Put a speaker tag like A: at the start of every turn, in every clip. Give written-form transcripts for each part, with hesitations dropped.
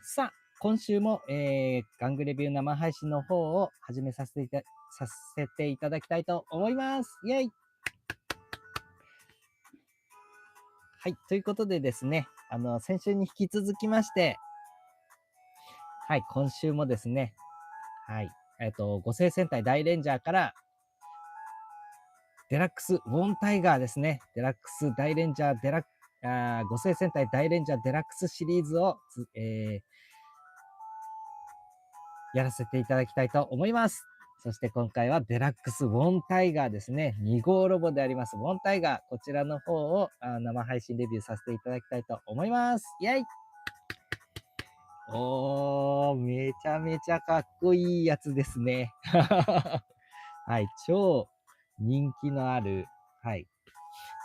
A: さあ、今週も、玩具レビュー生配信の方を始めさせていただきたいと思います。イェイ。はい、ということでですね、先週に引き続きまして、はい、今週もですね、はい、五星戦隊大レンジャーから、デラックスウォンタイガーですね、デラックス大レンジャー五星戦隊大レンジャーデラックスシリーズを、やらせていただきたいと思います。そして今回はデラックスウォンタイガーですね。2号ロボでありますウォンタイガー。こちらの方を生配信レビューさせていただきたいと思います。イェイ。おー、めちゃめちゃかっこいいやつですね。はい、超人気のある、はい、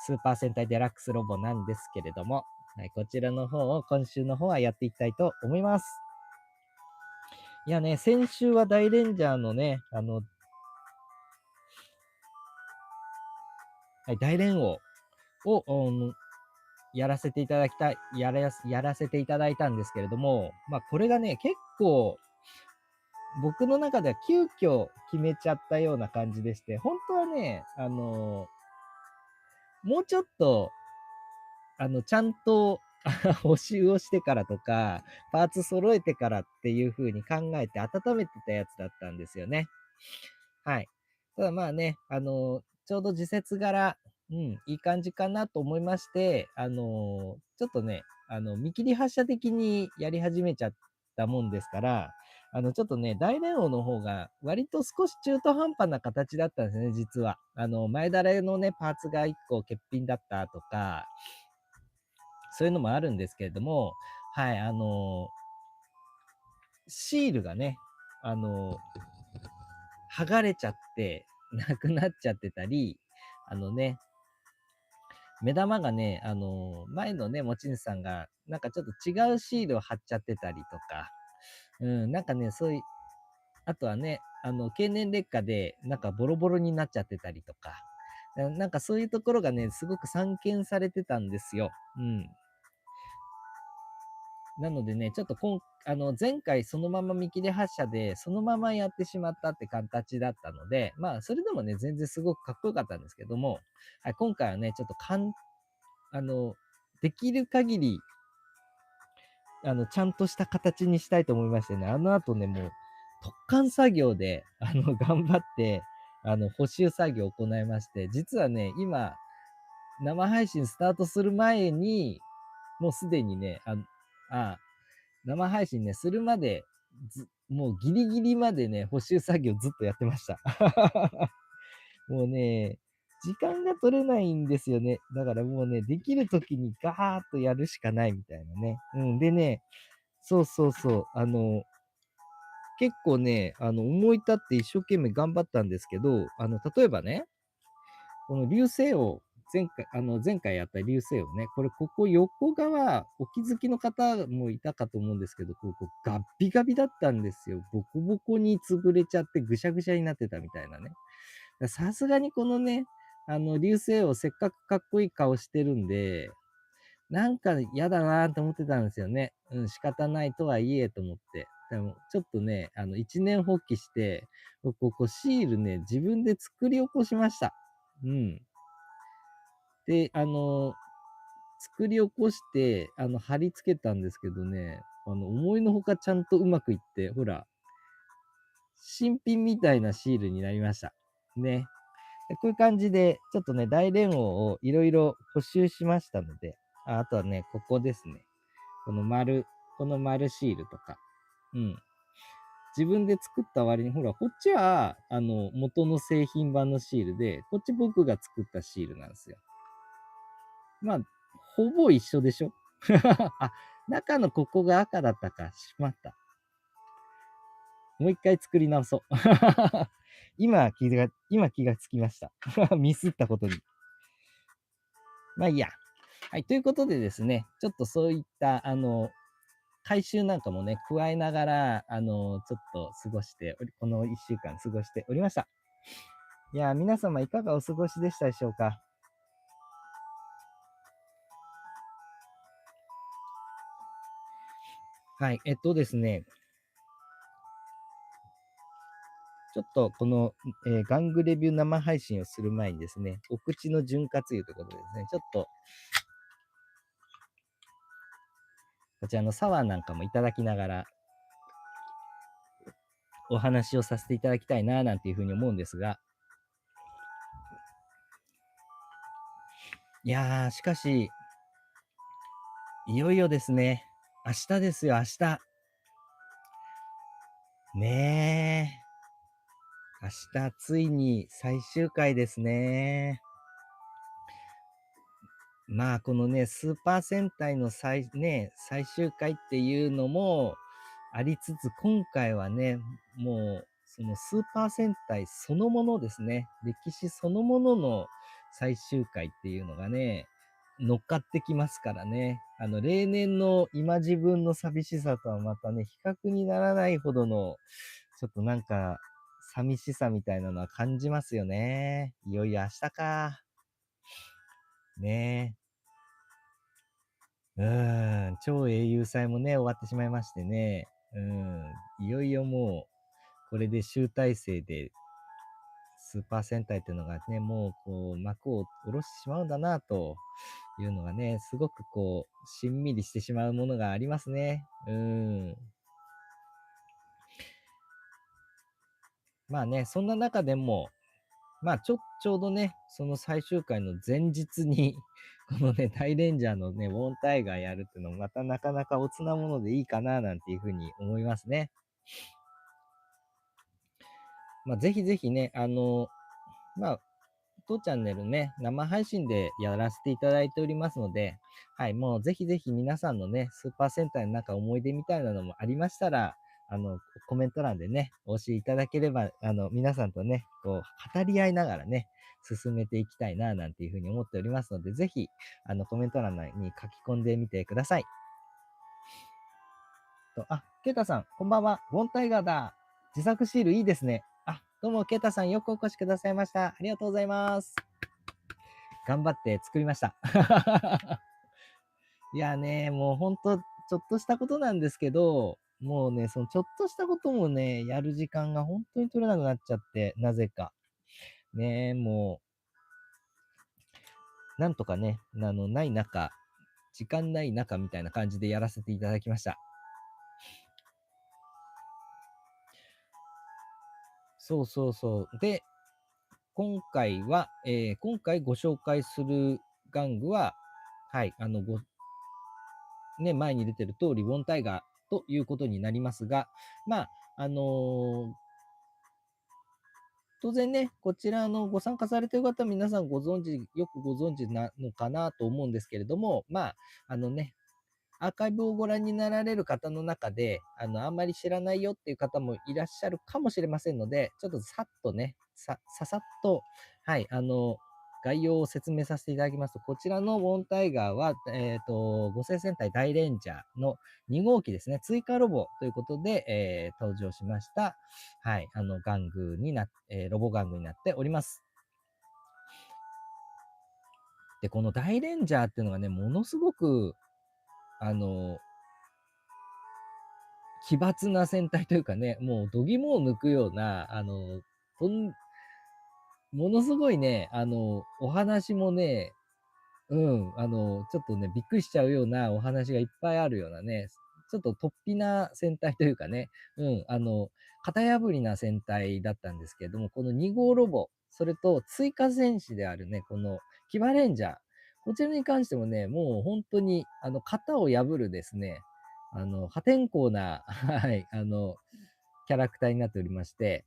A: スーパー戦隊デラックスロボなんですけれども、はい、こちらの方を今週の方はやっていきたいと思います。いやね、先週は大レンジャーのね、はい、大連王を、やらせていただいたんですけれども、まあこれがね、結構僕の中では急遽決めちゃったような感じでして、本当はね、もうちょっと、ちゃんと補修をしてからとか、パーツ揃えてからっていう風に考えて温めてたやつだったんですよね。はい。ただまあね、ちょうど時節柄、いい感じかなと思いまして、ちょっとね、見切り発車的にやり始めちゃったもんですから、ちょっとね、大連王の方が割と少し中途半端な形だったんですね、実は。前だれのね、パーツが1個欠品だったとか、そういうのもあるんですけれども、はい、シールがね、剥がれちゃって、なくなっちゃってたり、目玉がね、前のね、持ち主さんが、なんかちょっと違うシールを貼っちゃってたりとか、なんかね、そういう、あとはね、経年劣化で、なんかボロボロになっちゃってたりとか、なんかそういうところがね、すごく散見されてたんですよ。なのでね、ちょっと前回そのまま見切り発車で、そのままやってしまったって形だったので、まあ、それでもね、全然すごくかっこよかったんですけども、はい、今回はね、ちょっとできる限り、ちゃんとした形にしたいと思いましてね、あの後ね、もう、突貫作業で、頑張って、補修作業を行いまして、実はね、今、生配信スタートする前に、もうすでにね、生配信ね、するまで、もうギリギリまでね、補修作業ずっとやってました。もうね、時間が取れないんですよね。だからもうね、できる時にガーッとやるしかないみたいなね。でね、そうそうそう、結構ね、思い立って一生懸命頑張ったんですけど、例えばね、この流星王、前回やった流星王ね、ここ横側、お気づきの方もいたかと思うんですけど、ここガッビガビだったんですよ。ボコボコに潰れちゃってぐしゃぐしゃになってたみたいなね。さすがにこのね、流星王せっかくかっこいい顔してるんで、なんか嫌だなと思ってたんですよね。仕方ないとはいえと思って。でも、ちょっとね、一年発起して、ここシールね、自分で作り起こしました。で、作り起こして、貼り付けたんですけどね、思いのほかちゃんとうまくいって、ほら、新品みたいなシールになりました。ね。こういう感じで、ちょっとね、大連王をいろいろ補修しましたので、あとはね、ここですね。この丸シールとか。自分で作った割に、ほら、こっちは、元の製品版のシールで、こっち僕が作ったシールなんですよ。まあ、ほぼ一緒でしょあ、中のここが赤だったか。しまった。もう一回作り直そう。今気がつきました。ミスったことに。まあいいや。はい。ということでですね、ちょっとそういった、回収なんかもね、加えながら、ちょっとこの1週間過ごしておりました。いや、皆様いかがお過ごしでしたでしょうか。はい、ですね、ちょっとこの、玩具レビュー生配信をする前にですね、お口の潤滑油ということでですね、ちょっと、こちらのサワーなんかもいただきながら、お話をさせていただきたいな、なんていうふうに思うんですが、いやー、しかし、いよいよですね、明日ですよ、明日。ねえ、明日ついに最終回ですね。まあ、このね、スーパー戦隊の最終回っていうのもありつつ、今回はね、もう、そのスーパー戦隊そのものですね、歴史そのものの最終回っていうのがね、乗っかってきますからね。例年の今自分の寂しさとはまたね、比較にならないほどの、ちょっとなんか、寂しさみたいなのは感じますよね。いよいよ明日か。ね超英雄祭もね、終わってしまいましてね。いよいよもう、これで集大成で、スーパー戦隊っていうのがね、もう、こう、幕を下ろしてしまうんだな、というのがね、すごくこう、しんみりしてしまうものがありますね。まあね、そんな中でも、まあ、ちょうどね、その最終回の前日に、このね、大レンジャーのね、ウォンタイガーやるっていうのも、またなかなかおつなものでいいかな、なんていうふうに思いますね。まあ、ぜひぜひね、まあ、当チャンネルね、生配信でやらせていただいておりますので、はい、もうぜひぜひ皆さんのね、スーパー戦隊の中思い出みたいなのもありましたら、コメント欄でね、お教えいただければ、皆さんとね、こう、語り合いながらね、進めていきたいな、なんていうふうに思っておりますので、ぜひ、コメント欄に書き込んでみてください。ケイタさん、こんばんは。ウォンタイガーだ。自作シールいいですね。どうも、ケイタさん、よくお越しくださいました。ありがとうございます。頑張って作りました。いやね、もうほんと、ちょっとしたことなんですけど、もうね、そのちょっとしたこともね、やる時間が本当に取れなくなっちゃって、なぜか。ね、もう、なんとかね、ない中、時間ない中みたいな感じでやらせていただきました。そうそうそう。で、今回ご紹介する玩具は、はい、前に出てる通り、ウォンタイガーということになりますが、まあ、あのー当然ね、こちらのご参加されている方、皆さんよくご存知なのかなと思うんですけれども、まあ、アーカイブをご覧になられる方の中で、あんまり知らないよっていう方もいらっしゃるかもしれませんので、ちょっとさっとね、ささっと、はい、概要を説明させていただきますと、こちらのウォンタイガーは、五星戦隊大レンジャーの2号機ですね、追加ロボということで、登場しました、はい、ロボ玩具になっております。で、この大レンジャーっていうのがね、ものすごく、奇抜な戦隊というかね、もう度肝を抜くような、ものすごいね、お話もね、ちょっとね、びっくりしちゃうようなお話がいっぱいあるようなね、ちょっと突飛な戦隊というかね、型破りな戦隊だったんですけれども、この2号ロボ、それと追加戦士であるね、この騎馬レンジャー、こちらに関してもね、もう本当に、型を破るですね、破天荒な、はい、キャラクターになっておりまして、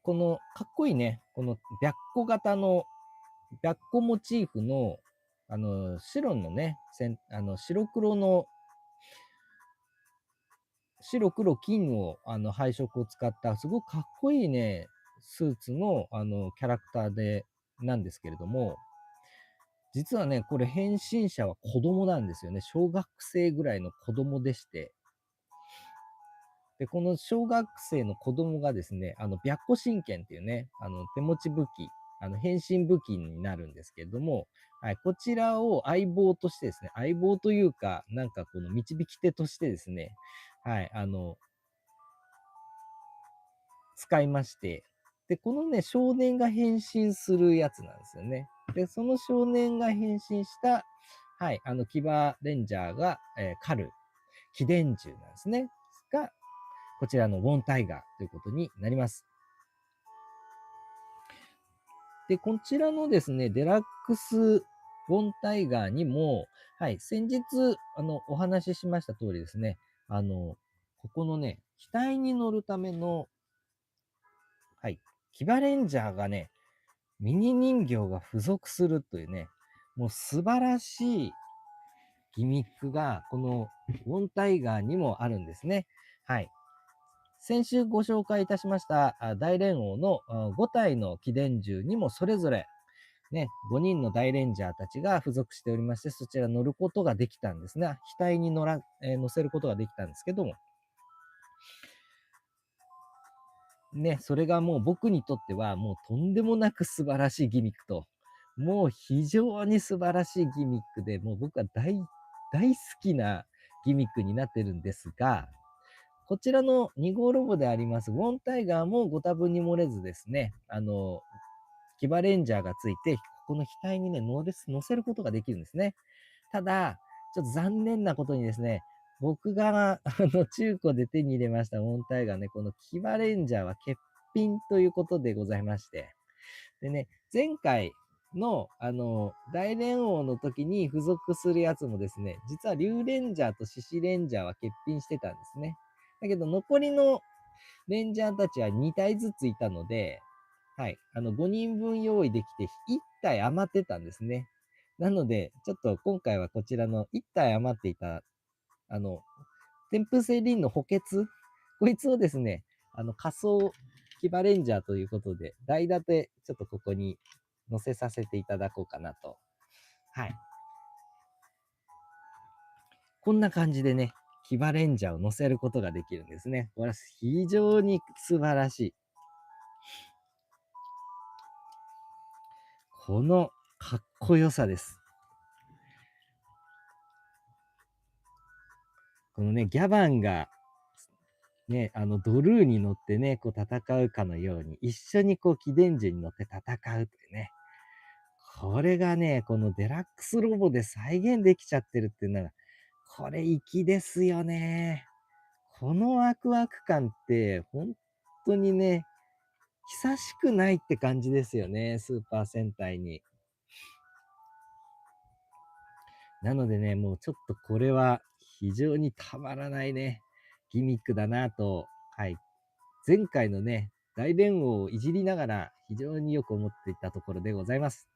A: このかっこいいね、この白虎型の、白虎モチーフの、白のね、白黒の、白黒金を、配色を使った、すごくかっこいいね、スーツの、キャラクターなんですけれども、実はね、これ変身者は子供なんですよね。小学生ぐらいの子供でして、で、この小学生の子供がですね、白虎神拳っていうね、手持ち武器。変身武器になるんですけれども、はい、こちらを相棒としてですね、相棒というか、なんかこの導き手としてですね、はい、使いまして、で、このね、少年が変身するやつなんですよね。で、その少年が変身した、はい、騎馬レンジャーが、狩る秘伝銃なんですね。が、こちらのウォンタイガーということになります。で、こちらのですね、デラックスウォンタイガーにも、はい、先日、お話ししました通りですね、ここのね、機体に乗るための、はい、騎馬レンジャーがね、ミニ人形が付属するというね、もう素晴らしいギミックが、このウォンタイガーにもあるんですね。はい。先週ご紹介いたしました大連王の5体の騎伝銃にもそれぞれね、5人の大レンジャーたちが付属しておりまして、そちら乗ることができたんですね。機体に乗せることができたんですけども、ね、それがもう僕にとってはもうとんでもなく素晴らしいギミックと、もう非常に素晴らしいギミックで、もう僕は大好きなギミックになってるんですが、こちらの2号ロボであります、ウォンタイガーもご多分に漏れずですね、騎馬レンジャーがついて、この額にね、乗せることができるんですね。ただ、ちょっと残念なことにですね、僕が中古で手に入れましたウォンタイガーね、この騎馬レンジャーは欠品ということでございまして。でね、前回の大連王の時に付属するやつもですね、実は竜レンジャーと獅子レンジャーは欠品してたんですね。だけど残りのレンジャーたちは2体ずついたので、はい、5人分用意できて1体余ってたんですね。なので、ちょっと今回はこちらの1体余っていた、天風聖輪の補欠、こいつをですね、仮想騎馬レンジャーということで、代立て、ちょっとここに載せさせていただこうかなと。はい。こんな感じでね、騎馬レンジャーを載せることができるんですね。これは非常に素晴らしい。このかっこよさです。このね、ギャバンが、ね、ドルーに乗ってね、こう戦うかのように、一緒にこう、騎伝樹に乗って戦うというね。これがね、このデラックスロボで再現できちゃってるっていうのが、これ粋ですよね。このワクワク感って、本当にね、久しくないって感じですよね、スーパー戦隊に。なのでね、もうちょっとこれは非常にたまらないね、ギミックだなと、はい。前回のね、大連王をいじりながら非常によく思っていたところでございます。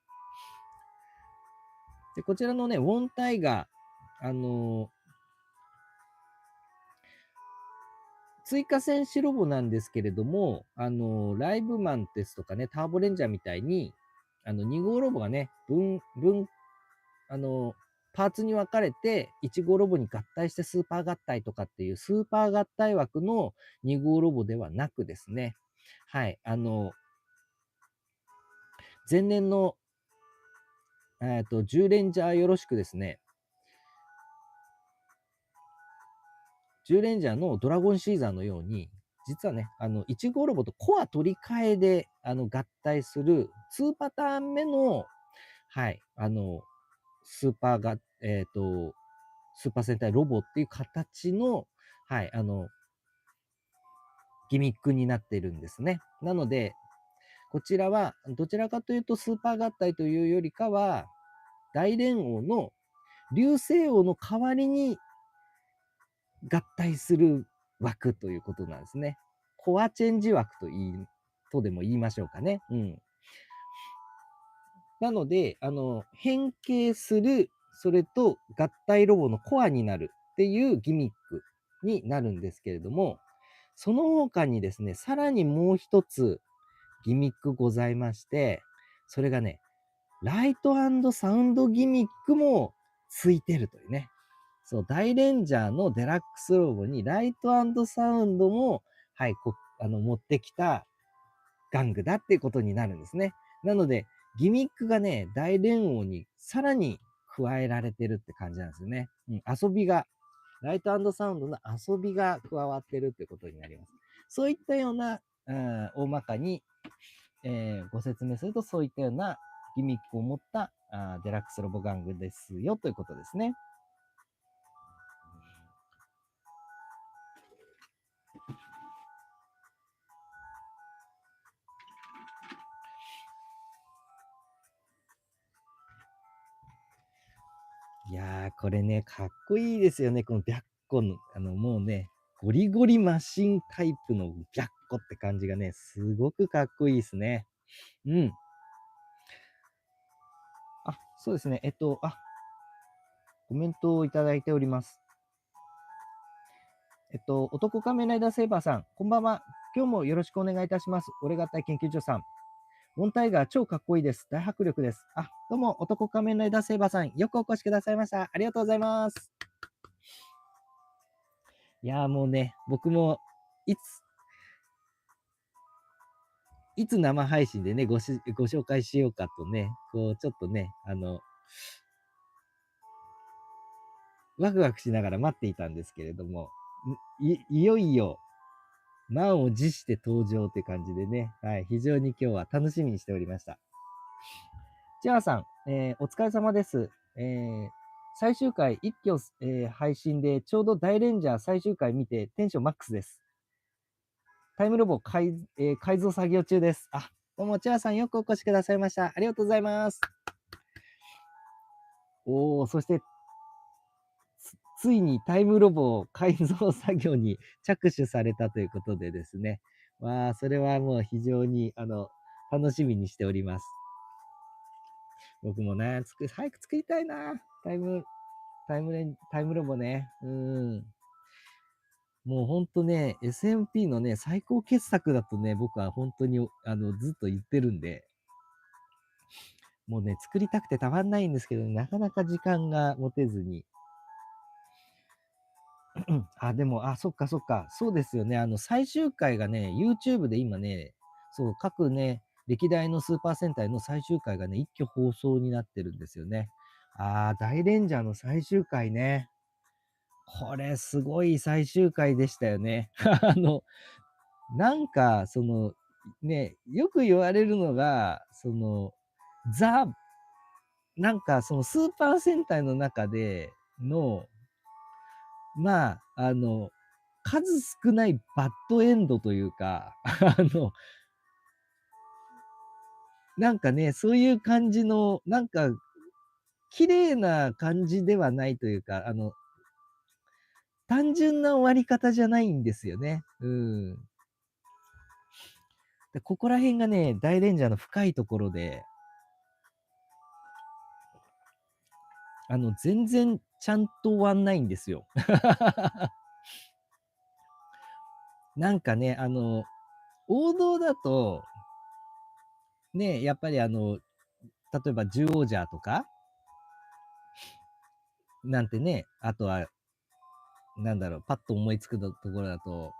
A: で、こちらのね、ウォンタイガー、追加戦士ロボなんですけれども、ライブマンですとかね、ターボレンジャーみたいに、2号ロボがね、パーツに分かれて、1号ロボに合体してスーパー合体とかっていうスーパー合体枠の2号ロボではなくですね、はい、前年の、10レンジャーよろしくですね、10レンジャーのドラゴンシーザーのように、実はね、1号ロボとコア取り替えで、合体する2パターン目の、はい、スーパーが、スーパー戦隊ロボっていう形の、はい、ギミックになっているんですね。なので、こちらは、どちらかというと、スーパー合体というよりかは、大連王の流星王の代わりに合体する枠ということなんですね。コアチェンジ枠とでも言いましょうかね。うん。なので、変形する、それと合体ロボのコアになるっていうギミックになるんですけれども、その他にですね、さらにもう一つギミックございまして、それがね、ライト&サウンドギミックもついてるというね。そう、大レンジャーのデラックスロボにライト&サウンドも、はい、持ってきた玩具だっていうことになるんですね。なので、ギミックがね、大連王にさらに加えられてるって感じなんですよね。遊びが、ライトサウンドの遊びが加わってるってことになります。そういったような、大まかに、ご説明すると、そういったようなギミックを持ったデラックスロボ玩具ですよということですね。いやー、これね、かっこいいですよね。この白虎の、もうね、ゴリゴリマシンタイプの白虎って感じがね、すごくかっこいいですね。うん。そうですね。コメントをいただいております。男仮面ライダーセーバーさん、こんばんは。今日もよろしくお願いいたします。俺が体研究所さん。モンタイガー超かっこいいです。大迫力です。どうも、男仮面ライダーセーバーさん、よくお越しくださいました。ありがとうございます。いやーもうね、僕も、いつ生配信でね、ご紹介しようかとね、こう、ちょっとね、ワクワクしながら待っていたんですけれども、いよいよ、満を持して登場って感じでね、はい、非常に今日は楽しみにしておりました。チアさん、お疲れ様です。最終回一挙、配信でちょうど大レンジャー最終回見てテンションマックスです。タイムロボ改造作業中です。どうも、チアさんよくお越しくださいました。ありがとうございます。そしてついにタイムロボ改造作業に着手されたということでですね。それはもう非常に楽しみにしております。僕もね、早く作りたいな。タイムロボね。もうほんとね、SMP のね、最高傑作だとね、僕は本当にずっと言ってるんで、もうね、作りたくてたまんないんですけど、なかなか時間が持てずに。でも、そっかそっか。そうですよね。最終回がね、YouTube で今ね、そう、各ね、歴代のスーパー戦隊の最終回がね、一挙放送になってるんですよね。大レンジャーの最終回ね。これ、すごい最終回でしたよね。なんか、ね、よく言われるのが、ザ、なんかそのスーパー戦隊の中での、数少ないバッドエンドというか、なんかね、そういう感じの、なんか、綺麗な感じではないというか、単純な終わり方じゃないんですよね。でここら辺がね、大レンジャーの深いところで、全然ちゃんと終わんないんですよ。なんかね、王道だと、ね、やっぱり例えば獣王者とか、なんてね、あとは、なんだろう、パッと思いつくところだと、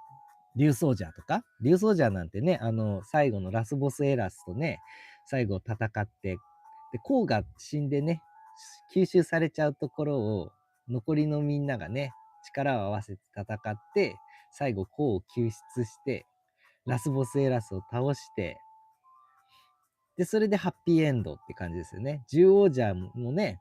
A: 竜奏者とか、竜奏者なんてね、最後のラスボスエラスとね、最後戦って、で、コウが死んでね、吸収されちゃうところを、残りのみんながね、力を合わせて戦って、最後コウを救出して、ラスボスエラスを倒して、で、それでハッピーエンドって感じですよね。獣王者もね、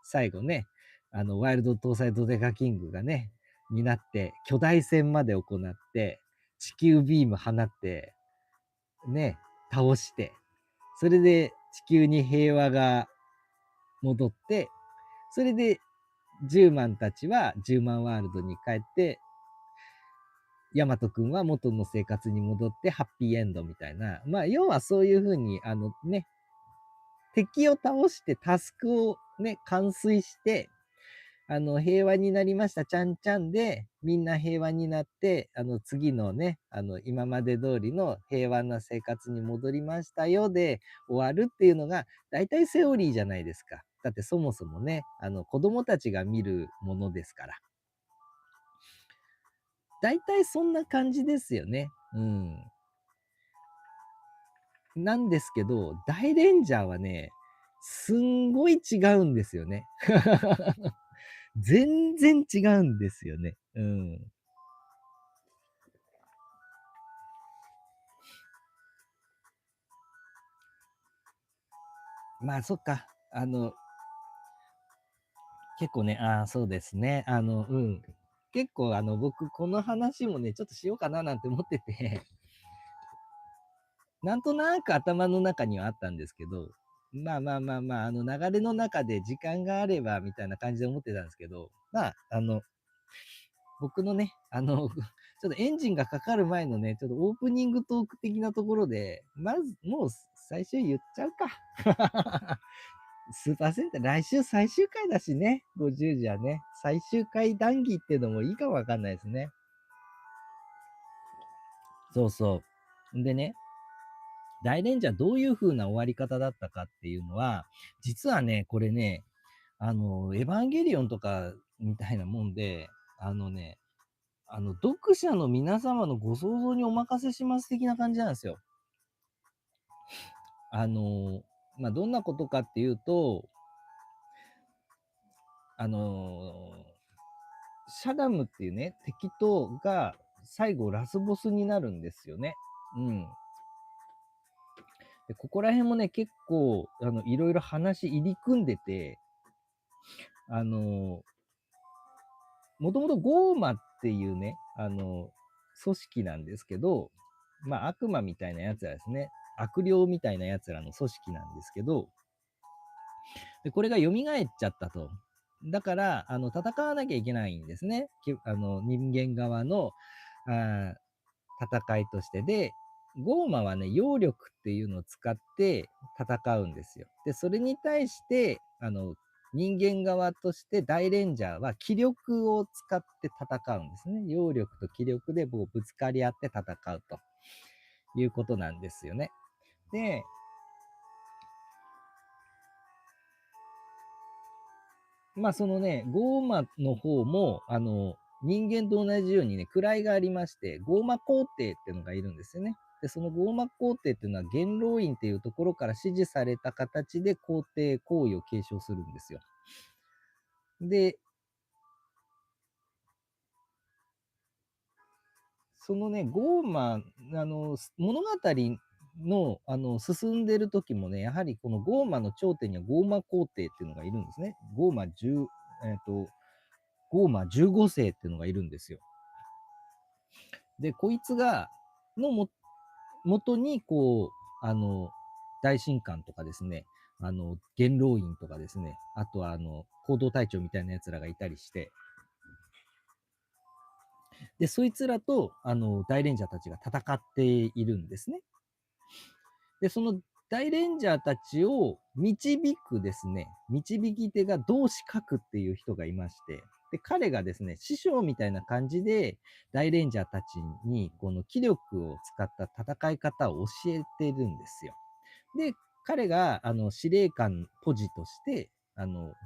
A: 最後ね、ワイルド搭載ドデカキングがね、になって、巨大戦まで行って、地球ビーム放って、ね、倒して、それで地球に平和が戻って、それで10万たちは10万ワールドに帰って、ヤマト君は元の生活に戻ってハッピーエンドみたいな。要はそういうふうに、ね、敵を倒してタスクをね、完遂して、平和になりました、ちゃんちゃんで、みんな平和になって、次のね、今まで通りの平和な生活に戻りましたよで終わるっていうのが、大体セオリーじゃないですか。だってそもそもね、子供たちが見るものですから。大体そんな感じですよね。なんですけど、大レンジャーはね、すんごい違うんですよね。全然違うんですよね。うん。まあ、そっか。結構ね、そうですね。結構僕、この話もね、ちょっとしようかななんて思ってて、なんとなく頭の中にはあったんですけど、まあまあまあまあ、流れの中で時間があれば、みたいな感じで思ってたんですけど、まあ、僕のね、ちょっとエンジンがかかる前のね、ちょっとオープニングトーク的なところで、まず、もう最初言っちゃうか。スーパーセンター、来週最終回だしね、50じゃね、最終回談義っていうのもいいかもわかんないですね。そうそう。んでね、大レンジャーどういう風な終わり方だったかっていうのは、実はね、これね、エヴァンゲリオンとかみたいなもんで、あのね、読者の皆様のご想像にお任せします的な感じなんですよ。まあ、どんなことかっていうと、あのシャダムっていうね、敵が最後ラスボスになるんですよね。うん。で、ここら辺もね、結構、いろいろ話入り組んでて、もともとゴーマっていうね、組織なんですけど、まあ、悪魔みたいなやつらですね。悪霊みたいなやつらの組織なんですけど、でこれが蘇っちゃったと。だから、戦わなきゃいけないんですね。人間側のあ戦いとして。で、ゴーマはね、揚力っていうのを使って戦うんですよ。で、それに対して、人間側として大レンジャーは気力を使って戦うんですね。揚力と気力でぶつかり合って戦うということなんですよね。で、まあそのね、ゴーマの方も、人間と同じようにね、位がありまして、ゴーマ皇帝っていうのがいるんですよね。で、そのゴーマ皇帝っていうのは元老院っていうところから指示された形で皇帝行為を継承するんですよ。で、そのね、ゴーマ、物語の、進んでる時もね、やはりこのゴーマの頂点にはゴーマ皇帝っていうのがいるんですね。ゴーマ15世っていうのがいるんですよ。で、こいつが、のも、元に、こう、大神官とかですね、元老院とかですね、あとは、行動隊長みたいな奴らがいたりして、で、そいつらと、大レンジャーたちが戦っているんですね。で、その大レンジャーたちを導くですね、導き手が同志閣っていう人がいまして、で、彼がですね、師匠みたいな感じで、大レンジャーたちに、この気力を使った戦い方を教えてるんですよ。で、彼が、司令官ポジとして、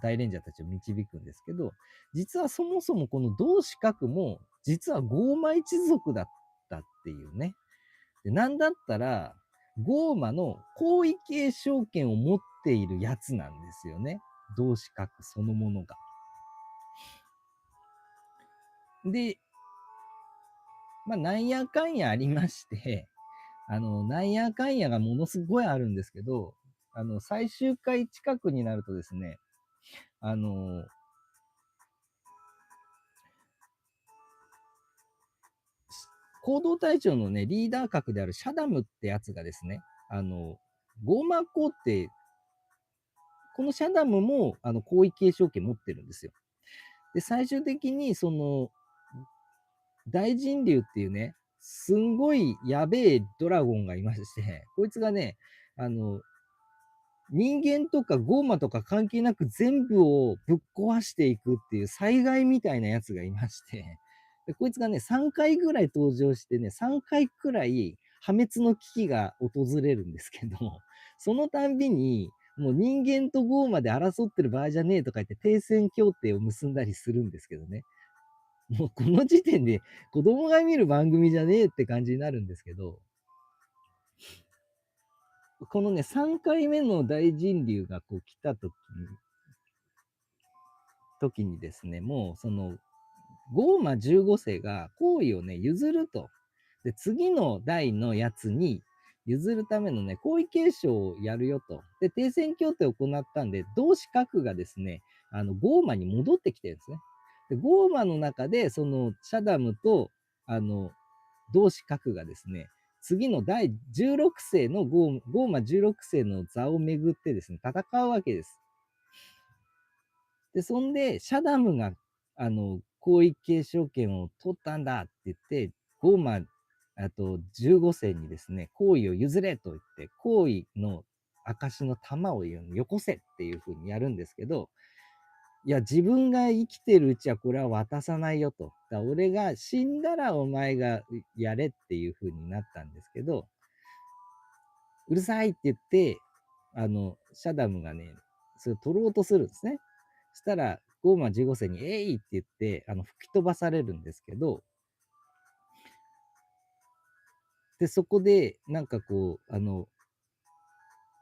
A: 大レンジャーたちを導くんですけど、実はそもそもこの同志閣も、実はゴーマ一族だったっていうね。で、なんだったら、ゴーマの皇位継承権を持っているやつなんですよね。同志閣そのものが。で、まあ、なんやかんやありまして、なんやかんやがものすごいあるんですけど、最終回近くになるとですね、あの、行動隊長のね、リーダー格であるシャダムってやつがですね、ゴーマ皇帝、このシャダムも、皇位継承権持ってるんですよ。で、最終的に、その、大人竜っていうね、すんごいやべえドラゴンがいまして、こいつがね、あの、人間とかゴーマとか関係なく全部をぶっ壊していくっていう災害みたいなやつがいまして、でこいつがね、3回ぐらい登場してね、3回くらい破滅の危機が訪れるんですけど、そのたんびに、もう人間とゴーマで争ってる場合じゃねえとか言って停戦協定を結んだりするんですけどね。もうこの時点で子供が見る番組じゃねえって感じになるんですけど、このね、3回目の大人流がこう来た時にですね、もうその、ゴーマ15世が皇位をね、譲ると。で、次の代のやつに譲るためのね、皇位継承をやるよと。で、停戦協定を行ったんで、同志核がですね、ゴーマに戻ってきてるんですね。で、ゴーマの中で、その、シャダムと、同志核がですね、次の第16世のゴーマ16世の座をめぐってですね、戦うわけです。で、そんで、シャダムが、皇位継承権を取ったんだって言って、ゴーマ、15世にですね、皇位を譲れと言って、皇位の証の玉をよこせっていうふうにやるんですけど、いや、自分が生きてるうちはこれは渡さないよと。だから俺が死んだらお前がやれっていうふうになったんですけど、うるさいって言って、シャダムがね、それを取ろうとするんですね。そしたら、ゴーマ15世に、えいって言って、吹き飛ばされるんですけど、で、そこで、なんかこう、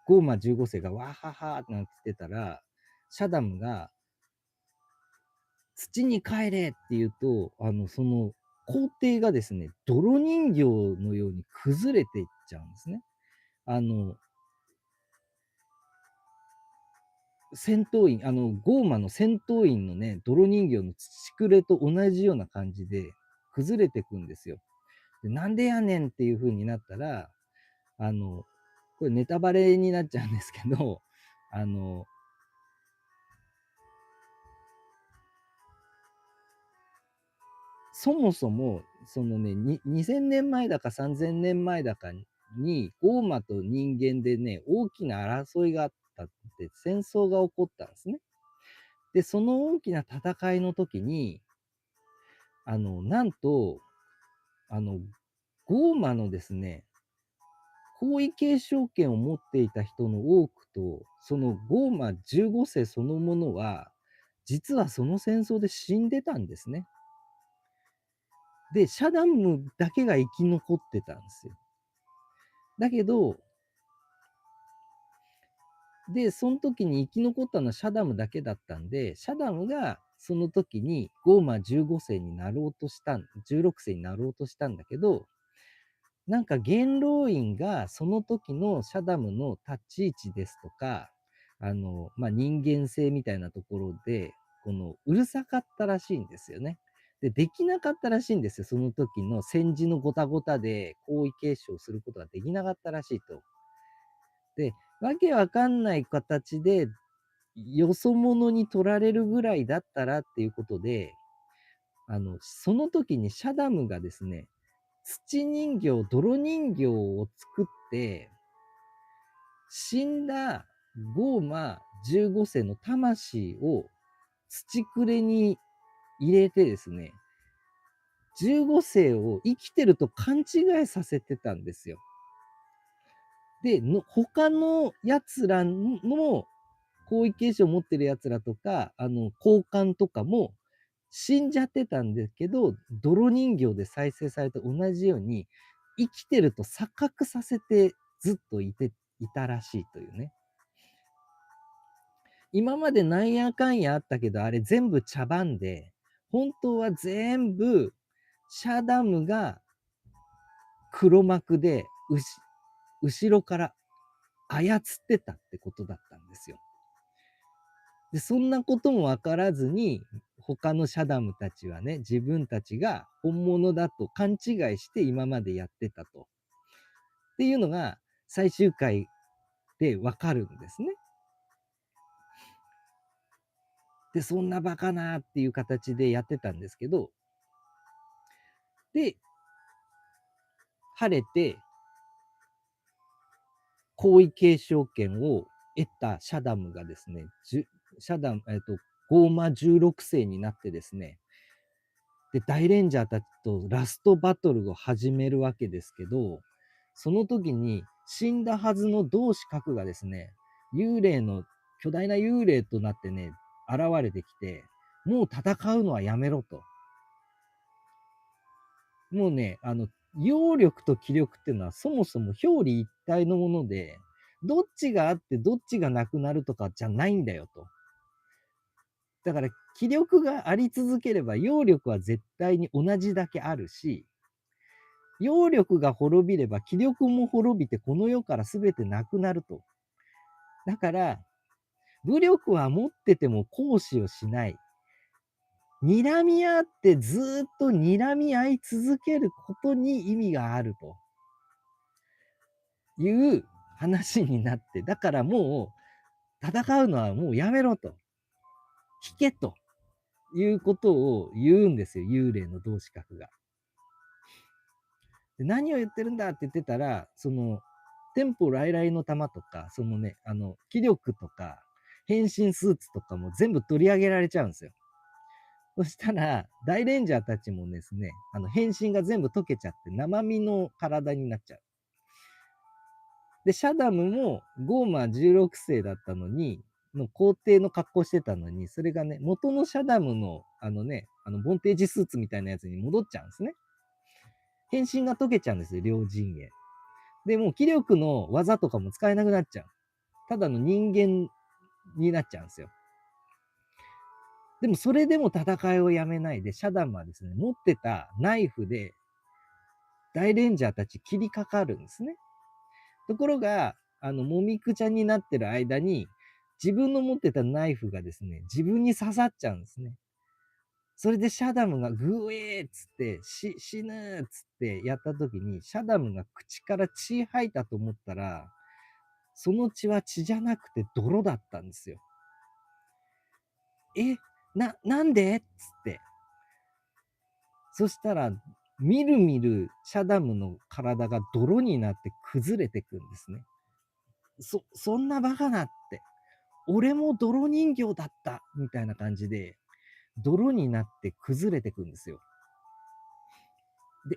A: ゴーマ15世がわははってなってたら、シャダムが、土に帰れって言うと、その、皇帝がですね、泥人形のように崩れていっちゃうんですね。戦闘員、ゴーマの戦闘員のね、泥人形の土くれと同じような感じで崩れていくんですよ。で、なんでやねんっていう風になったら、これネタバレになっちゃうんですけど、あの、そもそも、そのね、2000年前だか3000年前だかに、ゴーマと人間でね、大きな争いがあったって、戦争が起こったんですね。で、その大きな戦いの時に、なんと、ゴーマのですね、皇位継承権を持っていた人の多くと、そのゴーマ15世そのものは、実はその戦争で死んでたんですね。で、シャダムだけが生き残ってたんですよ。だけど、で、その時に生き残ったのはシャダムだけだったんで、シャダムがその時にゴーマ15世になろうとした16世になろうとしたんだけど、なんか元老院がその時のシャダムの立ち位置ですとか、人間性みたいなところで、うるさかったらしいんですよね。で、できなかったらしいんですよ。その時の戦時のごたごたで皇位継承することができなかったらしいと。で、わけわかんない形で、よそ者に取られるぐらいだったらっていうことで、その時にシャダムがですね、土人形、泥人形を作って、死んだゴーマ15世の魂を土くれに入れてですね、15世を生きてると勘違いさせてたんですよ。で、他の奴らの皇位継承を持ってる奴らとか、高官とかも死んじゃってたんですけど、泥人形で再生されて同じように、生きてると錯覚させてずっといたらしいというね。今までなんやかんやあったけど、あれ全部茶番で、本当は全部、シャダムが黒幕で、後ろから操ってたってことだったんですよ。で、そんなことも分からずに、他のシャダムたちはね、自分たちが本物だと勘違いして今までやってたと。っていうのが最終回で分かるんですね。で、そんなバカなっていう形でやってたんですけど、で、晴れて皇位継承権を得たシャダムがですね、シャダム、ゴーマ16世になってですね、で、大レンジャーたちとラストバトルを始めるわけですけど、その時に死んだはずの同志核がですね、巨大な幽霊となってね、現れてきて、もう戦うのはやめろと。もうね、揚力と気力っていうのはそもそも表裏一体のもので、どっちがあってどっちがなくなるとかじゃないんだよと。だから気力があり続ければ揚力は絶対に同じだけあるし、揚力が滅びれば気力も滅びてこの世から全てなくなると。だから、武力は持ってても行使をしない。睨み合ってずっと睨み合い続けることに意味があるという話になって、だからもう戦うのはもうやめろと。引けということを言うんですよ、幽霊の同志閣が。で何を言ってるんだって言ってたら、その、テンポ来来の玉とか、そのね、気力とか、変身スーツとかも全部取り上げられちゃうんですよ。そしたら、大レンジャーたちもですね、変身が全部溶けちゃって、生身の体になっちゃう。で、シャダムも、ゴーマ16世だったのに、の皇帝の格好してたのに、それがね、元のシャダムの、ボンテージスーツみたいなやつに戻っちゃうんですね。変身が解けちゃうんですよ、両陣営。で、もう気力の技とかも使えなくなっちゃう。ただの人間になっちゃうんですよ。でもそれでも戦いをやめないで、シャダムはですね、持ってたナイフで大レンジャーたち切りかかるんですね。ところが、もみくちゃになってる間に、自分の持ってたナイフがですね、自分に刺さっちゃうんですね。それでシャダムがグエーっつって、死ぬーっつってやった時に、シャダムが口から血吐いたと思ったら、その血は血じゃなくて泥だったんですよ。なんでっつって。そしたら、みるみるシャダムの体が泥になって崩れてくんですね。そんなバカなって。俺も泥人形だったみたいな感じで、泥になって崩れてくんですよ。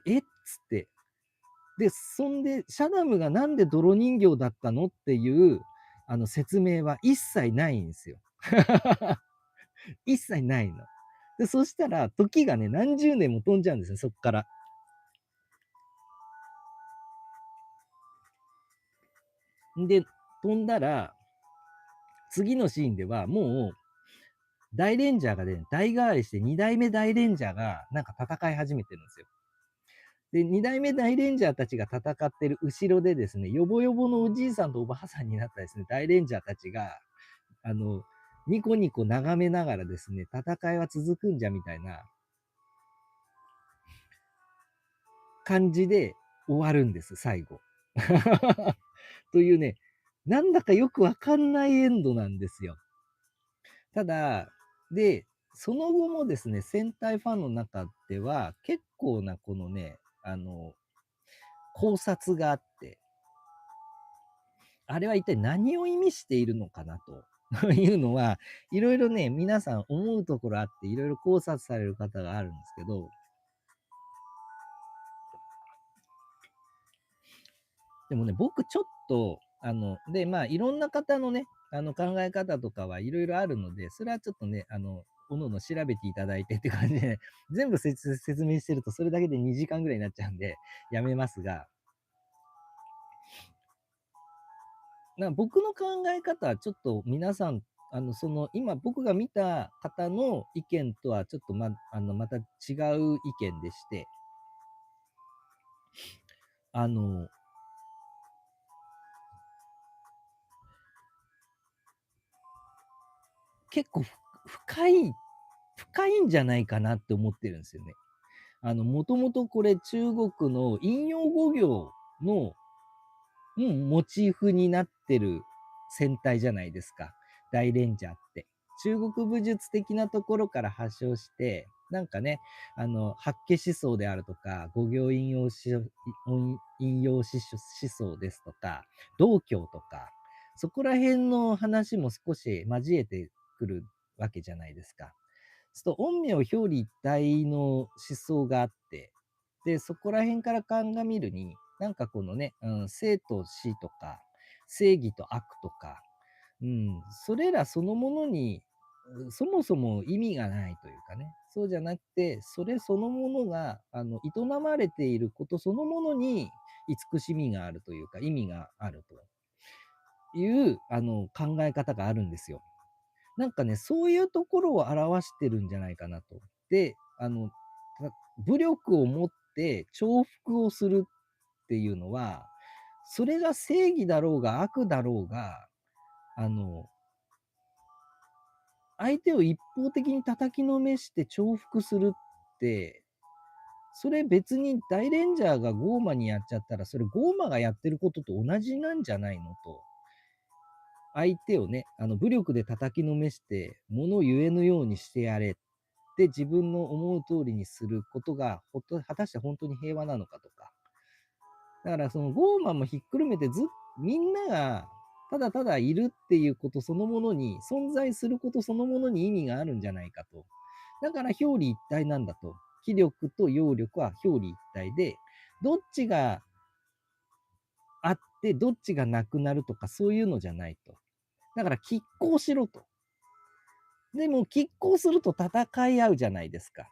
A: で、っつって。で、そんで、シャダムがなんで泥人形だったのっていう、説明は一切ないんですよ。一切ないの。で、そしたら、時がね、何十年も飛んじゃうんですよ、そっから。で、飛んだら、次のシーンでは、もう、大レンジャーがね、代替わりして、二代目大レンジャーが、なんか戦い始めてるんですよ。で、二代目大レンジャーたちが戦ってる後ろでですね、ヨボヨボのおじいさんとおばあさんになったですね、大レンジャーたちが、あの、ニコニコ眺めながらですね、戦いは続くんじゃみたいな感じで終わるんです、最後。というね、なんだかよくわかんないエンドなんですよ。ただ、で、その後もですね、戦隊ファンの中では、結構なこのね、考察があって、あれは一体何を意味しているのかなというのは、いろいろね、皆さん思うところあって、いろいろ考察される方があるんですけど、でもね、僕ちょっと、で、まあ、いろんな方のね、考え方とかはいろいろあるので、それはちょっとね、おのおの調べていただいてって感じで、ね、全部説明してると、それだけで2時間ぐらいになっちゃうんで、やめますが、僕の考え方はちょっと皆さん、今僕が見た方の意見とはちょっとまた違う意見でして、あの、結構深いんじゃないかなって思ってるんですよね。もともとこれ中国の陰陽五行の、モチーフになってる戦隊じゃないですか。大レンジャーって。中国武術的なところから発祥して、なんかね、八卦思想であるとか、五行陰陽思想ですとか、道教とか、そこら辺の話も少し交えてくるわけじゃないですか。そうすると、陰陽表裏一体の思想があって、で、そこら辺から鑑みるに、なんかこのね、生と死とか、正義と悪とか、それらそのものに、そもそも意味がないというかね、そうじゃなくて、それそのものが、営まれていることそのものに慈しみがあるというか、意味があると。いう考え方があるんですよ。なんかね、そういうところを表してるんじゃないかなと。で、武力を持って重複をするっていうのは、それが正義だろうが悪だろうが、相手を一方的に叩きのめして重複するって、それ別に大レンジャーがゴーマにやっちゃったら、それゴーマがやってることと同じなんじゃないのと。相手をね、武力で叩きのめして、物言えぬようにしてやれって自分の思う通りにすることが、果たして本当に平和なのかとか。だからそのゴーマンもひっくるめてみんながただただいるっていうことそのものに、存在することそのものに意味があるんじゃないかと。だから表裏一体なんだと。気力と揚力は表裏一体で、どっちがあってどっちがなくなるとかそういうのじゃないと。だから拮抗しろと。でも拮抗すると戦い合うじゃないですか。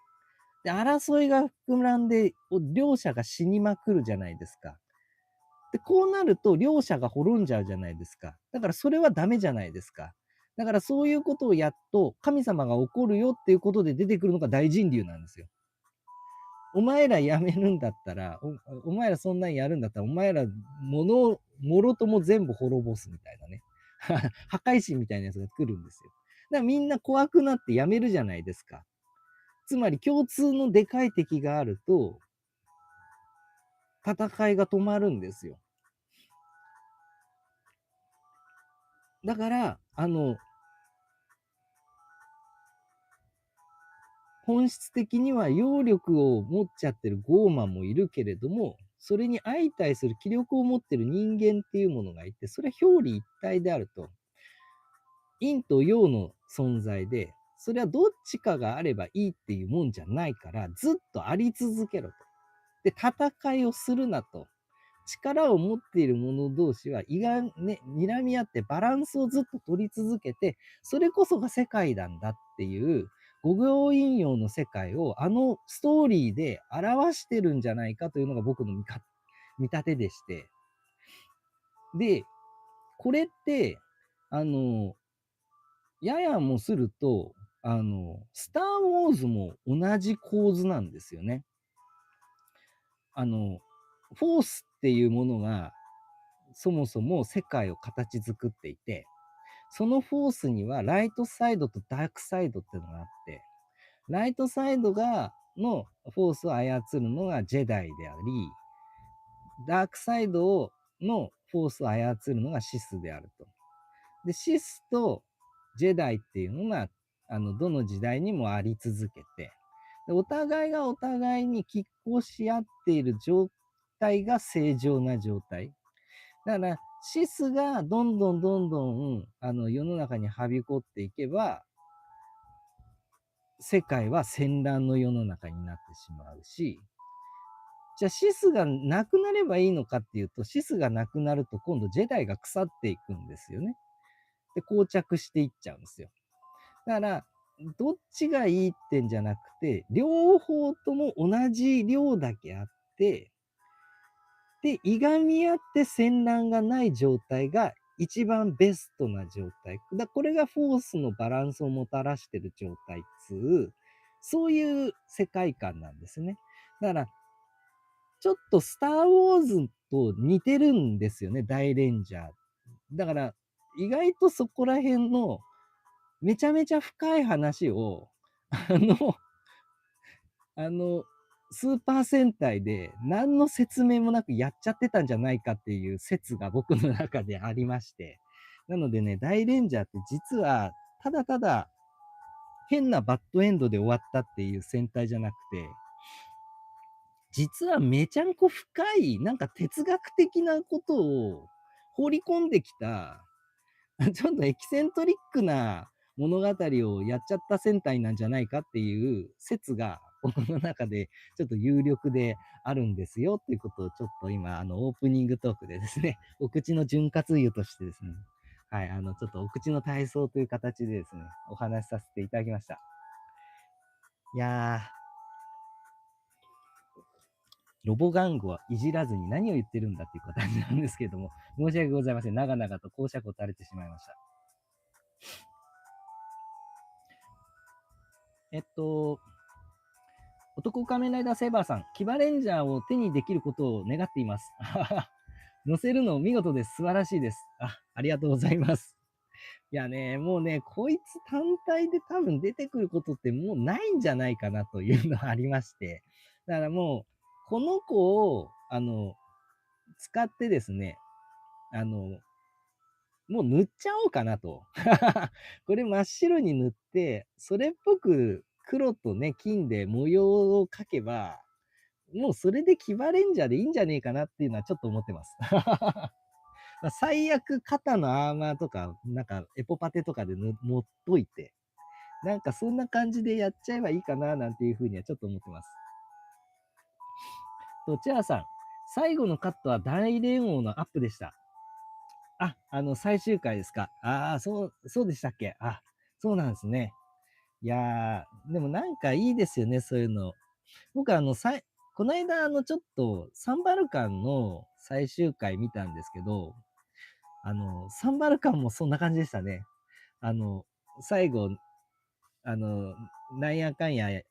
A: で、争いが膨らんで、両者が死にまくるじゃないですか。で、こうなると両者が滅んじゃうじゃないですか。だからそれはダメじゃないですか。だからそういうことをやっと神様が起こるよっていうことで出てくるのが大人流なんですよ。お前らやめるんだったら、お前らそんなんやるんだったら、お前らもろとも全部滅ぼすみたいなね。破壊神みたいなやつが来るんですよ。だからみんな怖くなってやめるじゃないですか。つまり共通のでかい敵があると、戦いが止まるんですよ。だから、本質的には揚力を持っちゃってるゴーマンもいるけれども、それに相対する気力を持ってる人間っていうものがいて、それは表裏一体であると。陰と陽の存在で、それはどっちかがあればいいっていうもんじゃないから、ずっとあり続けろと。で、戦いをするなと。力を持っている者同士は、睨み合ってバランスをずっと取り続けて、それこそが世界なんだっていう、五行陰陽の世界をストーリーで表してるんじゃないかというのが僕の見立てでして。で、これって、ややもすると、スター・ウォーズも同じ構図なんですよね。フォースっていうものが、そもそも世界を形作っていて、そのフォースにはライトサイドとダークサイドっていうのがあって、ライトサイドのフォースを操るのがジェダイであり、ダークサイドのフォースを操るのがシスであると。で、シスとジェダイっていうのが、どの時代にもあり続けて、でお互いがお互いに拮抗し合っている状態が正常な状態。だから、シスがどんどん、世の中にはびこっていけば、世界は戦乱の世の中になってしまうし、じゃあシスがなくなればいいのかっていうと、シスがなくなると今度ジェダイが腐っていくんですよね。で、膠着していっちゃうんですよ。だから、どっちがいいってんじゃなくて、両方とも同じ量だけあって、で、いがみ合って戦乱がない状態が一番ベストな状態。これがフォースのバランスをもたらしてる状態っつう、そういう世界観なんですね。だから、ちょっとスター・ウォーズと似てるんですよね、大レンジャー。だから、意外とそこら辺のめちゃめちゃ深い話を、あの、スーパー戦隊で何の説明もなくやっちゃってたんじゃないかっていう説が僕の中でありまして。なのでね、大レンジャーって実は、ただただ変なバッドエンドで終わったっていう戦隊じゃなくて、実はめちゃんこ深い、なんか哲学的なことを放り込んできた、ちょっとエキセントリックな物語をやっちゃった戦隊なんじゃないかっていう説が僕の中でちょっと有力であるんですよっていうことをちょっと今、オープニングトークでですね、お口の潤滑油としてですね、はい、ちょっとお口の体操という形でですね、お話しさせていただきました。いやロボ玩具はいじらずに何を言ってるんだっていう形なんですけれども、申し訳ございません。長々と講釈を垂れてしまいました。男仮面ライダーセイバーさん、騎馬レンジャーを手にできることを願っています。乗せるの見事です。素晴らしいです。ありがとうございます。いやね、もうね、こいつ単体で多分出てくることってもうないんじゃないかなというのがありまして。だからもう、この子を、使ってですね、もう塗っちゃおうかなと。これ真っ白に塗って、それっぽく黒とね、金で模様を描けば、もうそれで騎馬レンジャーでいいんじゃねえかなっていうのはちょっと思ってます。最悪肩のアーマーとか、なんかエポパテとかで持っといて、なんかそんな感じでやっちゃえばいいかななんていうふうにはちょっと思ってます。チャーさん、最後のカットは大連王のアップでした。最終回ですか。そうでしたっけ。そうなんですね。いやー、でもなんかいいですよね、そういうの。僕この間、ちょっと、サンバルカンの最終回見たんですけど、サンバルカンもそんな感じでしたね。最後、なんやかんや、エ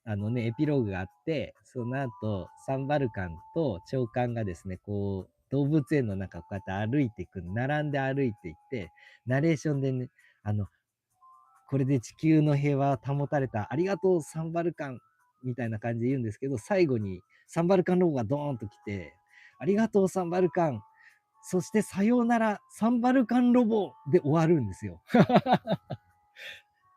A: ピローグがあって、その後、サンバルカンと長官がですね、こう、動物園の中、こうやって歩いていく、並んで歩いていって、ナレーションでね、これで地球の平和は保たれた、ありがとう、サンバルカン、みたいな感じで言うんですけど、最後にサンバルカンロゴがドーンと来て、ありがとう、サンバルカン、そしてさようなら、サンバルカンロボで終わるんですよ。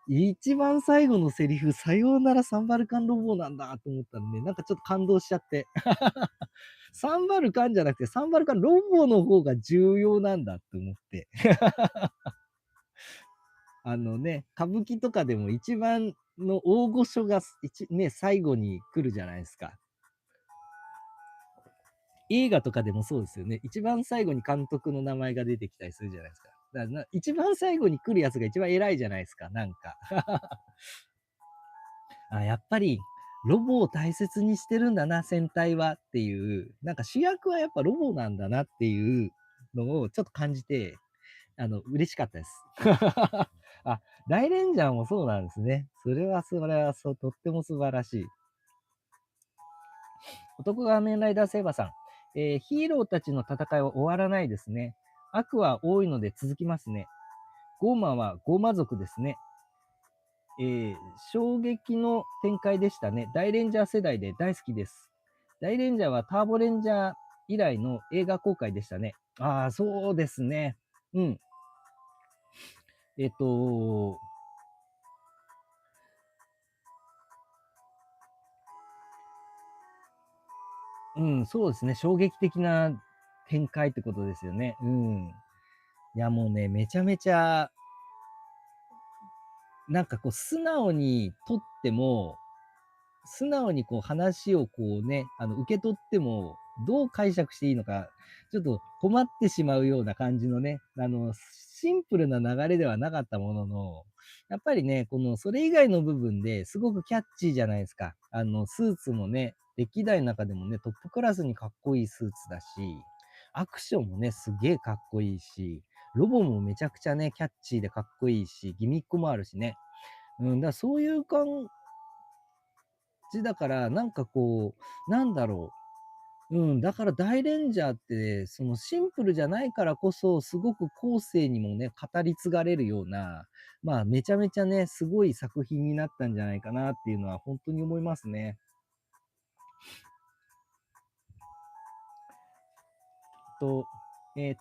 A: 一番最後のセリフ、さようならサンバルカンロボなんだと思ったんで、なんかちょっと感動しちゃって。サンバルカンじゃなくて、サンバルカンロボの方が重要なんだって思って。歌舞伎とかでも一番の大御所が最後に来るじゃないですか。映画とかでもそうですよね。一番最後に監督の名前が出てきたりするじゃないですか。だから一番最後に来るやつが一番偉いじゃないですか、なんか。やっぱり、ロボを大切にしてるんだな、戦隊はっていう、なんか主役はやっぱロボなんだなっていうのをちょっと感じて、嬉しかったです。大レンジャーもそうなんですね。それはとっても素晴らしい。男が仮面ライダーセイバーさん、ヒーローたちの戦いは終わらないですね。悪は多いので続きますね。ゴーマはゴーマ族ですね。衝撃の展開でしたね。大レンジャー世代で大好きです。大レンジャーはターボレンジャー以来の映画公開でしたね。そうですね。うん。そうですね。衝撃的な展開ってことですよね。いや、もうね、めちゃめちゃ、なんかこう、素直にとっても、素直にこう話をこうね、受け取っても、どう解釈していいのか、ちょっと困ってしまうような感じのね、シンプルな流れではなかったものの、やっぱりね、それ以外の部分ですごくキャッチーじゃないですか。スーツもね、歴代の中でもね、トップクラスにかっこいいスーツだし、アクションもね、すげえかっこいいし、ロボもめちゃくちゃね、キャッチーでかっこいいし、ギミックもあるしね。だからそういう感じだから、なんかこう、なんだろう。だから大レンジャーって、そのシンプルじゃないからこそ、すごく後世にもね、語り継がれるような、めちゃめちゃね、すごい作品になったんじゃないかなっていうのは本当に思いますね。タ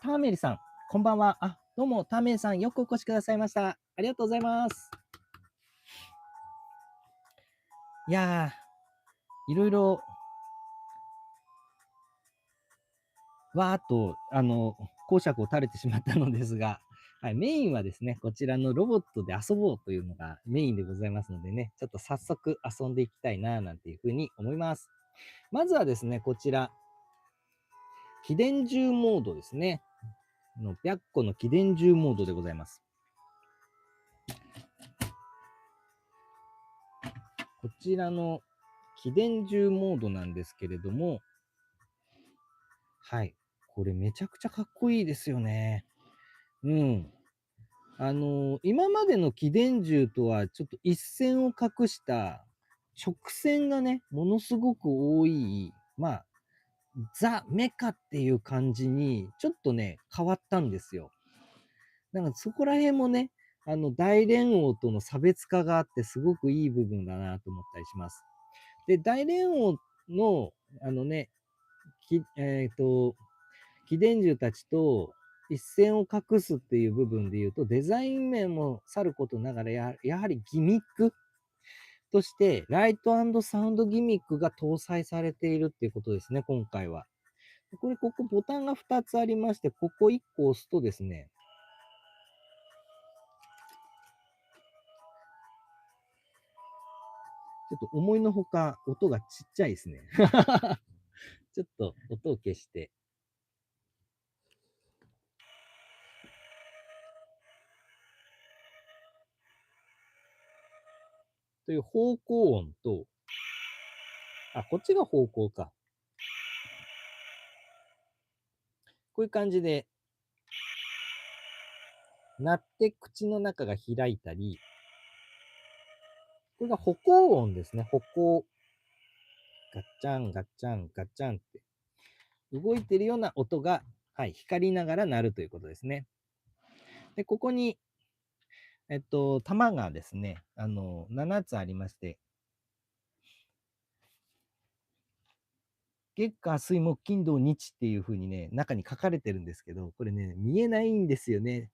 A: ーメリさん、こんばんは。どうも、ターメリさん、よくお越しくださいました。ありがとうございます。いやー、いろいろ、わーっと、講釈を垂れてしまったのですが、はい、メインはですね、こちらのロボットで遊ぼうというのがメインでございますのでね、ちょっと早速遊んでいきたいな、なんていうふうに思います。まずはですね、こちら、起電銃モードですね。白個の起電銃モードでございます。こちらの起電銃モードなんですけれども、はい。これめちゃくちゃかっこいいですよね。うん。今までの貴殿銃とはちょっと一線を画した直線がね、ものすごく多い、まあ、ザ・メカっていう感じに、ちょっとね、変わったんですよ。なんかそこら辺もね、大連王との差別化があって、すごくいい部分だなと思ったりします。で、大連王の、あのね、きえっ、と、貴殿獣たちと一線を画すっていう部分で言うと、デザイン面もさることながらやはりギミックとして、ライト&サウンドギミックが搭載されているっていうことですね、今回は。ここボタンが2つありまして、ここ1個押すとですね、ちょっと思いのほか音がちっちゃいですね。ちょっと音を消して。という方向音と、あ、こっちが方向か。こういう感じで、鳴って口の中が開いたり、これが歩行音ですね。歩行。ガッチャン、ガッチャン、ガッチャンって。動いてるような音が、はい、光りながら鳴るということですね。で、ここに、玉がですね、7つありまして、月火水木金土日っていう風にね、中に書かれてるんですけど、これね、見えないんですよね。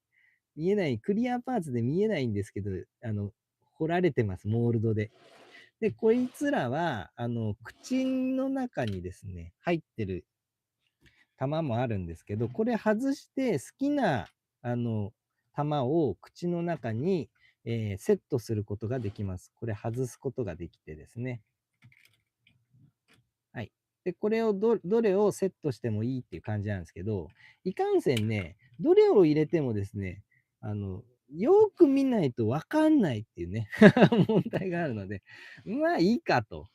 A: 見えない、クリアパーツで見えないんですけど、彫られてます、モールドで。で、こいつらは、口の中にですね、入ってる玉もあるんですけど、これ外して好きな、玉を口の中に、セットすることができます。これ外すことができてですね。はい。で、これをどれをセットしてもいいっていう感じなんですけど、いかんせんね、どれを入れてもですね、あの、よく見ないとわかんないっていうね、問題があるので、まあいいかと。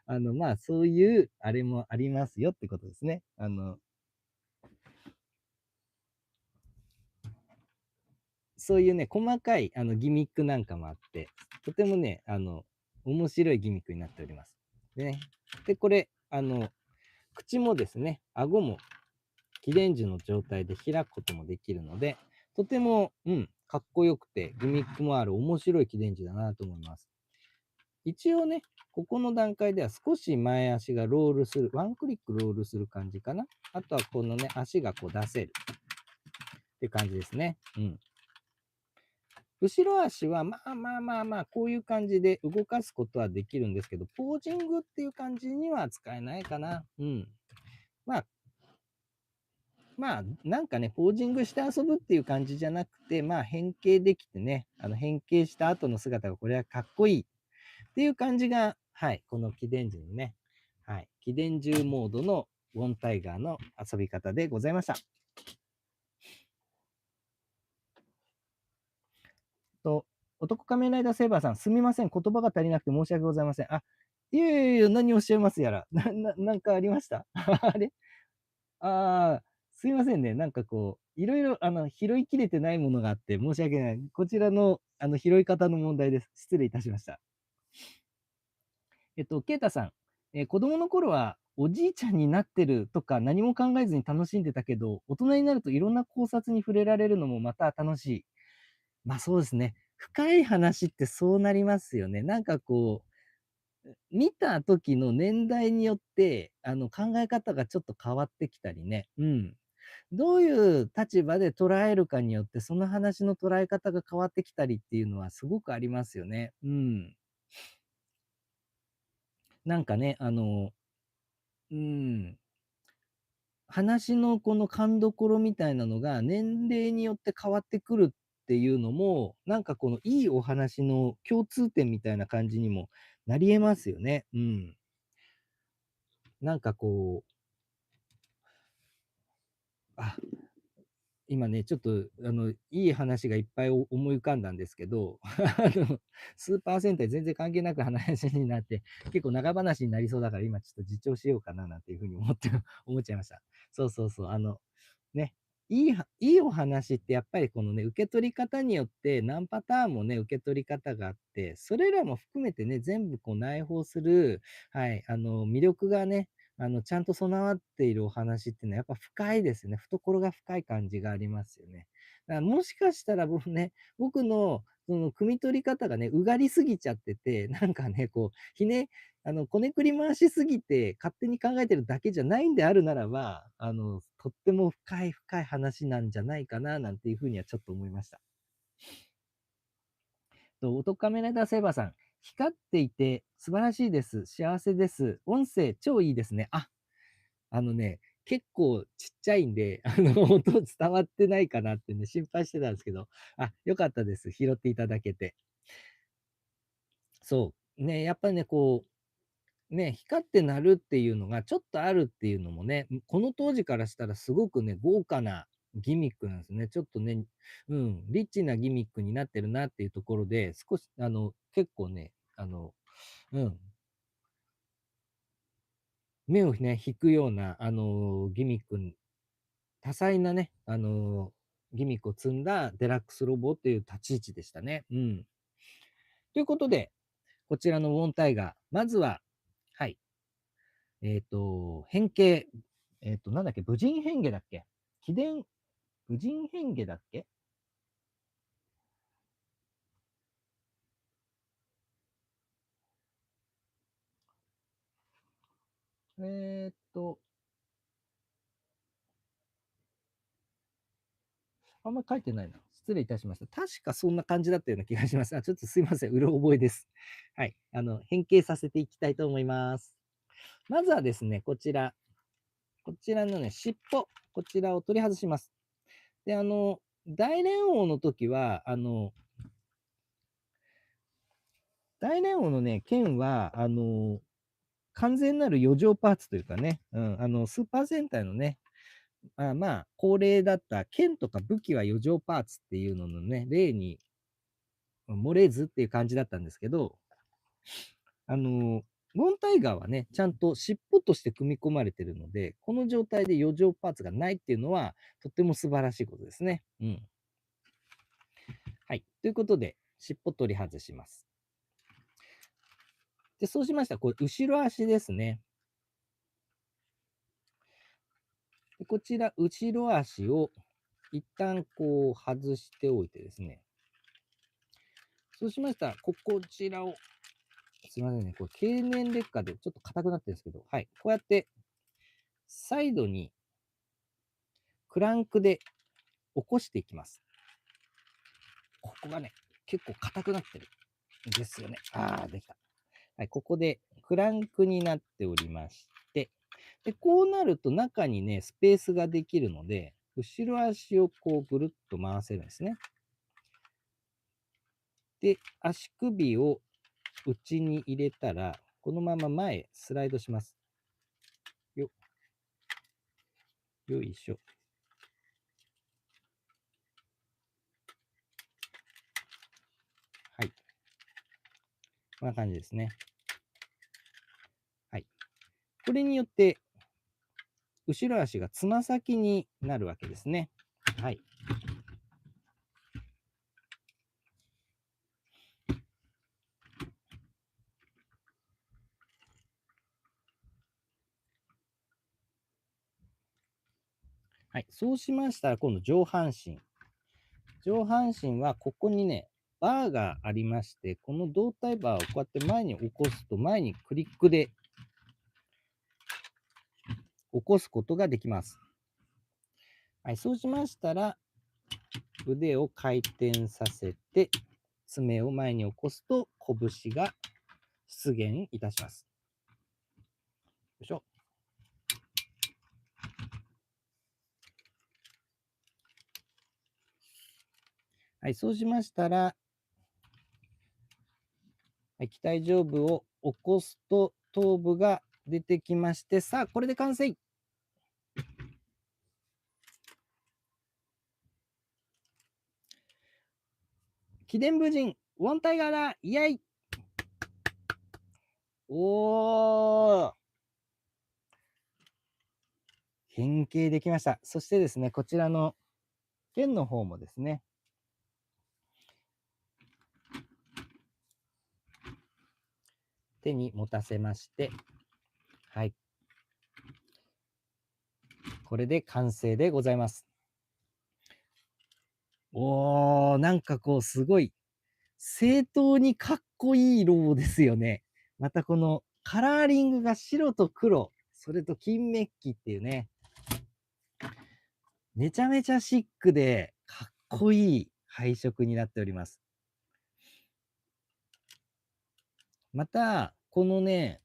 A: まあそういう、あれもありますよってことですね。そういうね、細かいギミックなんかもあって、とてもね、面白いギミックになっております。でね、で、これ、口もですね、顎も貴殿樹の状態で開くこともできるので、とても、かっこよくて、ギミックもある面白い貴殿樹だなと思います。一応ね、ここの段階では少し前足がロールする、ワンクリックロールする感じかな。あとはこのね、足がこう出せるって感じですね。うん。後ろ足は、こういう感じで動かすことはできるんですけど、ポージングっていう感じには使えないかな。うん。まあ、なんかね、ポージングして遊ぶっていう感じじゃなくて、変形できてね、変形した後の姿がこれはかっこいいっていう感じが、はい、この貴殿獣のね、はい、貴殿獣モードのウォンタイガーの遊び方でございました。と、男仮面ライダーセーバーさん、すみません。言葉が足りなくて申し訳ございません。あ、いやいやいや、何をおっしゃいますやら。なんかありましたあれああ、すいませんね。なんかこう、いろいろ、拾いきれてないものがあって申し訳ない。こちらの、拾い方の問題です。失礼いたしました。ケイタさん、子供の頃は、おじいちゃんになってるとか何も考えずに楽しんでたけど、大人になるといろんな考察に触れられるのもまた楽しい。そうですね。深い話ってそうなりますよね。なんかこう、見た時の年代によって、考え方がちょっと変わってきたりね。うん。どういう立場で捉えるかによって、その話の捉え方が変わってきたりっていうのはすごくありますよね。うん。なんかね、うん。話のこの勘どころみたいなのが年齢によって変わってくるっていうのも、なんかこのいいお話の共通点みたいな感じにもなり得ますよね。うん。なんかこう、あ、今ね、ちょっと、いい話がいっぱい思い浮かんだんですけど、スーパー戦隊全然関係なく話になって、結構長話になりそうだから、今ちょっと自重しようかななんていうふうに思っちゃいました。そうそうそう。ね、いいお話ってやっぱりこのね、受け取り方によって何パターンもね、受け取り方があって、それらも含めてね、全部こう内包する、はい、魅力がね、ちゃんと備わっているお話っていうのはやっぱ深いですね。懐が深い感じがありますよね。だからもしかしたら僕のその汲み取り方がね、うがりすぎちゃってて、なんかね、こう、こねくり回しすぎて勝手に考えてるだけじゃないんであるならば、とっても深い深い話なんじゃないかな、なんていうふうにはちょっと思いました。オトカメラダーセーバーさん、光っていて素晴らしいです。幸せです。音声超いいですね。結構ちっちゃいんで、音伝わってないかなってね、心配してたんですけど、よかったです。拾っていただけて。そう。ね、やっぱりね、こう、ね、光って鳴るっていうのがちょっとあるっていうのもね、この当時からしたらすごくね、豪華なギミックなんですね。ちょっとね、リッチなギミックになってるなっていうところで、少し、結構ね、うん、目をね、引くような、ギミック多彩なね、ギミックを積んだデラックスロボっていう立ち位置でしたね。うん。ということで、こちらのウォンタイガー、まずは、はい、変形、なんだっけ、武人変化だっけ秘伝、武人変化だっけえーっと、あんま書いてないな。失礼いたしました。確かそんな感じだったような気がします。ちょっとすいません。うろ覚えです。はい。変形させていきたいと思います。まずはですね、こちらのね、尻尾、こちらを取り外します。で、大連王の時は、大連王のね、剣は、完全なる余剰パーツというかね、スーパー戦隊のね、恒例だった剣とか武器は余剰パーツっていうののね、例に漏れずっていう感じだったんですけど、モンタイガーはね、ちゃんと尻尾として組み込まれてるので、この状態で余剰パーツがないっていうのは、とっても素晴らしいことですね。うん。はい。ということで、尻尾取り外します。で、そうしましたら、これ、後ろ足ですね。でこちら、後ろ足を一旦こう外しておいてですね。そうしましたら、こちらを、すいませんね、これ経年劣化でちょっと硬くなってるんですけど、はい。こうやって、サイドにクランクで起こしていきます。ここがね、結構硬くなってるんですよね。できた。はい、ここでクランクになっておりまして、で、こうなると中にね、スペースができるので、後ろ足をこうぐるっと回せるんですね。で、足首を内に入れたら、このまま前へスライドします。よいしょ。はい。こんな感じですね。はい。これによって、後ろ足がつま先になるわけですね。はい。はい。そうしましたら、今度上半身。上半身はここにね、バーがありまして、この胴体バーをこうやって前に起こすと、前にクリックで起こすことができます。はい。そうしましたら、腕を回転させて、爪を前に起こすと、拳が出現いたします。よいしょ。はい、そうしましたら、はい、機体上部を起こすと頭部が出てきまして、さあ、これで完成。貴殿武人、ウォンタイガーだ、イエイ。おー、変形できました。そしてですね、こちらの剣の方もですね、手に持たせまして、はい。これで完成でございます。おー、なんかこう、すごい、正当にかっこいい色ですよね。またこのカラーリングが白と黒、それと金メッキっていうね、めちゃめちゃシックでかっこいい配色になっております。また、このね、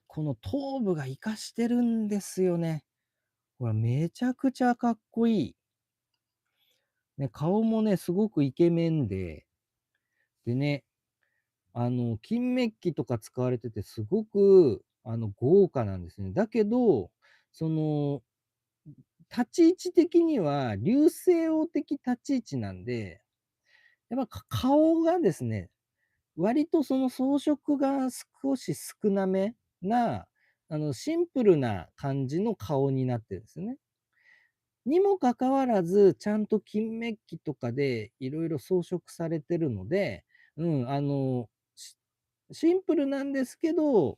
A: この頭部が活かしてるんですよね。これめちゃくちゃかっこいい。ね、顔もね、すごくイケメンで、でね、金メッキとか使われてて、すごく、豪華なんですね。だけど、その、立ち位置的には、流星王的立ち位置なんで、やっぱ顔がですね、割とその装飾が少し少なめな、シンプルな感じの顔になってるんですよね。にもかかわらず、ちゃんと金メッキとかでいろいろ装飾されてるので、うん、シンプルなんですけど、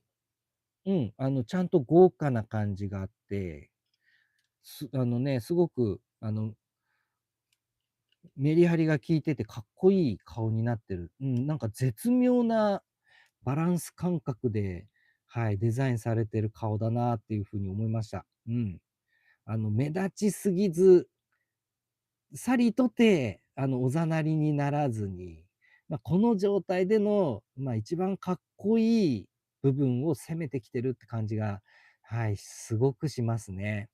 A: うん、ちゃんと豪華な感じがあって、すごく、メリハリが効いててかっこいい顔になってる。うん、なんか絶妙なバランス感覚で、はい、デザインされてる顔だなっていうふうに思いました。うん。目立ちすぎず、さりとて、おざなりにならずに、まあ、この状態での、まあ、一番かっこいい部分を攻めてきてるって感じが、はい、すごくしますね。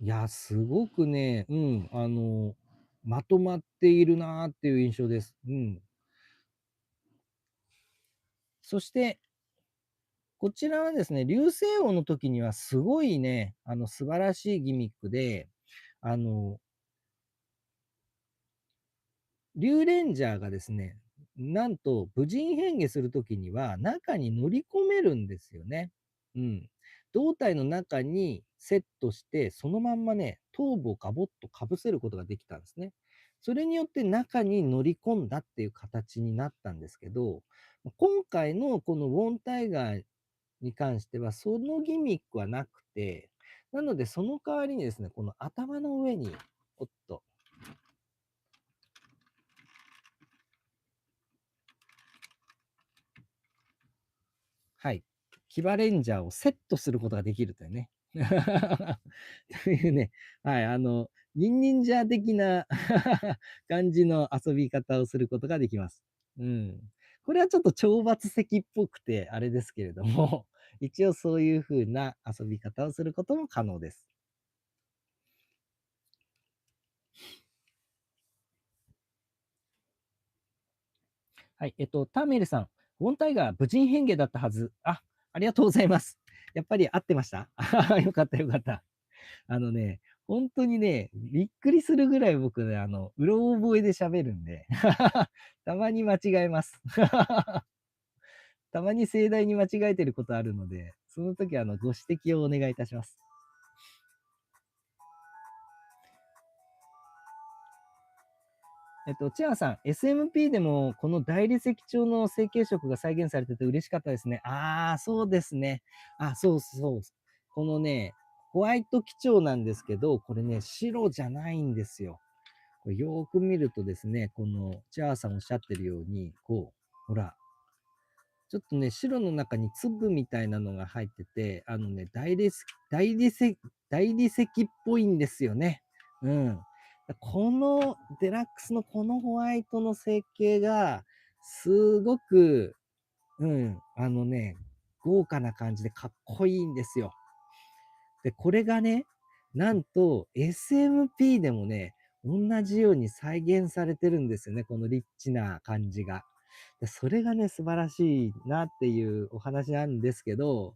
A: いや、すごくね、うん、まとまっているなっていう印象です。うん。そして、こちらはですね、流星王の時にはすごいね、素晴らしいギミックで、あの、竜レンジャーがですね、なんと武人変化するときには中に乗り込めるんですよね。うん。胴体の中にセットして、そのまんまね、頭部をガボッとかぶせることができたんですね。それによって中に乗り込んだっていう形になったんですけど、今回のこのウォンタイガーに関しては、そのギミックはなくて、なのでその代わりにですね、この頭の上に、おっと、はい。騎馬レンジャーをセットすることができるというね。というね、はい、ニンニンジャー的な感じの遊び方をすることができます。うん。これはちょっと懲罰石っぽくて、あれですけれども、一応そういう風な遊び方をすることも可能です。はい、ターメルさん、ウォンタイガー無人変化だったはず。ありがとうございます。やっぱり合ってました。よかったよかった。本当にね、びっくりするぐらい僕ね、うろ覚えで喋るんで、たまに間違えます。たまに盛大に間違えてることあるので、その時はご指摘をお願いいたします。チアンさん、SMP でもこの大理石調の成型色が再現されてて嬉しかったですね。そうですね。そうそう。このね、ホワイト基調なんですけど、これね、白じゃないんですよ。これよーく見るとですね、このチャーさんおっしゃってるように、ほら、ちょっとね、白の中に粒みたいなのが入ってて、大理石っぽいんですよね。うん。このデラックスのこのホワイトの設計が、すごく、うん、豪華な感じでかっこいいんですよ。で、これがね、なんと SMP でもね、同じように再現されてるんですよね、このリッチな感じが。でそれがね、素晴らしいなっていうお話なんですけど、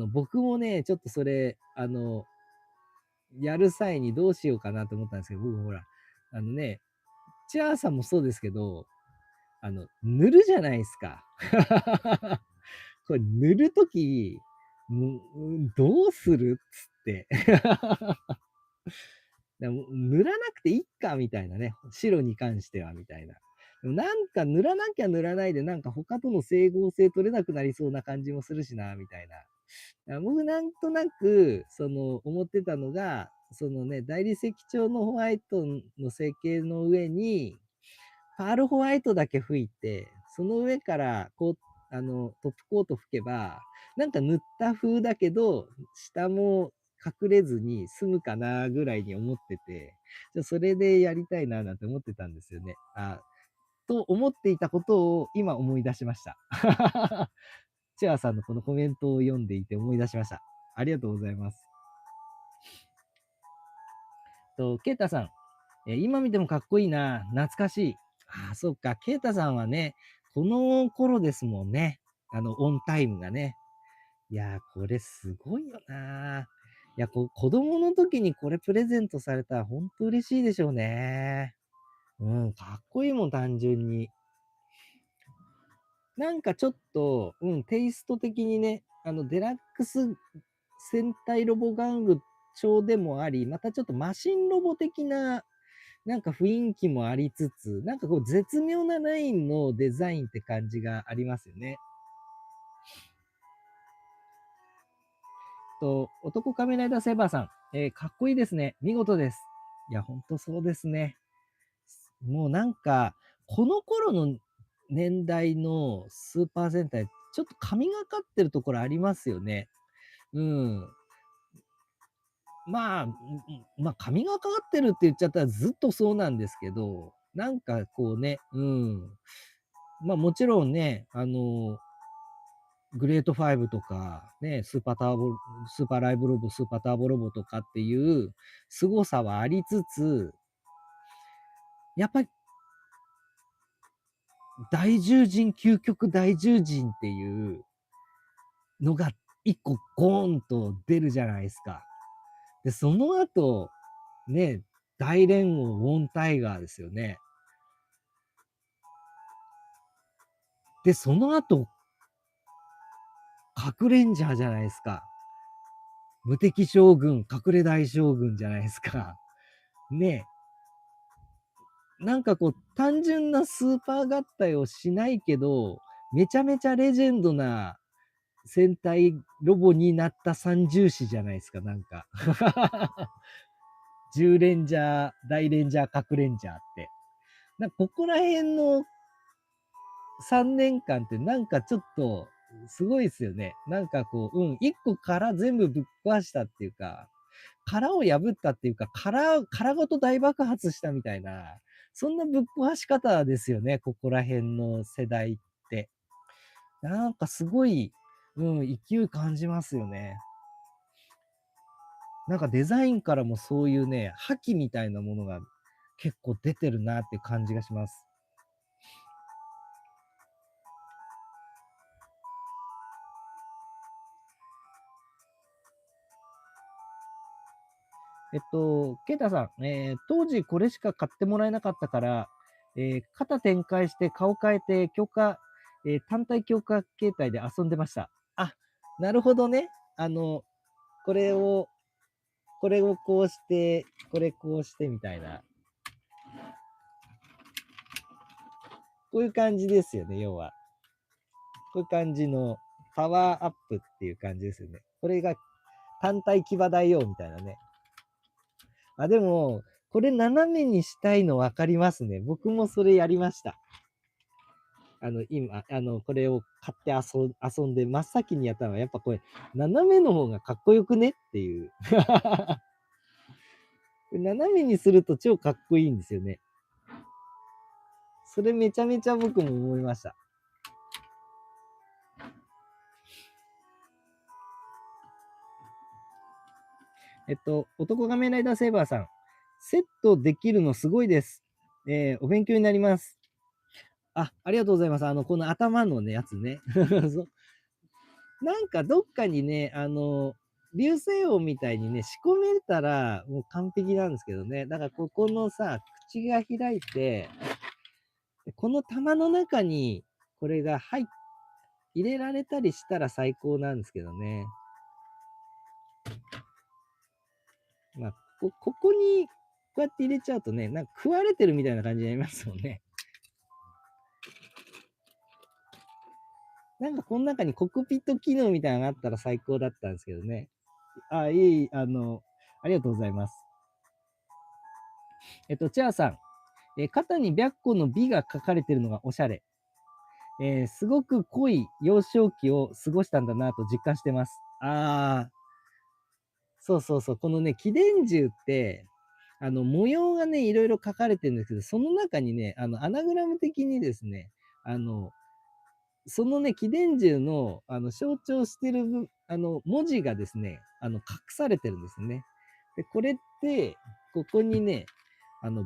A: 僕もね、ちょっとそれ、やる際にどうしようかなと思ったんですけど、僕ほら、チアーさんもそうですけど、塗るじゃないですか。これ塗るとき、どうするっつって。塗らなくていいかみたいなね。白に関してはみたいな。でもなんか塗らなきゃ塗らないで、なんか他との整合性取れなくなりそうな感じもするしな、みたいな。僕なんとなく、思ってたのが、大理石調のホワイトの成形の上に、パールホワイトだけ吹いて、その上からこう、トップコート吹けば、なんか塗った風だけど、下も隠れずに済むかなぐらいに思ってて、それでやりたいななんて思ってたんですよね。と思っていたことを今思い出しました。チェアさんのこのコメントを読んでいて思い出しました。ありがとうございます。ケイタさん、今見てもかっこいいな。懐かしい。そっか。ケイタさんはね、この頃ですもんね。オンタイムがね。いやー、これすごいよな。いや、子供の時にこれプレゼントされたら本当嬉しいでしょうね。うん、かっこいいもん、単純に。なんかちょっと、テイスト的にね、デラックス戦隊ロボ玩具調でもあり、またちょっとマシンロボ的な、なんか雰囲気もありつつ、なんかこう絶妙なラインのデザインって感じがありますよね。男仮面ライダーセーバーさん、かっこいいですね。見事です。いや、ほんとそうですね。もうなんか、この頃の年代のスーパー戦隊、ちょっと神がかってるところありますよね。うん。神がかかってるって言っちゃったらずっとそうなんですけど、なんかこうね、もちろんね、グレート5とか、ね、スーパーライブロボ、スーパーターボロボとかっていう凄さはありつつ、やっぱり大獣人、究極大獣人っていうのが一個ゴーンと出るじゃないですか。で、その後、ね、大連王ウォンタイガーですよね。で、その後、隠れんじゃーじゃないですか。無敵将軍、隠れ大将軍じゃないですか。ね。なんかこう、単純なスーパー合体をしないけど、めちゃめちゃレジェンドな戦隊ロボになった三重士じゃないですか、なんか。10レンジャー、大レンジャー、核レンジャーって。なんかここら辺の3年間ってなんかちょっとすごいですよね。なんかこう、1個殻全部ぶっ壊したっていうか、殻を破ったっていうか、殻ごと大爆発したみたいな、そんなぶっ壊し方ですよね、ここら辺の世代って。なんかすごい、勢い感じますよね。なんかデザインからもそういうね、覇気みたいなものが結構出てるなっていう感じがします。ケイタさん、当時これしか買ってもらえなかったから、肩展開して顔変えて単体強化形態で遊んでました。あ、なるほどね。これを、これをこうして、これこうしてみたいな。こういう感じですよね、要は。こういう感じのパワーアップっていう感じですよね。これが単体騎馬大王みたいなね。でも、これ斜めにしたいの分かりますね。僕もそれやりました。今、これを買って遊んで、真っ先にやったのは、やっぱこれ、斜めの方がかっこよくねっていう。斜めにすると超かっこいいんですよね。それめちゃめちゃ僕も思いました。男仮面ライダーセーバーさん。セットできるのすごいです。お勉強になります。ありがとうございます。この頭のね、やつね。なんかどっかにね、流星音みたいにね、仕込めたらもう完璧なんですけどね。だからここのさ、口が開いて、この玉の中にこれが入れられたりしたら最高なんですけどね。まあ、ここにこうやって入れちゃうとね、なんか食われてるみたいな感じになりますもんね。なんかこの中にコックピット機能みたいなのがあったら最高だったんですけどね。あ、いい、ありがとうございます。チャーさん、肩に白虎の美が書かれてるのがおしゃれ。すごく濃い幼少期を過ごしたんだなと実感してます。そうそうそう。このね、貴殿銃って、模様がね、いろいろ書かれてるんですけど、その中にね、アナグラム的にですね、そのね、貴殿銃の、象徴してる文字がですね、隠されてるんですね。で、これって、ここにね、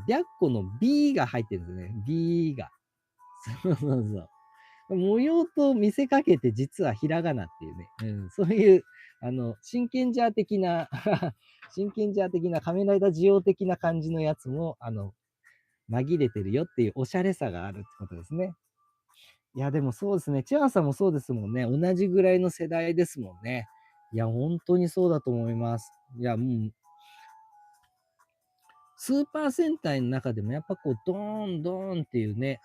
A: 白虎の B が入ってるんですね。B が。そうそうそう。模様と見せかけて実はひらがなっていうね、そういう、真剣ジャー的な真剣ジャー的な仮面ライダー需要的な感じのやつも、紛れてるよっていうおしゃれさがあるってことですね。いや、でもそうですね。チアンさんもそうですもんね。同じぐらいの世代ですもんね。いや、本当にそうだと思います。いや、もう、スーパー戦隊の中でもやっぱこう、ドーン、ドーンっていうね、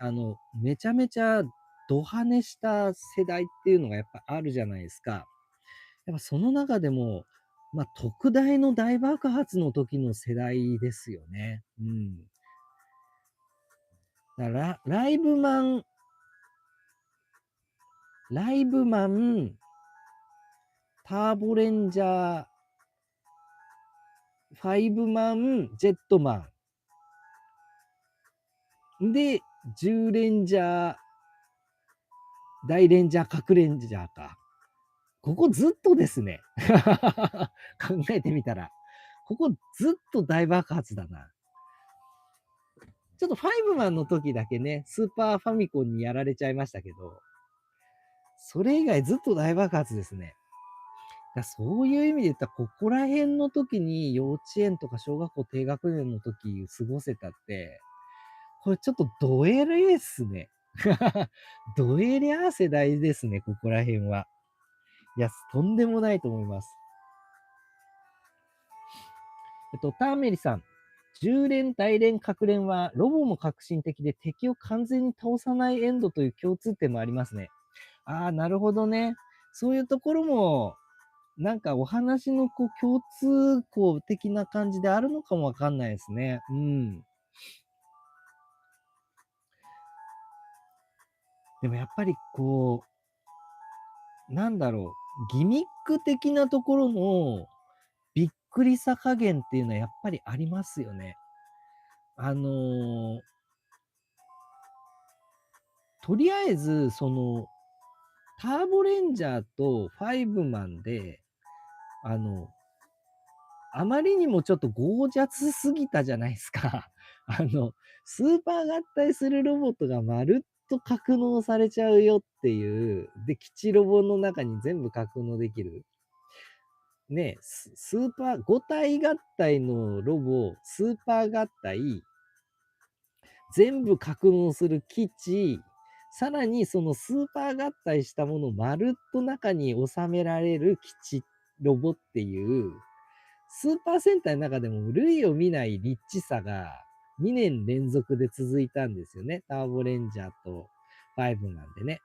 A: めちゃめちゃド派ネした世代っていうのがやっぱあるじゃないですか。やっぱその中でも、まあ、特大の大爆発の時の世代ですよね。うん。だからライブマン、ターボレンジャー、ファイブマン、ジェットマン。で、10レンジャー、大レンジャー、核レンジャーか。ここずっとですね。考えてみたら。ここずっと大爆発だな。ちょっとファイブマンの時だけね、スーパーファミコンにやられちゃいましたけど、それ以外ずっと大爆発ですね。そういう意味で言ったら、ここら辺の時に幼稚園とか小学校低学年の時過ごせたって、これちょっとドエレーっすね。ドエリャー世代ですね、ここら辺は。いや、とんでもないと思います。ターメリさん。10連、大連、核連はロボも革新的で敵を完全に倒さないエンドという共通点もありますね。ああ、なるほどね。そういうところも、なんかお話のこう共通項的な感じであるのかもわかんないですね。うん。でもやっぱりこう、なんだろう、ギミック的なところのびっくりさ加減っていうのはやっぱりありますよね。とりあえず、その、ターボレンジャーとファイブマンで、あの、あまりにもちょっとゴージャスすぎたじゃないですか。スーパー合体するロボットがまるっと格納されちゃうよっていう、で、基地ロボの中に全部格納できる。ね、スーパー、5体合体のロボ、スーパー合体、全部格納する基地、さらにそのスーパー合体したものをまるっと中に収められる基地ロボっていう、スーパー戦隊の中でも類を見ないリッチさが2年連続で続いたんですよね。ターボレンジャーと5なんでね。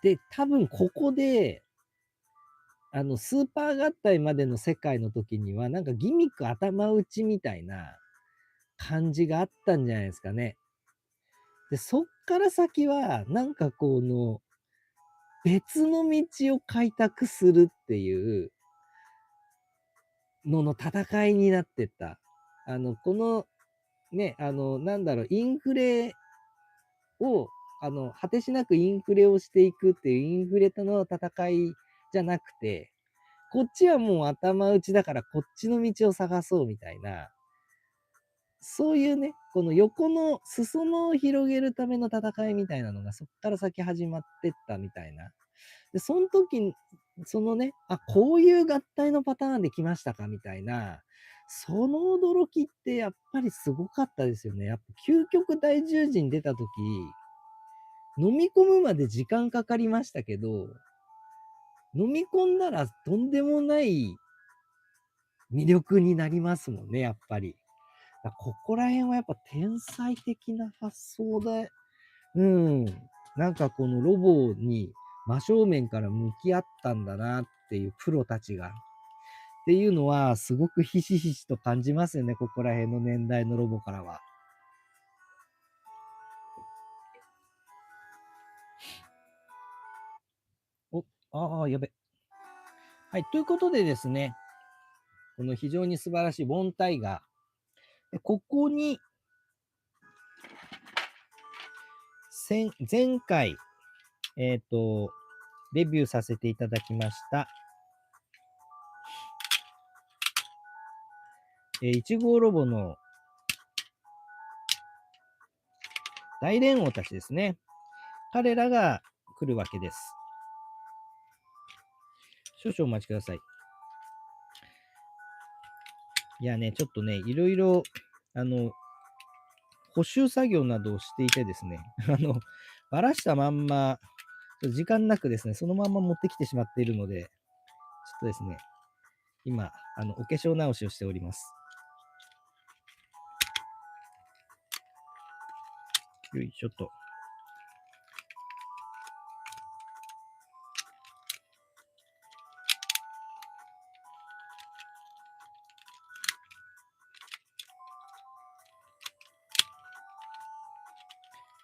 A: で、多分ここで、スーパー合体までの世界の時には、なんかギミック頭打ちみたいな感じがあったんじゃないですかね。で、そっから先は、なんかこの、別の道を開拓するっていうのの戦いになってった。この、ね、なんだろう、インフレを、果てしなくインフレをしていくっていうインフレとの戦いじゃなくて、こっちはもう頭打ちだからこっちの道を探そうみたいな、そういうね、この横の裾野を広げるための戦いみたいなのがそっから先始まってったみたいな。で、その時そのね、こういう合体のパターンで来ましたかみたいな、その驚きってやっぱりすごかったですよね。やっぱ究極大十字に出たとき、飲み込むまで時間かかりましたけど、飲み込んだらとんでもない魅力になりますもんね、やっぱり。ここら辺はやっぱ天才的な発想で、なんかこのロボに真正面から向き合ったんだなっていうプロたちが。っていうのはすごくひしひしと感じますよね、ここら辺の年代のロボからは。やべ。はい、ということでですね、この非常に素晴らしいボンタイガー。ここに、前回、レビューさせていただきました、1号ロボの大連王たちですね。彼らが来るわけです。少々お待ちください。いやね、ちょっとね、いろいろ、補修作業などをしていてですね、ばらしたまんま、時間なくですね、そのまんま持ってきてしまっているので、ちょっとですね、今、お化粧直しをしております。よいしょっと。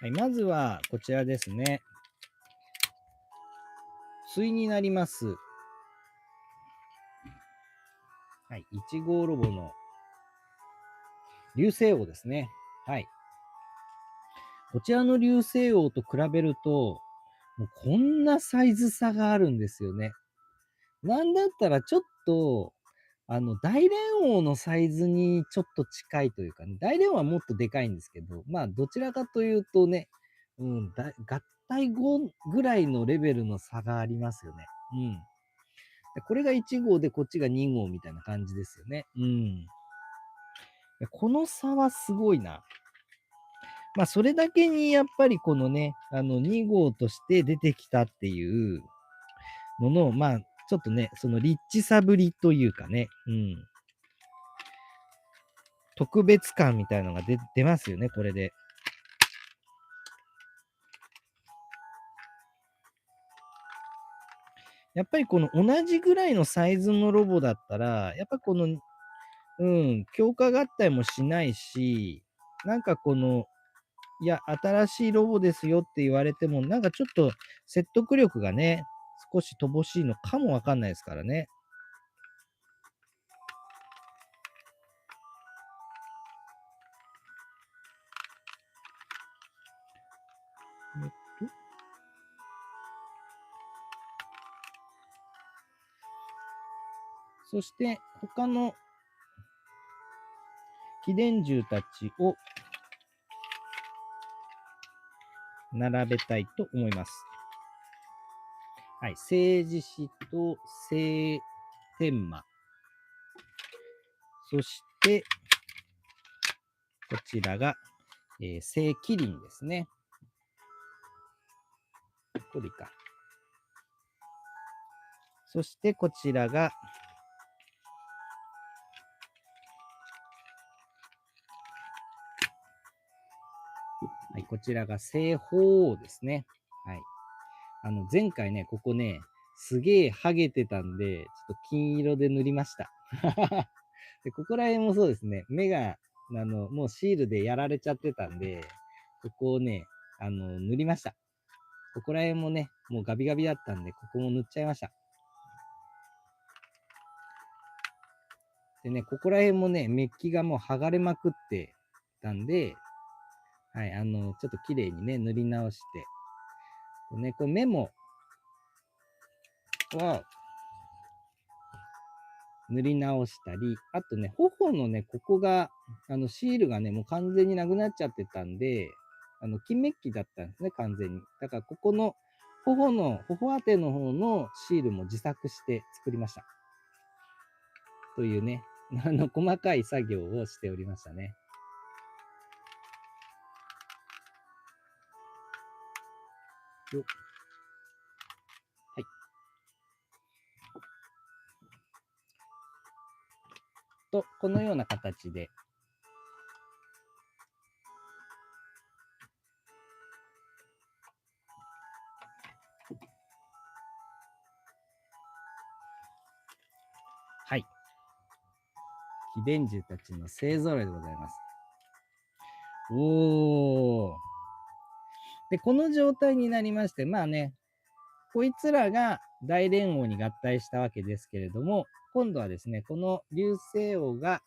A: はい、まずは、こちらですね。対になります。はい、1号ロボの流星王ですね。はい。こちらの流星王と比べると、もうこんなサイズ差があるんですよね。なんだったらちょっと、大連王のサイズにちょっと近いというかね、大連王はもっとでかいんですけど、まあ、どちらかというとね、合体後ぐらいのレベルの差がありますよね。これが1号でこっちが2号みたいな感じですよね。この差はすごいな。まあ、それだけにやっぱりこのね、2号として出てきたっていうのの、まあ、ちょっとね、そのリッチさぶりというかね、特別感みたいなのが出ますよね、これで。やっぱりこの同じぐらいのサイズのロボだったら、やっぱこの、強化合体もしないし、なんかこの、いや、新しいロボですよって言われても、なんかちょっと説得力がね、少し乏しいのかもわかんないですからね。そして、他の秘伝獣たちを並べたいと思います。はい、聖獅子と聖天魔。そして、こちらが、聖麒麟ですね。これか。そしてこちらが、はい、こちらが聖鳳凰ですね。はい。前回ね、ここね、すげえハゲてたんで、ちょっと金色で塗りました。で、ここら辺もそうですね、目が、もうシールでやられちゃってたんで、ここをね、塗りました。ここら辺もね、もうガビガビだったんで、ここも塗っちゃいました。でね、ここら辺もね、メッキがもう剥がれまくってたんで、はい、ちょっと綺麗にね、塗り直して、ね、これ目も、塗り直したり、あとね、頬のね、ここが、シールがね、もう完全になくなっちゃってたんで、金メッキだったんですね、完全に。だから、ここの頬当ての方のシールも自作して作りました。というね、細かい作業をしておりましたね。はい。と、このような形で、はい。秘伝獣たちの勢ぞろいでございます。おー。で、この状態になりまして、まあね、こいつらが大連王に合体したわけですけれども、今度はですね、この流星王が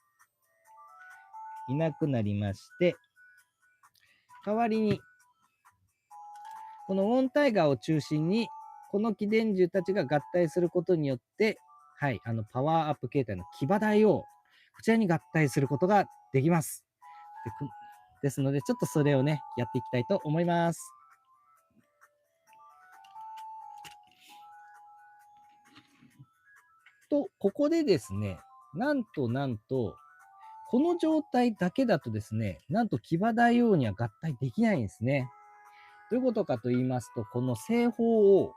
A: いなくなりまして、代わりに、このウォンタイガーを中心に、この秘伝獣たちが合体することによって、はい、パワーアップ形態の騎馬大王、こちらに合体することができます。ですので、ちょっとそれをね、やっていきたいと思います。と、ここでですね、なんと、この状態だけだとですね、なんと騎馬大王には合体できないんですね。どういうことかと言いますと、この西方王、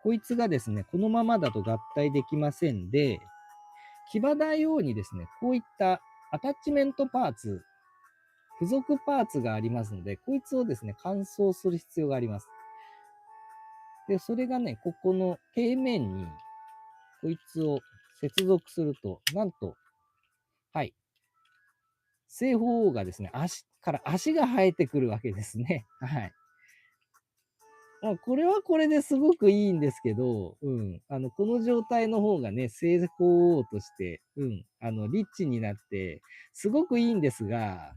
A: こいつがですね、このままだと合体できませんで、騎馬大王にですね、こういったアタッチメントパーツ、付属パーツがありますので、こいつをですね、乾燥する必要があります。で、それがね、ここの底面に、こいつを接続すると、なんと、はい、西方王がですね、足が生えてくるわけですね。はい。これはこれですごくいいんですけど、この状態の方がね、西方王として、リッチになって、すごくいいんですが、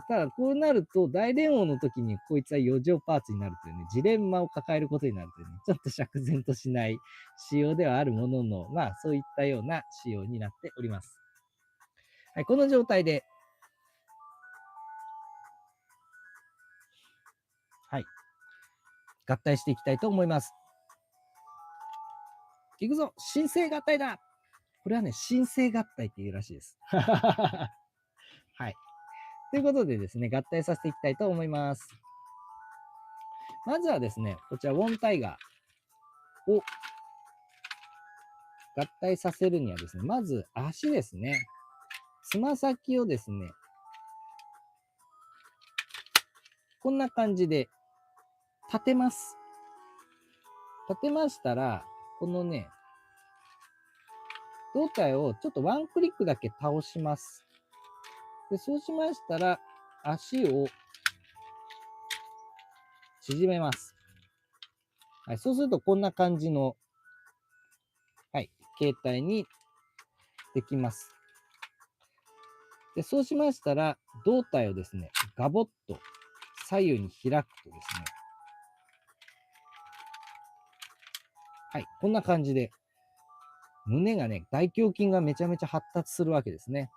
A: ただこうなると、大連王の時にこいつは余剰パーツになるというね、ジレンマを抱えることになるというね、ちょっと釈然としない仕様ではあるものの、まあ、そういったような仕様になっております。はい、この状態で、はい、合体していきたいと思います。いくぞ、新生合体だ。これはね、新生合体っていうらしいです。はい。ということでですね、合体させていきたいと思います。まずはですね、こちら、ウォンタイガーを合体させるにはですね、まず足ですね。つま先をですね、こんな感じで立てます。立てましたら、このね、胴体をちょっとワンクリックだけ倒します。で、そうしましたら、足を縮めます。はい、そうするとこんな感じの、はい、形態にできます。で、そうしましたら、胴体をですね、ガボッと左右に開くとですね、はい、こんな感じで、胸がね、大胸筋がめちゃめちゃ発達するわけですね。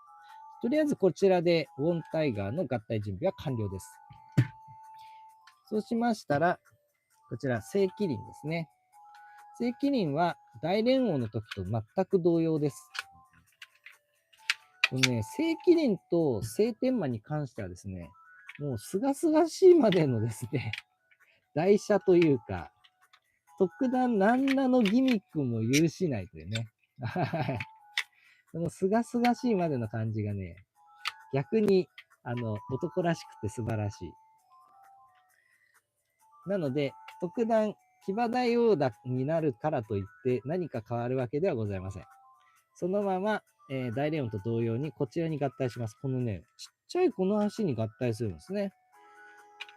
A: とりあえずこちらでウォンタイガーの合体準備は完了です。そうしましたら、こちら、正麒麟ですね。正麒麟は大連王の時と全く同様です。このね、正麒麟と正天馬に関してはですね、もうすがすがしいまでのですね、台車というか、特段何らのギミックも許しないというね。はい。このすがすがしいまでの感じがね、逆に、男らしくて素晴らしい。なので、特段、騎馬大王になるからといって何か変わるわけではございません。そのまま、大レオンと同様にこちらに合体します。このね、ちっちゃいこの足に合体するんですね。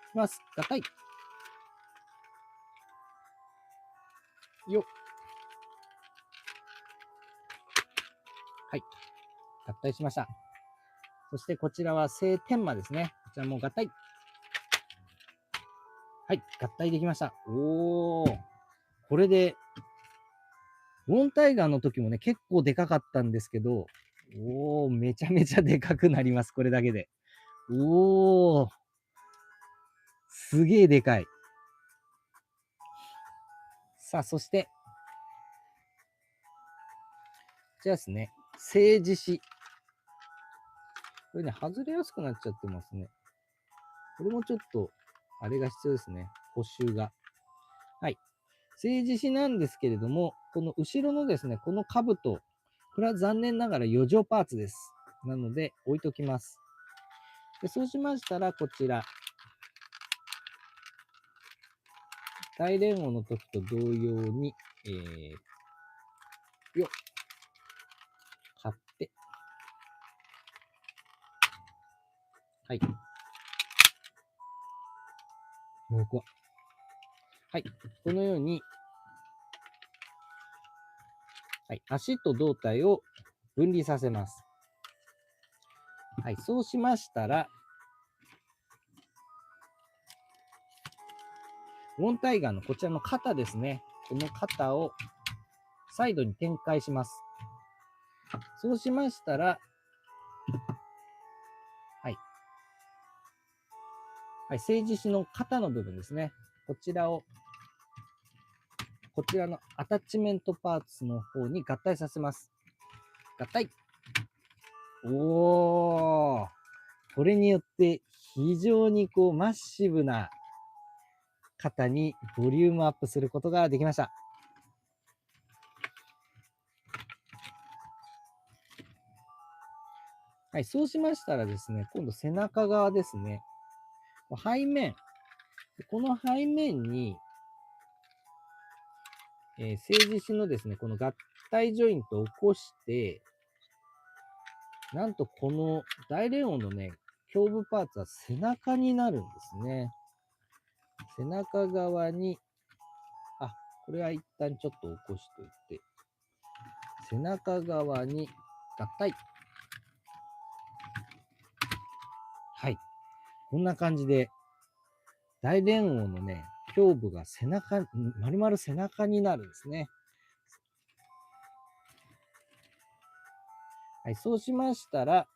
A: いきます。合体。よっ。はい。合体しました。そしてこちらは聖天馬ですね。こちらも合体。はい。合体できました。おー。これで、ウォンタイガーの時もね、結構でかかったんですけど、おー、めちゃめちゃでかくなります。これだけで。おー。すげえでかい。さあ、そして、こちらですね。政治史。これね、外れやすくなっちゃってますね。これもちょっと、あれが必要ですね。補修が。はい。政治史なんですけれども、この後ろのですね、この兜、これは残念ながら余剰パーツです。なので、置いときます。でそうしましたら、こちら。大連王の時と同様に、よっ、買って、はい。もう一個は。はい。このように、はい。足と胴体を分離させます。はい。そうしましたら、ウォンタイガーのこちらの肩ですね。この肩をサイドに展開します。そうしましたら、はい。はい。政治史の肩の部分ですね。こちらを、こちらのアタッチメントパーツの方に合体させます。合体。おー。これによって非常にこうマッシブな肩にボリュームアップすることができました。はい、そうしましたらですね、今度背中側ですね。背面。この背面に、政治史のですね、この合体ジョイントを起こして、なんとこの大連王のね、胸部パーツは背中になるんですね。背中側に、これは一旦ちょっと起こしといて、背中側に合体。はい。こんな感じで、大連王のね、胸部が背中、丸々背中になるんですね。はい、そうしましたら、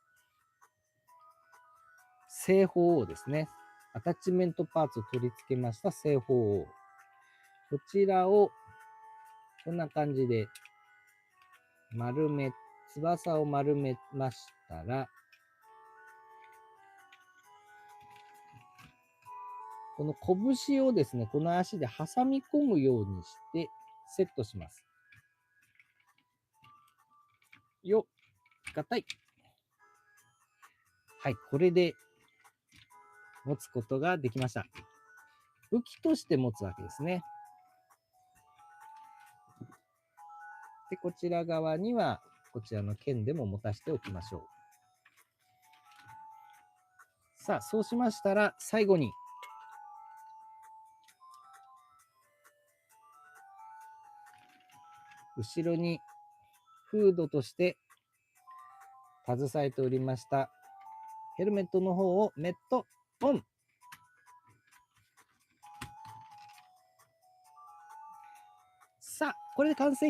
A: 正方王ですね。アタッチメントパーツを取り付けました正方王。こちらを、こんな感じで、翼を丸めましたら、この拳をですね、この足で挟み込むようにしてセットします。よっ、合体。はい、これで持つことができました。武器として持つわけですね。で、こちら側には、こちらの剣でも持たせておきましょう。さあ、そうしましたら、最後に、後ろにフードとして携えておりましたヘルメットの方をメットオン。さあ、これで完成。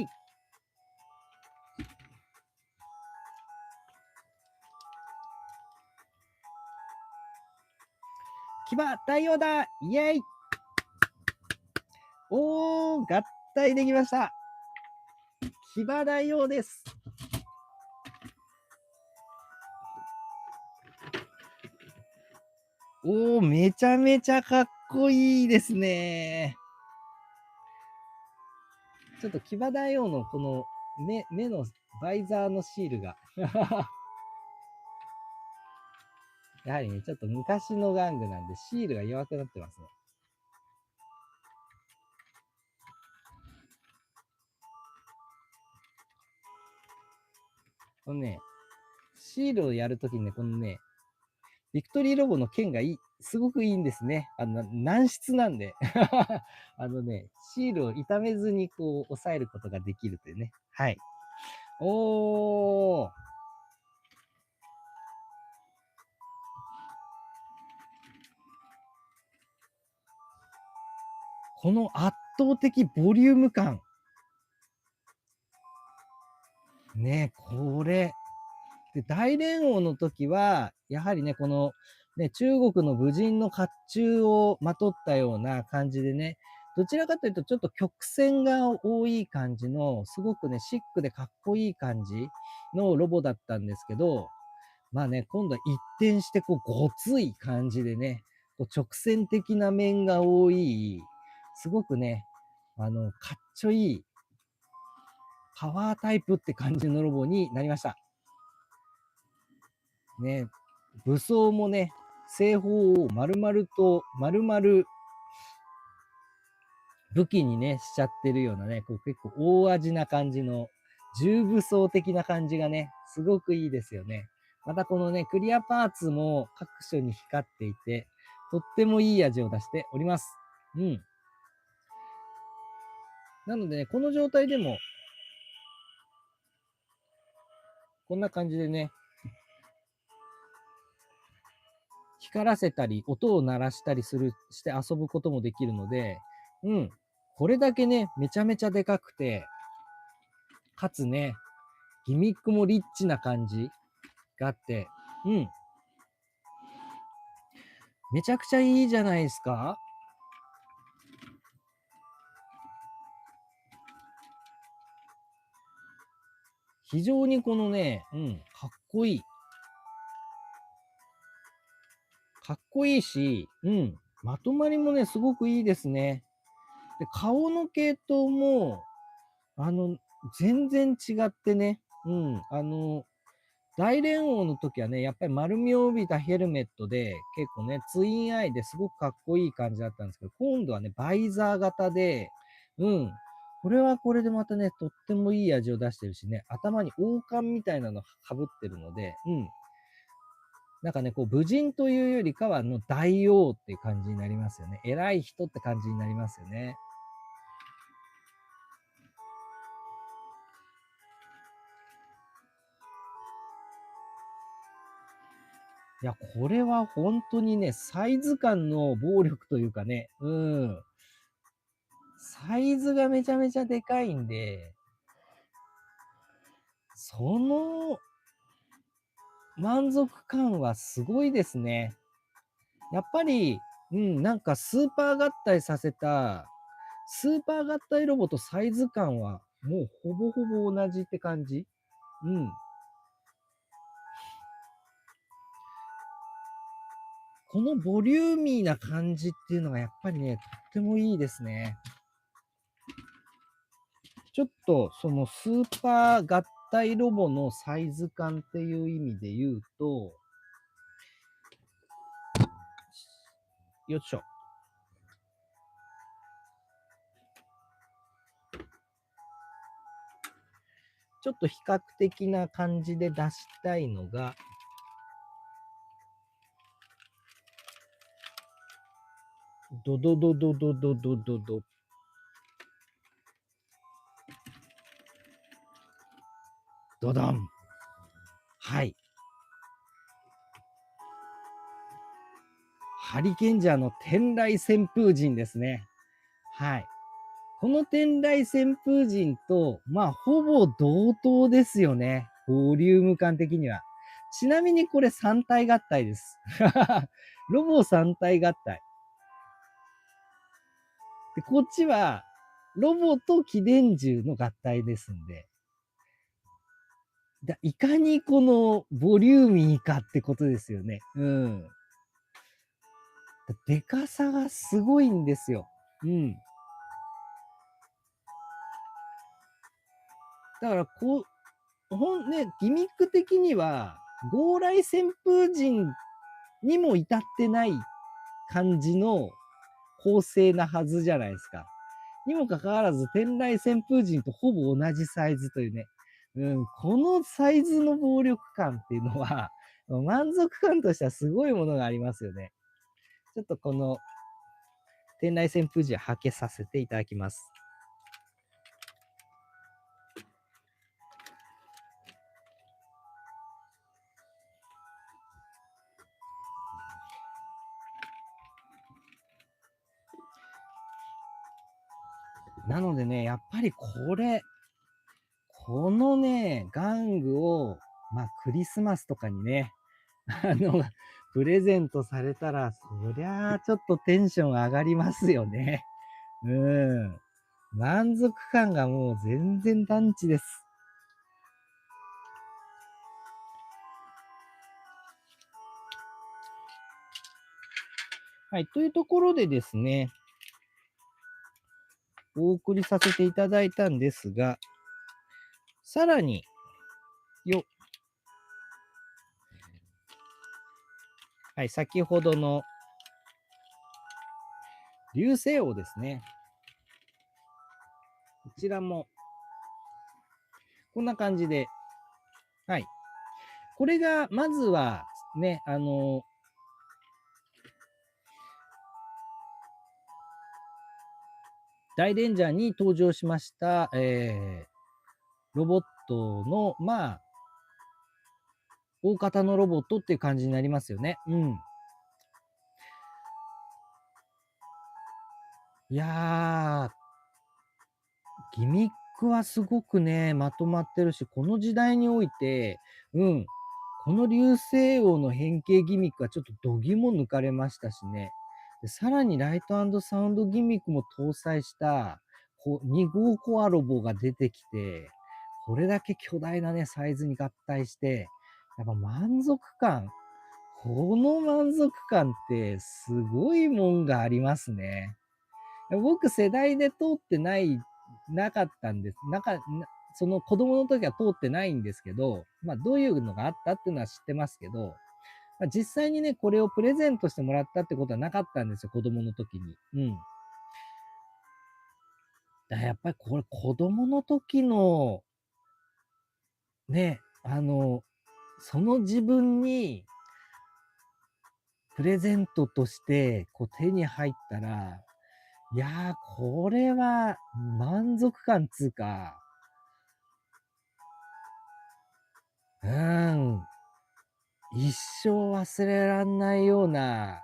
A: 騎馬大王だ、イエイ。おー、合体できました。騎馬大王です。おー、めちゃめちゃかっこいいですね。ちょっと騎馬大王のこの目のバイザーのシールがやはりね、ちょっと昔の玩具なんでシールが弱くなってますね。このね、シールをやるときにね、このね、ビクトリーロボの剣がすごくいいんですね。軟質なんで。シールを傷めずにこう、押さえることができるというね。はい。おー。この圧倒的ボリューム感。ね、これ。で、大連王の時は、やはりね、この、ね、中国の武人の甲冑をまとったような感じでね、どちらかというとちょっと曲線が多い感じの、すごくね、シックでかっこいい感じのロボだったんですけど、まあね、今度は一転してこうごつい感じでね、こう直線的な面が多い、すごくね、かっちょいいパワータイプって感じのロボになりました。ね、武装もね、正方を丸々武器にね、しちゃってるようなね、こう結構大味な感じの、重武装的な感じがね、すごくいいですよね。またこのね、クリアパーツも各所に光っていて、とってもいい味を出しております。うん。なのでね、この状態でも、こんな感じでね、光らせたり、音を鳴らしたりして遊ぶこともできるので、うん。これだけね、めちゃめちゃでかくて、かつね、ギミックもリッチな感じがあって、うん。めちゃくちゃいいじゃないですか。非常にこのね、かっこいい。かっこいいし、まとまりもね、すごくいいですね。で、顔の系統も、全然違ってね、大連王の時はね、やっぱり丸みを帯びたヘルメットで、結構ね、ツインアイですごくかっこいい感じだったんですけど、今度はね、バイザー型で、これはこれでまたね、とってもいい味を出してるしね、頭に王冠みたいなのかぶってるので、なんかね、こう、武人というよりかは、大王っていう感じになりますよね。偉い人って感じになりますよね。いや、これは本当にね、サイズ感の暴力というかね、サイズがめちゃめちゃでかいんで、その満足感はすごいですね。やっぱり、なんかスーパー合体させた、スーパー合体ロボとサイズ感はもうほぼほぼ同じって感じ。うん。このボリューミーな感じっていうのがやっぱりね、とってもいいですね。ちょっとそのスーパー合体ロボのサイズ感っていう意味で言うと、よいしょ。ちょっと比較的な感じで出したいのが、ドドドドドドドドド。ドドン。はい。ハリケンジャーの天雷旋風陣ですね。はい。この天雷旋風陣と、まあ、ほぼ同等ですよね。ボリューム感的には。ちなみにこれ3体合体です。ロボ3体合体。で、こっちは、ロボと起電銃の合体ですんで。いかにこのボリューミーかってことですよね。でかさがすごいんですよ。だからこう、ギミック的には、号来旋風陣にも至ってない感じの構成なはずじゃないですか。にもかかわらず、天雷旋風陣とほぼ同じサイズというね。このサイズの暴力感っていうのは、満足感としてはすごいものがありますよね。ちょっとこの天雷旋風陣をはけさせていただきます。なのでね、やっぱりこのね、玩具を、まあ、クリスマスとかにね、プレゼントされたら、そりゃあ、ちょっとテンション上がりますよね。満足感がもう全然団地です。はい。というところでですね、お送りさせていただいたんですが、さらに、はい、先ほどの流星王ですね。こちらも、こんな感じで、はい。これが、まずは、ね、大レンジャーに登場しました、ロボットの、まあ、大型のロボットっていう感じになりますよね。いやー、ギミックはすごくね、まとまってるし、この時代において、この流星王の変形ギミックはちょっと度肝抜かれましたしね。でさらにライト&サウンドギミックも搭載した2号コアロボが出てきて、これだけ巨大なね、サイズに合体して、やっぱ満足感、この満足感ってすごいもんがありますね。僕世代で通ってなかったんです。その子供の時は通ってないんですけど、まあどういうのがあったっていうのは知ってますけど、まあ、実際にね、これをプレゼントしてもらったってことはなかったんですよ、子供の時に。だからやっぱりこれ子供の時の、ね、その自分にプレゼントとしてこう手に入ったら、いやー、これは満足感つうか、一生忘れらんないような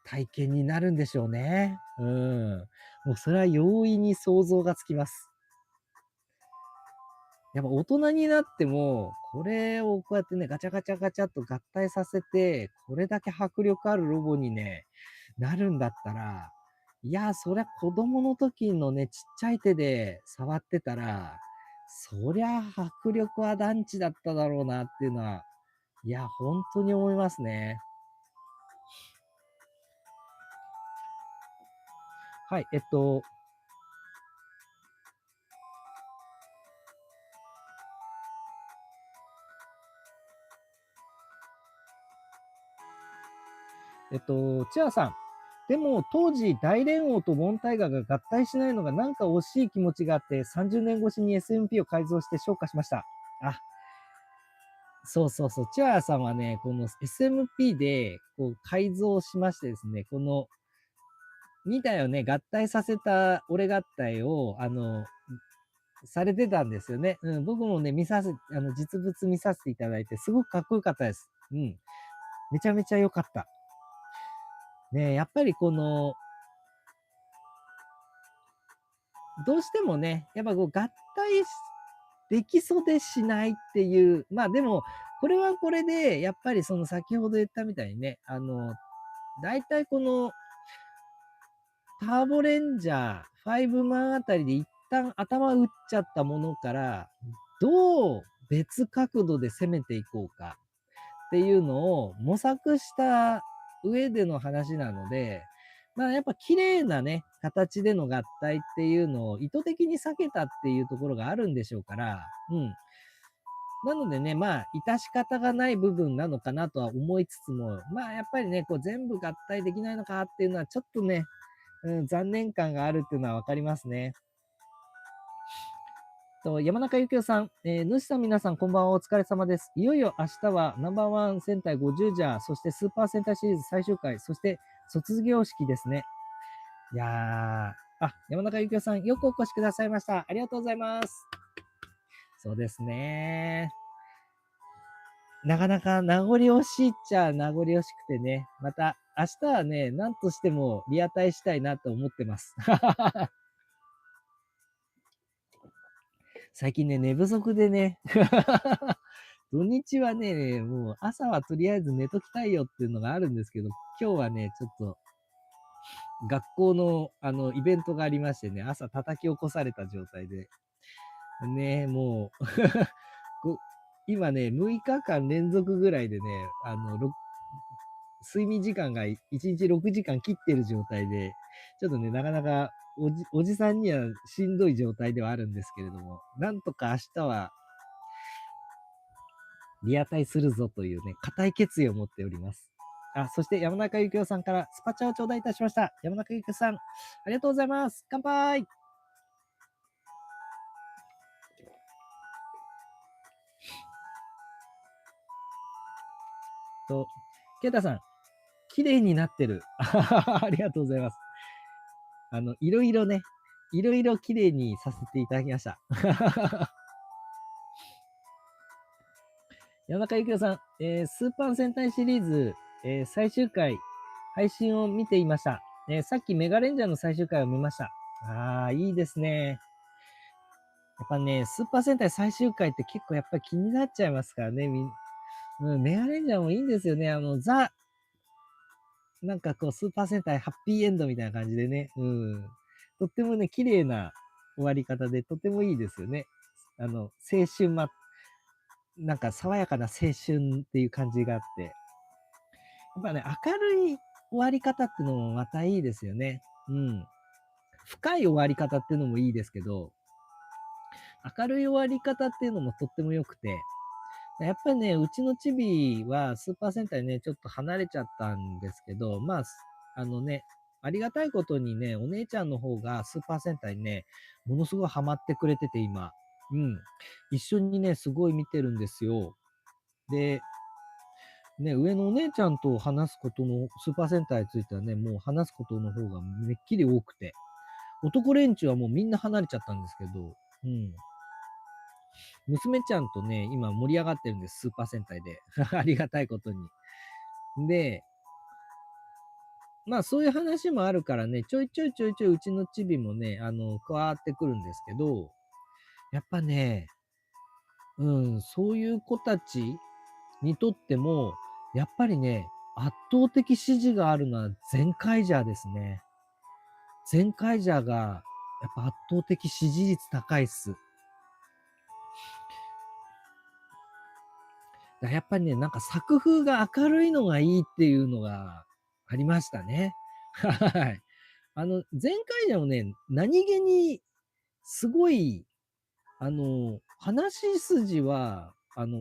A: 体験になるんでしょうね。もうそれは容易に想像がつきます。やっぱ大人になっても、これをこうやってね、ガチャガチャガチャっと合体させて、これだけ迫力あるロボにね、なるんだったら、いや、そりゃ子供の時のね、ちっちゃい手で触ってたら、そりゃ迫力は団地だっただろうなっていうのは、いや、本当に思いますね。はい、チアさん。でも、当時、大連王とモンタイガーが合体しないのがなんか惜しい気持ちがあって、30年越しに SMP を改造して昇華しました。あ、そうそうそう。チアさんはね、この SMP でこう改造しましてですね、この2体をね、合体させた俺合体を、されてたんですよね。僕もね、実物見させていただいて、すごくかっこよかったです。めちゃめちゃ良かった。ね、やっぱりこの、どうしてもね、やっぱこう合体できそうでしないっていう、まあでも、これはこれで、やっぱりその先ほど言ったみたいにね、大体このターボレンジャー5万あたりで一旦頭打っちゃったものから、どう別角度で攻めていこうかっていうのを模索した上での話なので、まあやっぱ綺麗なね、形での合体っていうのを意図的に避けたっていうところがあるんでしょうから、なのでね、まあ、致し方がない部分なのかなとは思いつつも、まあやっぱりね、こう全部合体できないのかっていうのはちょっとね、残念感があるっていうのはわかりますね。山中幸雄さん、主さん皆さんこんばんは、お疲れ様です。いよいよ明日はナンバーワン戦隊50ジャー、そしてスーパー戦隊シリーズ最終回、そして卒業式ですね。いやー、山中幸雄さん、よくお越しくださいました。ありがとうございます。そうですね。なかなか名残惜しいっちゃ名残惜しくてね、また明日はね、何としてもリアタイしたいなと思ってます。最近ね、寝不足でね、土日はね、もう朝はとりあえず寝ときたいよっていうのがあるんですけど、今日はね、ちょっと学校の、イベントがありましてね、朝叩き起こされた状態で、ね、もう今ね、6日間連続ぐらいでね、睡眠時間が1日6時間切ってる状態で、ちょっとね、なかなかおじさんにはしんどい状態ではあるんですけれども、なんとか明日はリアタイするぞというね、固い決意を持っております。あ、そして山中幸雄さんからスパチャを頂戴いたしました。山中幸雄さん、ありがとうございます。乾杯。ケイタさん、綺麗になってる。ありがとうございます。いろいろね、いろいろ綺麗にさせていただきました。山中幸雄さん、スーパー戦隊シリーズ、最終回、配信を見ていました。さっきメガレンジャーの最終回を見ました。ああ、いいですね。やっぱね、スーパー戦隊最終回って結構やっぱり気になっちゃいますからね。メガレンジャーもいいんですよね。なんかこう、スーパー戦隊ハッピーエンドみたいな感じでね。とってもね、綺麗な終わり方で、とてもいいですよね。青春なんか爽やかな青春っていう感じがあって。やっぱね、明るい終わり方っていうのもまたいいですよね。深い終わり方っていうのもいいですけど、明るい終わり方っていうのもとっても良くて、やっぱりね、うちのチビはスーパー戦隊ね、ちょっと離れちゃったんですけど、まあ、ありがたいことにね、お姉ちゃんの方がスーパー戦隊ね、ものすごいハマってくれてて今、一緒にね、すごい見てるんですよ。で、ね、上のお姉ちゃんと話すことの、スーパー戦隊についてはね、もう話すことの方がめっきり多くて、男連中はもうみんな離れちゃったんですけど、娘ちゃんとね、今盛り上がってるんです、スーパー戦隊で。ありがたいことに。で、まあそういう話もあるからね、ちょいちょいうちのチビもね、加わってくるんですけど、やっぱね、そういう子たちにとっても、やっぱりね、圧倒的支持があるのはゼンカイジャーですね。ゼンカイジャーが、やっぱ圧倒的支持率高いっす。やっぱりね、なんか作風が明るいのがいいっていうのがありましたね。はい。前回でもね、何気に、すごい、話筋は、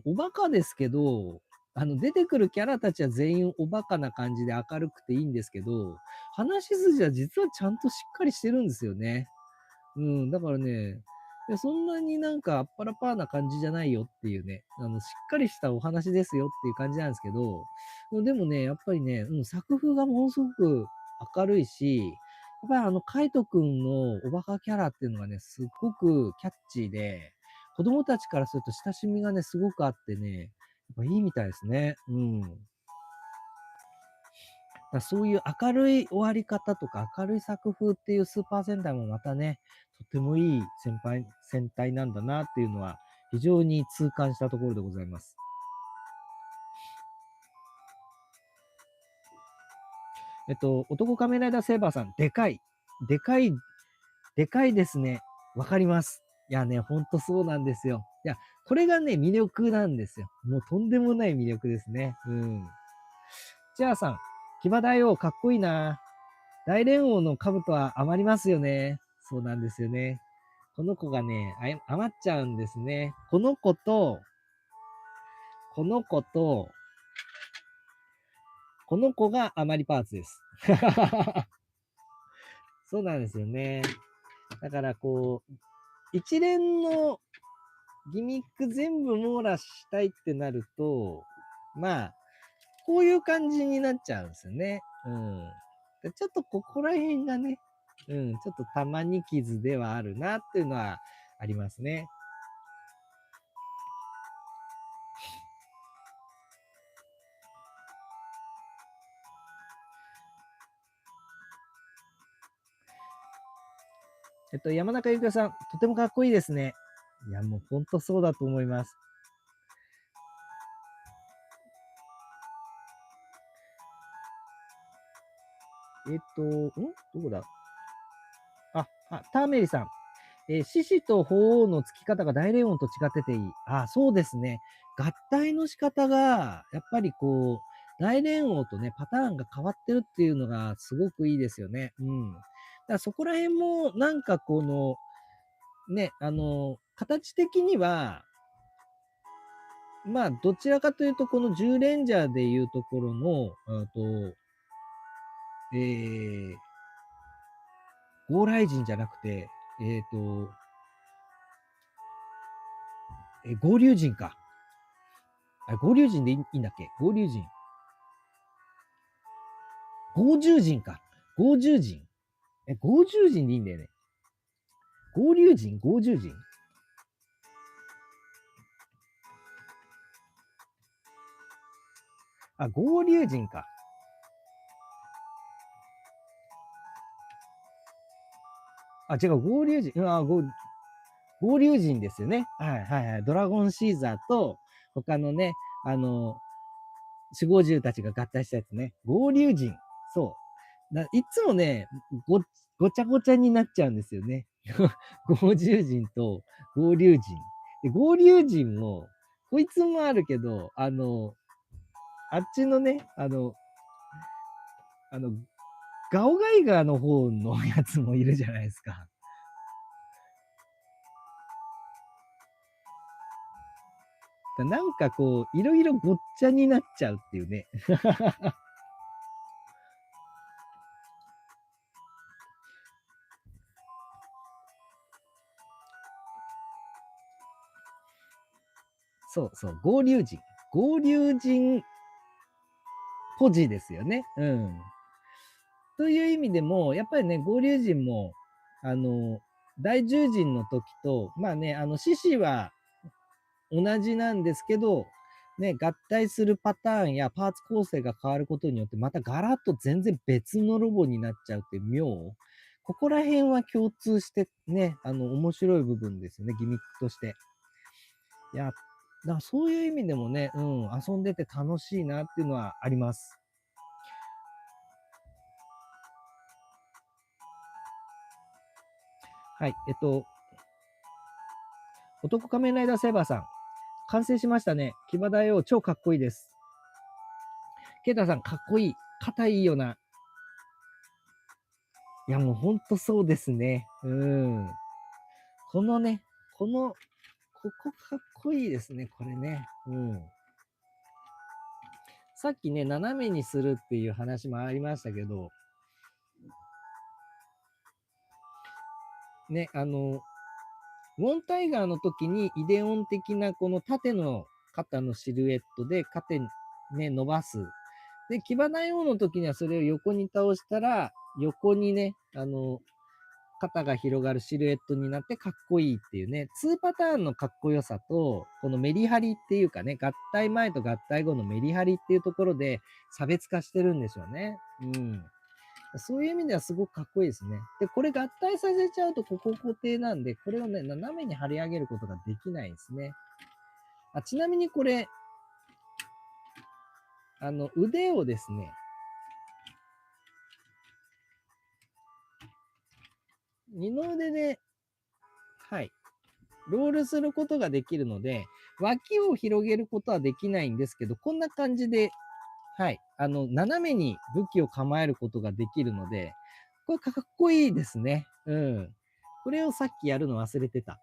A: おバカですけど、出てくるキャラたちは全員おバカな感じで明るくていいんですけど、話筋は実はちゃんとしっかりしてるんですよね。だからね、そんなになんかあっぱらパーな感じじゃないよっていうね、しっかりしたお話ですよっていう感じなんですけど、でもね、やっぱりね、作風がものすごく明るいし、やっぱりカイトくんのおバカキャラっていうのがね、すっごくキャッチーで、子供たちからすると親しみがね、すごくあってね、やっぱいいみたいですね。そういう明るい終わり方とか明るい作風っていうスーパー戦隊もまたね、とてもいい戦隊なんだなっていうのは非常に痛感したところでございます。男仮面ライダーセーバーさん、でかい。でかい、でかいですね。わかります。いやね、ほんとそうなんですよ。いや、これがね、魅力なんですよ。もうとんでもない魅力ですね。チアさん、騎馬大王かっこいいな。大連王の兜は余りますよね。そうなんですよね。この子がね、余っちゃうんですね。この子と、この子と、この子が余りパーツです。そうなんですよね。だからこう、一連のギミック全部網羅したいってなると、まあ、こういう感じになっちゃうんですよね。ちょっとここら辺がね、ちょっとたまに傷ではあるなっていうのはありますね。山中ゆきさん、とてもかっこいいですね。いや、もう本当そうだと思います。どこだターメリさん。獅子と鳳凰の付き方が大連音と違ってていい。そうですね。合体の仕方が、やっぱりこう、大連音とね、パターンが変わってるっていうのがすごくいいですよね。だからそこら辺も、なんかこの、ね、形的には、まあ、どちらかというと、この10レンジャーでいうところの、ゴーライジンじゃなくて、合流人か。合流人でいいんだっけ？合流人。合獣人か。合獣人。合獣人でいいんだよね。合流人？合獣人？合流人か。違う、合流人。合流人ですよね。はいはいはい。ドラゴンシーザーと、他のね、守護獣たちが合体したやつね。合流人。そう。いつもね、ごちゃごちゃになっちゃうんですよね。合獣人と合流人。で合流人も、こいつもあるけど、あっちのね、ガオガイガーの方のやつもいるじゃないですか。なんかこう、いろいろごっちゃになっちゃうっていうね。そうそう、合流人。合流人ポジですよね。という意味でも、やっぱりね、合流人も、大獣人の時と、まあね、獅子は同じなんですけど、ね、合体するパターンやパーツ構成が変わることによって、またガラッと全然別のロボになっちゃうっていう妙。ここら辺は共通してね、面白い部分ですよね、ギミックとして。いや、そういう意味でもね、遊んでて楽しいなっていうのはあります。はい、男仮面ライダーセーバーさん、完成しましたね。騎馬大王、超かっこいいです。ケイタさん、かっこいい。肩いいよな。いや、もうほんとそうですね。このね、ここかっこいいですね、これね。さっきね、斜めにするっていう話もありましたけど、ね、ウォンタイガーの時にイデオン的なこの縦の肩のシルエットで肩にね、伸ばす。で、騎馬大王の時にはそれを横に倒したら、横にね、肩が広がるシルエットになってかっこいいっていうね、2パターンのかっこよさと、このメリハリっていうかね、合体前と合体後のメリハリっていうところで差別化してるんでしょうね。そういう意味ではすごくかっこいいですね。で、これ合体させちゃうとここ固定なんで、これをね、斜めに張り上げることができないんですね。ちなみにこれ、腕をですね、二の腕で、はい、ロールすることができるので、脇を広げることはできないんですけど、こんな感じで、はい、斜めに武器を構えることができるので、これかっこいいですね。これをさっきやるの忘れてた。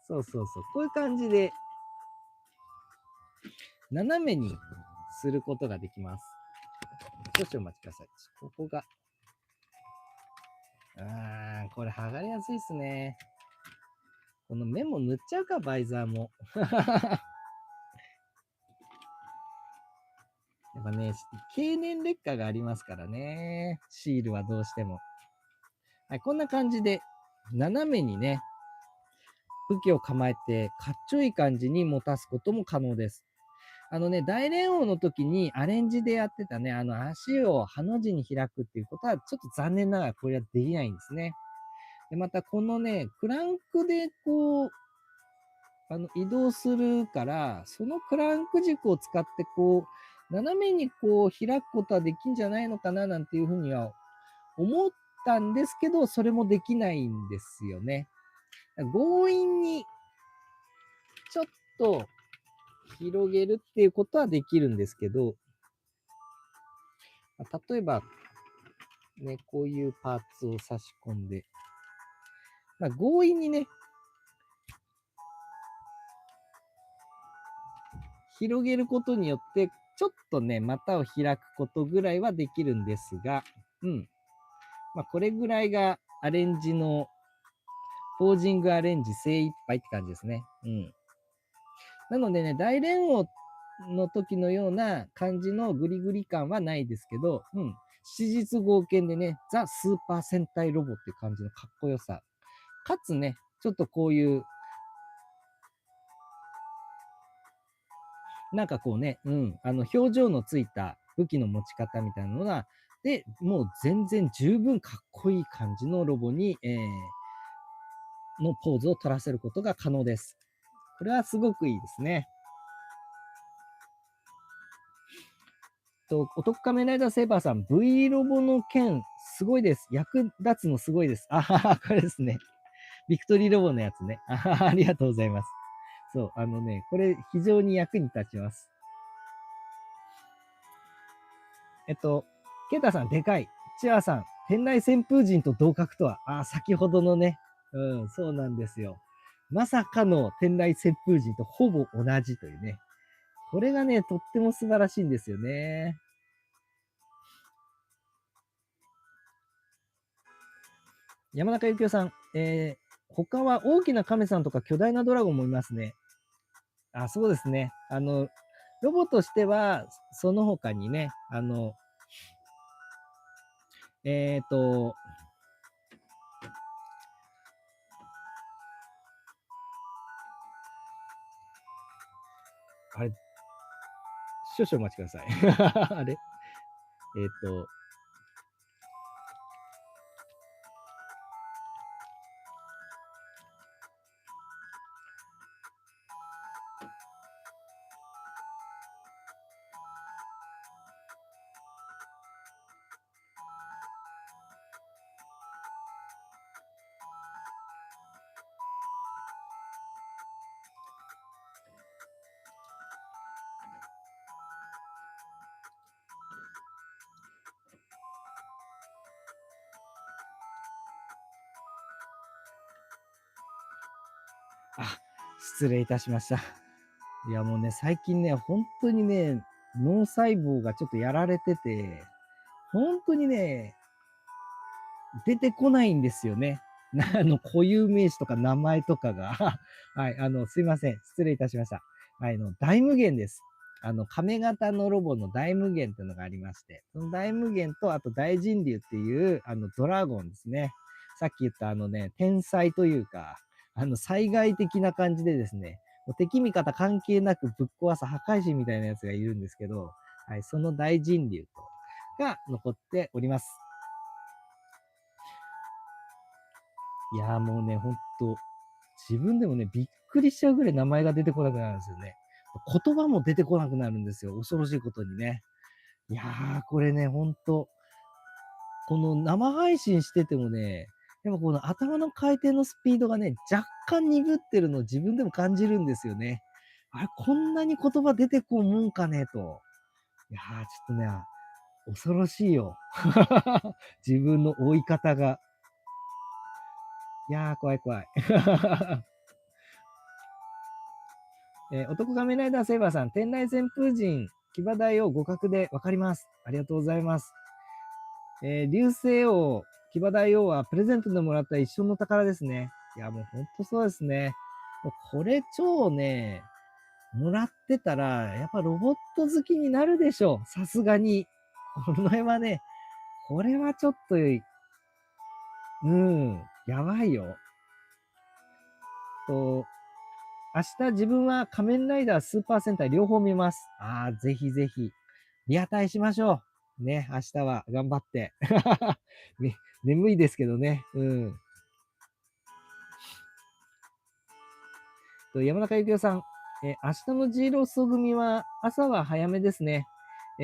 A: そうそうそう。こういう感じで、斜めにすることができます。少しお待ちください。ここが。これ剥がれやすいですね。この目も塗っちゃうか、バイザーも。やっぱね、経年劣化がありますからね。シールはどうしても。はい、こんな感じで、斜めにね、武器を構えて、かっちょいい感じに持たすことも可能です。大連王の時にアレンジでやってたね、足をハの字に開くっていうことは、ちょっと残念ながらこれはできないんですね。で、またこのね、クランクでこう、移動するから、そのクランク軸を使ってこう、斜めにこう開くことはできんじゃないのかななんていうふうには思ったんですけど、それもできないんですよね。強引にちょっと広げるっていうことはできるんですけど、例えば、ね、こういうパーツを差し込んで、強引にね、広げることによって、ちょっとね、股を開くことぐらいはできるんですが、これぐらいがアレンジの、ポージングアレンジ精一杯って感じですね。なのでね、大連王の時のような感じのグリグリ感はないですけど、史実合憲でね、ザ・スーパー戦隊ロボっていう感じのかっこよさ。かつね、ちょっとこういう、なんかこうね、表情のついた武器の持ち方みたいなのが、で、もう全然十分かっこいい感じのロボに、のポーズを取らせることが可能です。これはすごくいいですね。お得仮面ライダーセーバーさん、V ロボの件、すごいです。役立つのすごいです。あはは、これですね。ビクトリーロボのやつね。あはは、ありがとうございます。そう、これ非常に役に立ちます。ケイタさん、でかい。チアさん、天雷旋風陣と同格とは。先ほどのね。そうなんですよ。まさかの天雷旋風陣とほぼ同じというね。これがね、とっても素晴らしいんですよね。山中幸雄さん、他は大きな亀さんとか巨大なドラゴンもいますね。そうですね。ロボとしては、その他にね、あれ、少々お待ちください。あれ失礼いたしました。いやもうね、最近ね、本当にね、脳細胞がちょっとやられてて、本当にね、出てこないんですよね。固有名詞とか名前とかが。はい、すいません。失礼いたしました。大無限です。亀型のロボの大無限っていうのがありまして、その大無限と、あと大人竜っていう、ドラゴンですね。さっき言った天才というか、災害的な感じでですね、敵味方関係なくぶっ壊す破壊神みたいなやつがいるんですけど、はい、その大人竜が残っております。いやーもうね、ほんと、自分でもね、びっくりしちゃうぐらい名前が出てこなくなるんですよね。言葉も出てこなくなるんですよ。恐ろしいことにね。いやー、これね、ほんと、この生配信しててもね、やっぱこの頭の回転のスピードがね、若干鈍ってるのを自分でも感じるんですよね。あれ、こんなに言葉出てこんもんかねと。いやー、ちょっとね、恐ろしいよ。自分の追い方が。いやー、怖い怖い。男仮面ライダーセイバーさん、天雷旋風陣、騎馬台を互角で分かります。ありがとうございます。流星王、騎馬大王はプレゼントでもらった一生の宝ですね。いや、もうほんとそうですね。もうこれ超ね、もらってたら、やっぱロボット好きになるでしょう。さすがに。これはね、これはちょっと、やばいよ。明日自分は仮面ライダースーパー戦隊両方見ます。ぜひぜひ。リアタイしましょう。ね、明日は頑張って。ね、眠いですけどね。山中幸雄さん、明日のジーロスト組は朝は早めですね。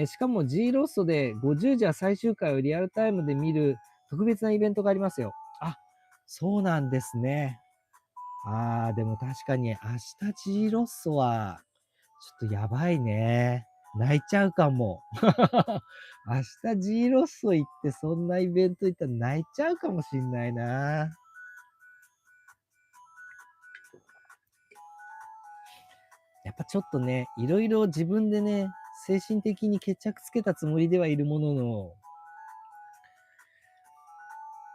A: しかも G ロストで50時は最終回をリアルタイムで見る特別なイベントがありますよ。あ、そうなんですね。でも確かに明日 G ロッソはちょっとやばいね。泣いちゃうかも。明日 G ロッソ行ってそんなイベント行ったら泣いちゃうかもしんないな。やっぱちょっとね、いろいろ自分でね、精神的に決着つけたつもりではいるものの、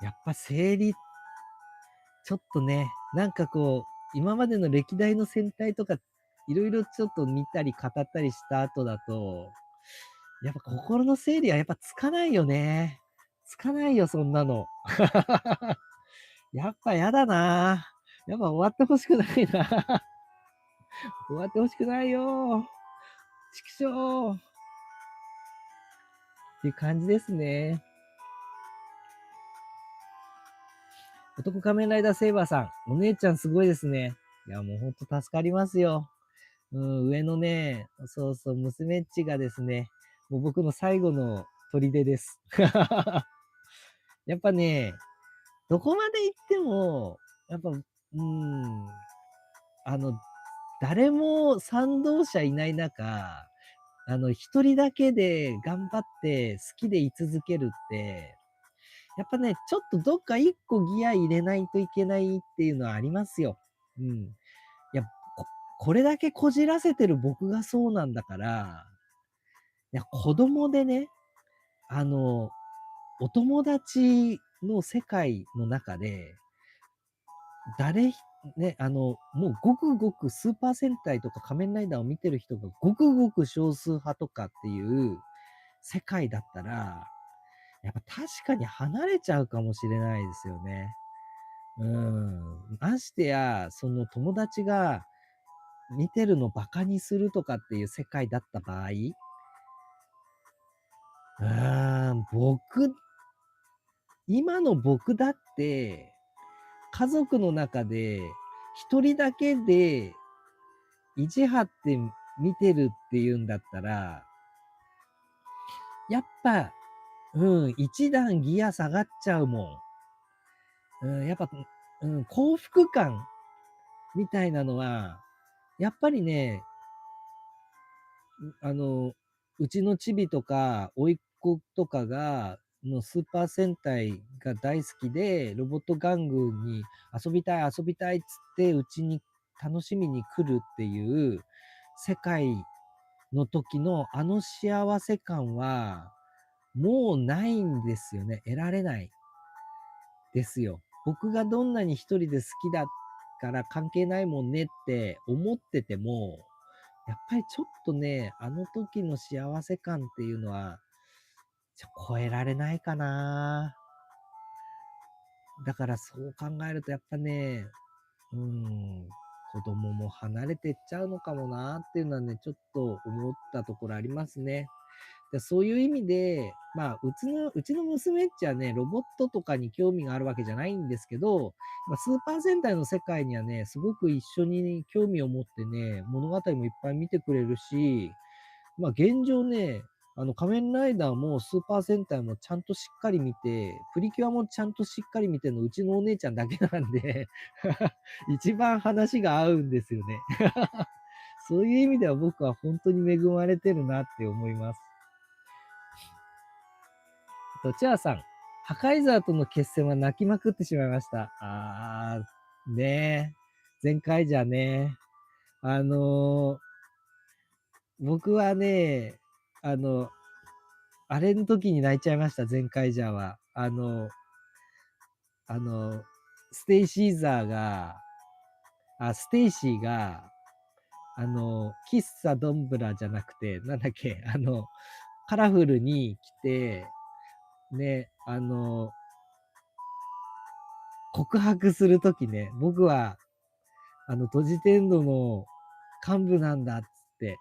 A: やっぱ生理、ちょっとね、なんかこう、今までの歴代の戦隊とか、いろいろちょっと見たり語ったりした後だと、やっぱ心の整理はやっぱつかないよね。つかないよ、そんなの。やっぱやだな。やっぱ終わってほしくないな。終わってほしくないよ。畜生。っていう感じですね。男仮面ライダーセイバーさん、お姉ちゃんすごいですね。いや、もうほんと助かりますよ。上のね、そうそう、娘っちがですね、もう僕の最後の砦です。やっぱね、どこまで行っても、やっぱ、あの、誰も賛同者いない中、一人だけで頑張って好きでい続けるって、やっぱね、ちょっとどっか一個ギア入れないといけないっていうのはありますよ。うん。いや、これだけこじらせてる僕がそうなんだから、いや、子供でね、あの、お友達の世界の中で、ね、もうごくごくスーパー戦隊とか仮面ライダーを見てる人がごくごく少数派とかっていう世界だったら、やっぱ確かに離れちゃうかもしれないですよね。ましてや、その友達が見てるのバカにするとかっていう世界だった場合、今の僕だって、家族の中で一人だけで意地張って見てるっていうんだったら、やっぱ、一段ギア下がっちゃうもん。やっぱ、幸福感みたいなのは、やっぱりね、うちのチビとか、甥っ子とかが、スーパー戦隊が大好きで、ロボット玩具に遊びたい遊びたいっつって、うちに楽しみに来るっていう世界の時のあの幸せ感は、もうないんですよね。得られないですよ。僕がどんなに一人で好きだから関係ないもんねって思ってても、やっぱりちょっとね、あの時の幸せ感っていうのは、超えられないかな。だからそう考えるとやっぱね、うん、子供も離れてっちゃうのかもなっていうのはね、ちょっと思ったところありますね。そういう意味で、まあ、うちの娘っちゃね、ロボットとかに興味があるわけじゃないんですけど、スーパー戦隊の世界にはね、すごく一緒に興味を持ってね、物語もいっぱい見てくれるし、現状ね、仮面ライダーもスーパー戦隊もちゃんとしっかり見て、プリキュアもちゃんとしっかり見てるの、うちのお姉ちゃんだけなんで一番話が合うんですよねそういう意味では僕は本当に恵まれてるなって思います。チアさん、破壊ザーとの決戦は泣きまくってしまいました。ねえ。前回じゃね。僕はね、あれの時に泣いちゃいました、前回じゃは。ステイシーザーが、ステイシーが、喫茶ドンブラじゃなくて、なんだっけ、カラフルに来て、ね、告白するときね、僕は、ドジテンドの幹部なんだっつって、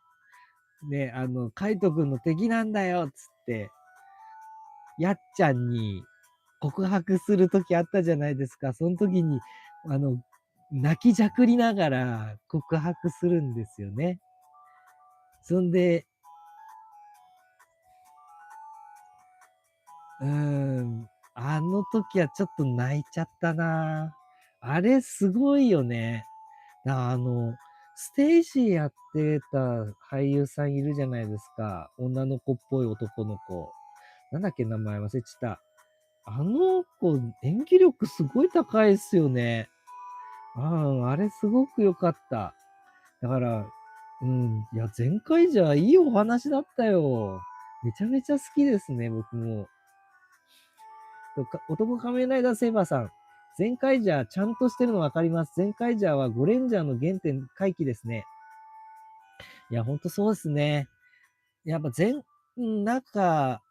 A: ね、カイト君の敵なんだよっつって、やっちゃんに告白するときあったじゃないですか。その時に、泣きじゃくりながら告白するんですよね。そんで、あの時はちょっと泣いちゃったな。あれすごいよね。ステイシーやってた俳優さんいるじゃないですか。女の子っぽい男の子。なんだっけ、名前忘れちゃった。あの子、演技力すごい高いっすよね。あれすごく良かった。だから、いや、前回じゃいいお話だったよ。めちゃめちゃ好きですね、僕も。男仮面ライダーセイバーさん。ゼンカイジャーちゃんとしてるの分かります。ゼンカイジャーはゴレンジャーの原点回帰ですね。いや、ほんとそうですね。やっぱなんか、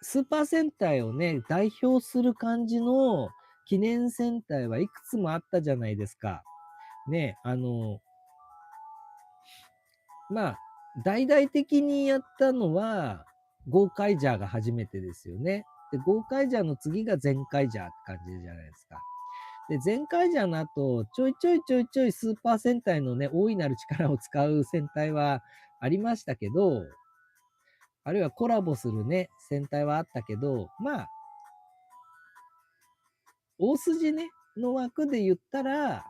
A: スーパー戦隊をね、代表する感じの記念戦隊はいくつもあったじゃないですか。ね、まあ、大々的にやったのは、ゴーカイジャーが初めてですよね。で、ゴーカイジャーの次がゼンカイジャーって感じじゃないですか。で、ゼンカイジャーの後、ちょいちょいちょいちょいスーパー戦隊のね、大いなる力を使う戦隊はありましたけど、あるいはコラボするね、戦隊はあったけど、まあ、大筋ね、の枠で言ったら、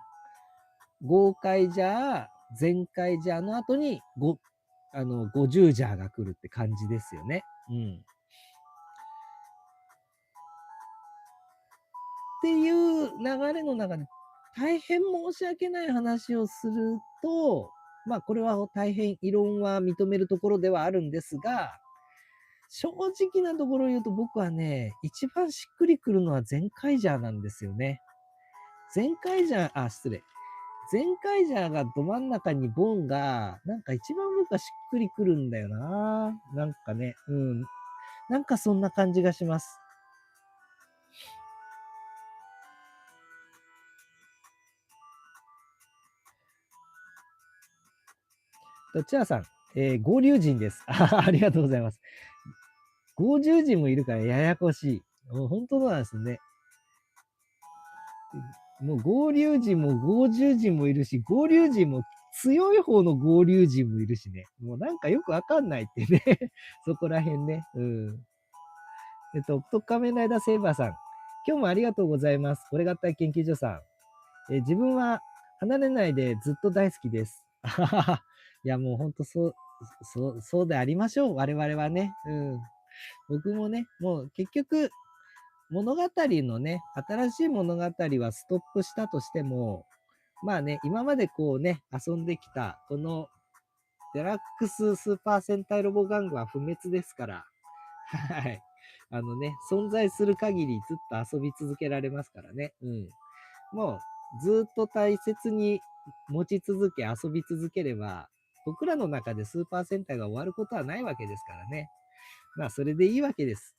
A: 豪快ジャー、全開ジャーの後に、50ジャーが来るって感じですよね。っていう流れの中で、大変申し訳ない話をすると、まあ、これは大変異論は認めるところではあるんですが、正直なところを言うと僕はね、一番しっくりくるのは全開ジャーなんですよね。全開ジャー、失礼。全開ジャーがど真ん中にボンが、なんか一番僕はしっくりくるんだよな。なんかね、なんかそんな感じがします。チアさん、合流人です。ありがとうございます。合流人もいるからややこしい。もう本当なんですね。もう合流人も合流人もいるし、合流人も強い方の合流人もいるしね。もうなんかよくわかんないってね。そこら辺ね。仮面ライダーセイバーさん。今日もありがとうございます。これがったい研究所さん。自分は離れないでずっと大好きです。いや、もうほんとそうでありましょう。我々はね。僕もね、もう結局、物語のね、新しい物語はストップしたとしても、まあね、今までこうね、遊んできた、このデラックススーパー戦隊ロボ玩具は不滅ですから、はい。存在する限りずっと遊び続けられますからね。もうずっと大切に持ち続け、遊び続ければ、僕らの中でスーパー戦隊が終わることはないわけですからね。まあ、それでいいわけです。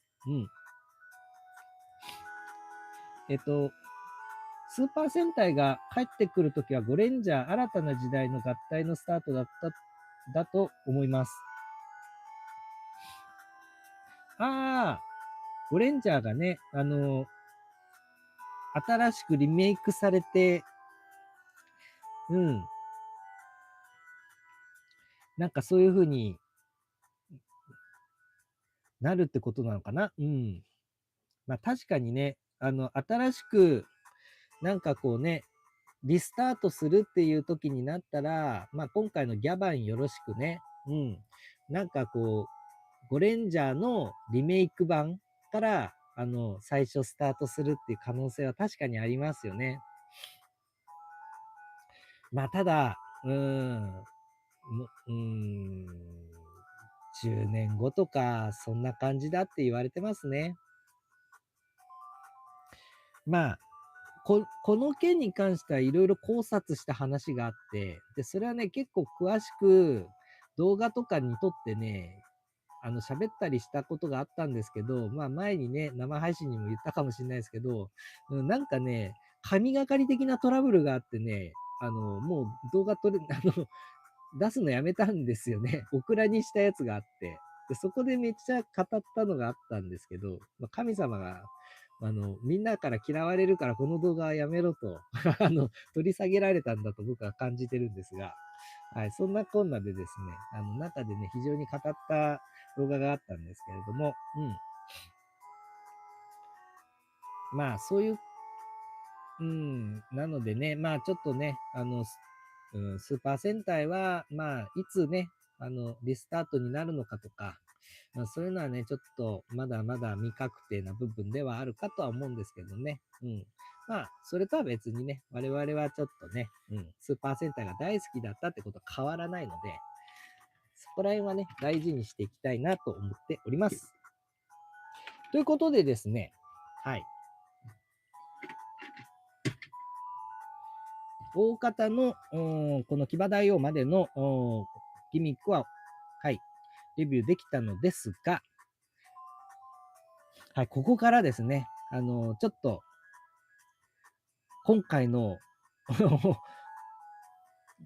A: スーパー戦隊が帰ってくるときは、ゴレンジャー新たな時代の合体のスタートだと思います。ゴレンジャーがね、新しくリメイクされて、なんかそういう風になるってことなのかな。まあ確かにね、新しく、なんかこうね、リスタートするっていう時になったら、まあ今回のギャバンよろしくね、なんかこう、ゴレンジャーのリメイク版から、最初スタートするっていう可能性は確かにありますよね。まあただ、10年後とか、そんな感じだって言われてますね。まあ、この件に関してはいろいろ考察した話があって、で、それはね、結構詳しく動画とかに撮ってね、喋ったりしたことがあったんですけど、まあ前にね、生配信にも言ったかもしれないですけど、なんかね、神がかり的なトラブルがあってね、もう動画撮れ、出すのやめたんですよね。オクラにしたやつがあって。で、そこでめっちゃ語ったのがあったんですけど、まあ、神様が、みんなから嫌われるからこの動画はやめろと取り下げられたんだと僕は感じてるんですが、はい、そんなこんなでですね、中でね、非常に語った動画があったんですけれども、まあ、そういう、なのでね、まあ、ちょっとね、スーパー戦隊は、まあ、いつね、リスタートになるのかとか、まあ、そういうのはね、ちょっと、まだまだ未確定な部分ではあるかとは思うんですけどね。まあ、それとは別にね、我々はちょっとね、スーパー戦隊が大好きだったってことは変わらないので、そこら辺はね、大事にしていきたいなと思っております。ということでですね、はい。大方の、この騎馬大王までのギミックは、はい、レビューできたのですが、はい、ここからですね、ちょっと、今回の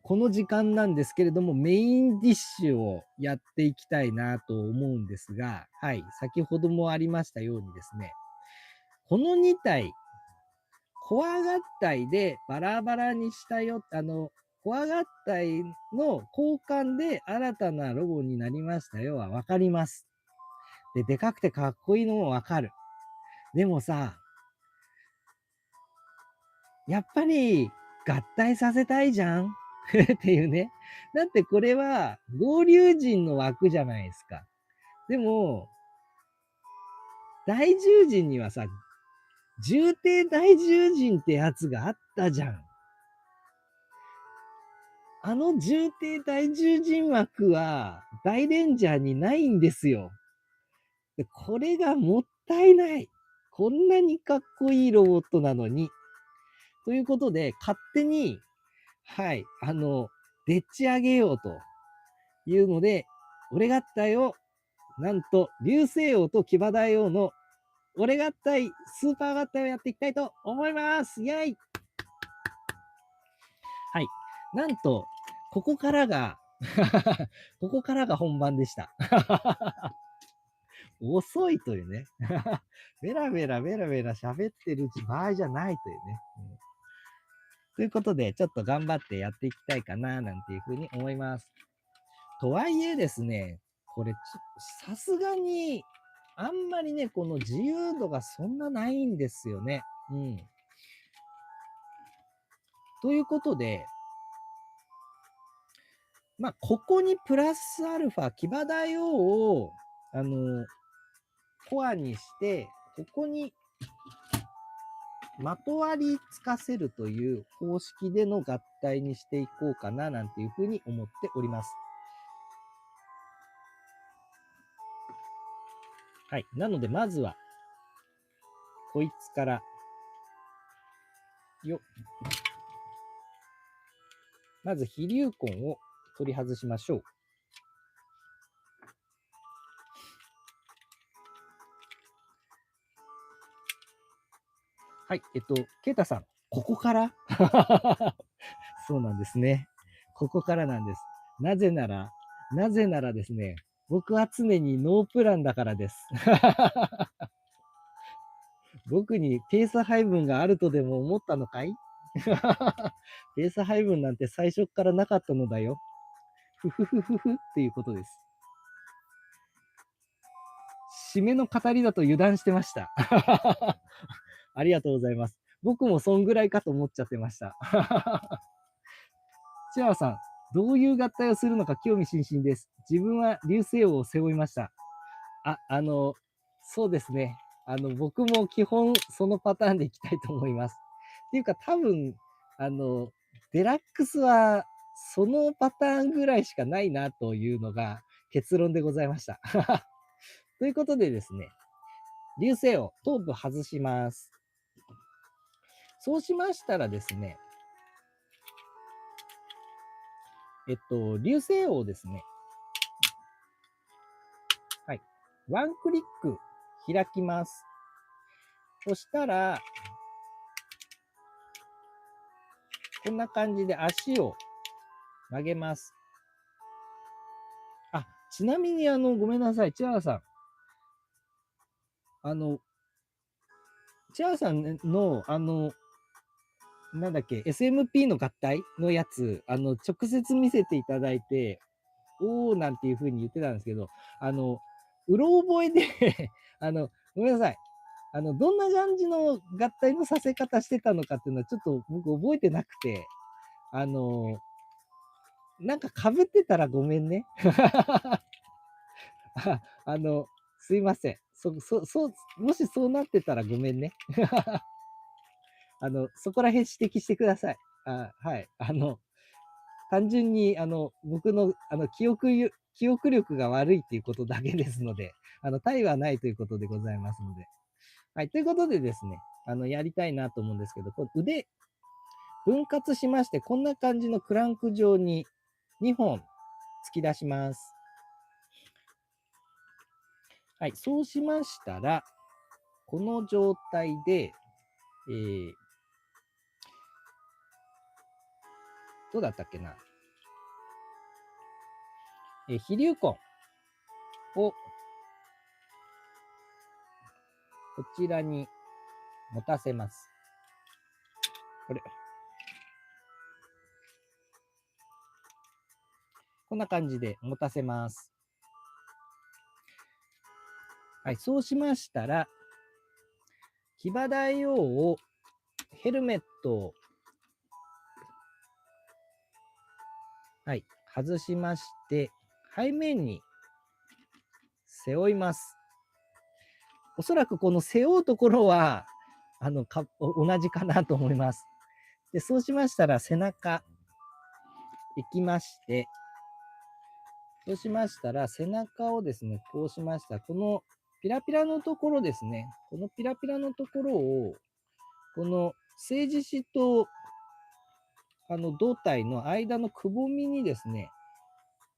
A: この時間なんですけれども、メインディッシュをやっていきたいなと思うんですが、はい、先ほどもありましたようにですね、この2体、コア合体でバラバラにしたよ、コア合体の交換で新たなロゴになりましたよはわかります。で、でかくてかっこいいのもわかる。でもさ、やっぱり合体させたいじゃんっていうね。だってこれは合流人の枠じゃないですか。でも、大獣人にはさ、重帝大獣人ってやつがあったじゃん。あの重帝大獣人枠は大レンジャーにないんですよ。でこれがもったいない。こんなにかっこいいロボットなのに。ということで、勝手に、はい、でっち上げようというので、俺合体を、なんと、流星王と騎馬大王の俺合体、スーパー合体をやっていきたいと思います。イェイ。はい。なんと、ここからがここからが本番でした。遅いというね。ベラベラベラベラ喋ってる場合じゃないというね。ということで、ちょっと頑張ってやっていきたいかな、なんていうふうに思います。とはいえですね、これ、さすがに、あんまりね、この自由度がそんなないんですよね。ということで、まあ、ここにプラスアルファ、騎馬大王を、コアにして、ここにまとわりつかせるという方式での合体にしていこうかな、なんていうふうに思っております。はい。なので、まずは、こいつから、まず、飛竜痕を取り外しましょう。はい。ケイタさん、ここからそうなんですね。ここからなんです。なぜならですね、僕は常にノープランだからです。僕にペース配分があるとでも思ったのかいペース配分なんて最初からなかったのだよ。ふふふふふっていうことです。締めの語りだと油断してました。ありがとうございます。僕もそんぐらいかと思っちゃってました。チワワさん、どういう合体をするのか興味津々です。自分は流星王を背負いました。そうですね。僕も基本そのパターンでいきたいと思います。っていうか多分、デラックスはそのパターンぐらいしかないなというのが結論でございました。ということでですね、流星王、頭部外します。そうしましたらですね、流星王ですね。はい。ワンクリック開きます。そしたら、こんな感じで足を曲げます。ちなみにごめんなさい、チアワさん。チアワさんの、なんだっけ、SMP の合体のやつ、直接見せていただいて、おーなんていう風に言ってたんですけど、うろ覚えでごめんなさい。どんな感じの合体のさせ方してたのかっていうのはちょっと僕覚えてなくて、なんか被ってたらごめんね。すいません。もしそうなってたらごめんね。そこら辺指摘してください。はい。単純に、僕の、記憶力が悪いっていうことだけですので、他意はないということでございますので。はい。ということでですね、やりたいなと思うんですけど、こう腕、分割しまして、こんな感じのクランク状に2本突き出します。はい。そうしましたら、この状態で、どうだったっけな。飛竜痕をこちらに持たせます。これ。こんな感じで持たせます。はい。そうしましたら、騎馬大王をヘルメットを、はい、外しまして、背面に背負います。おそらくこの背負うところは、同じかなと思います。で、そうしましたら背中行きまして、そうしましたら背中をですね、こうしました。このピラピラのところですね、このピラピラのところを、この政治史と胴体の間のくぼみにですね、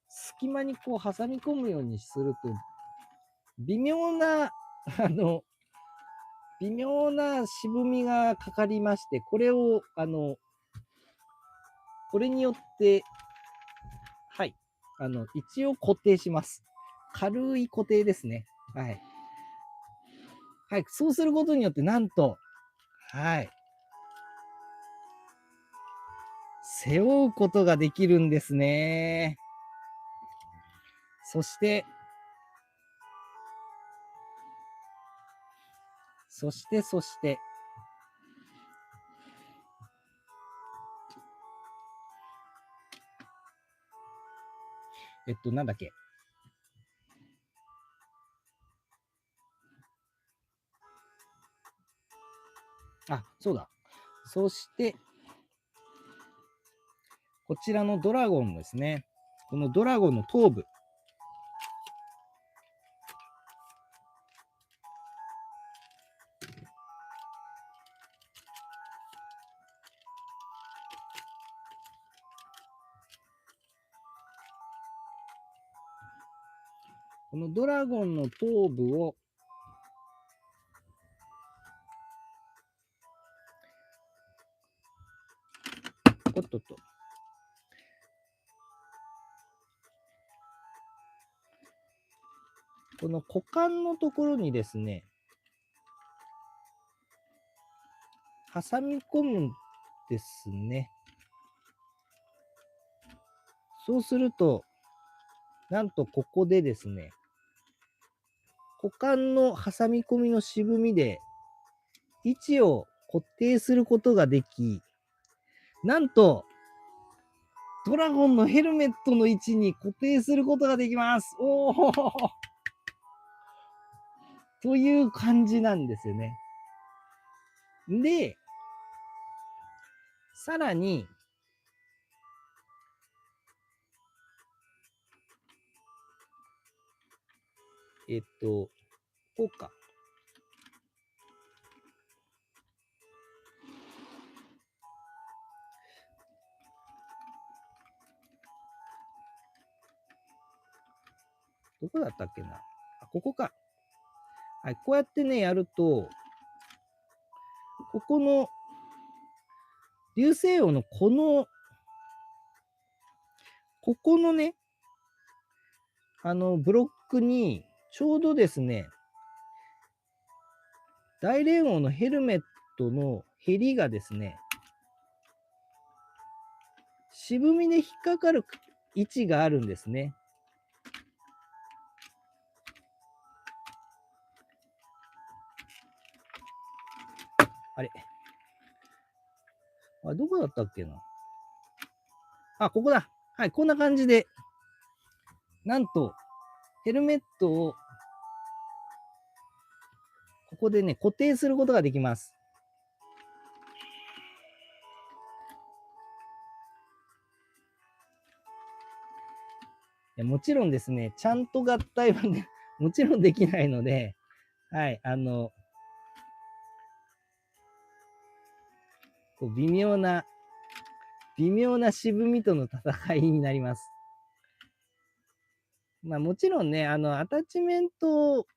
A: 隙間にこう挟み込むようにすると、微妙な、微妙な渋みがかかりまして、これを、これによって、はい、一応固定します。軽い固定ですね。はい。はい、そうすることによって、なんと、はい、背負うことができるんですね。そして、なんだっけ。あ、そうだ。そして、こちらのドラゴンですね。このドラゴンの頭部。このドラゴンの頭部を、おっとっと。この股間のところにですね、挟み込むんですね。そうすると、なんとここでですね、股間の挟み込みの渋みで位置を固定することができ、なんと、ドラゴンのヘルメットの位置に固定することができます。おおという感じなんですよね。で、さらに、こうか。どこだったっけな。あ、ここか。はい、こうやってね、やると、ここの、流星王のここのね、ブロックに、ちょうどですね、大連王のヘルメットのヘリがですね、渋みで引っかかる位置があるんですね。あれあ、どこだったっけな。あ、ここだ。はい、こんな感じで、なんと、ヘルメットを、ここでね、固定することができます。もちろんですね、ちゃんと合体はね、もちろんできないので、はい、こう微妙な渋みとの戦いになります。まあもちろんね、アタッチメントを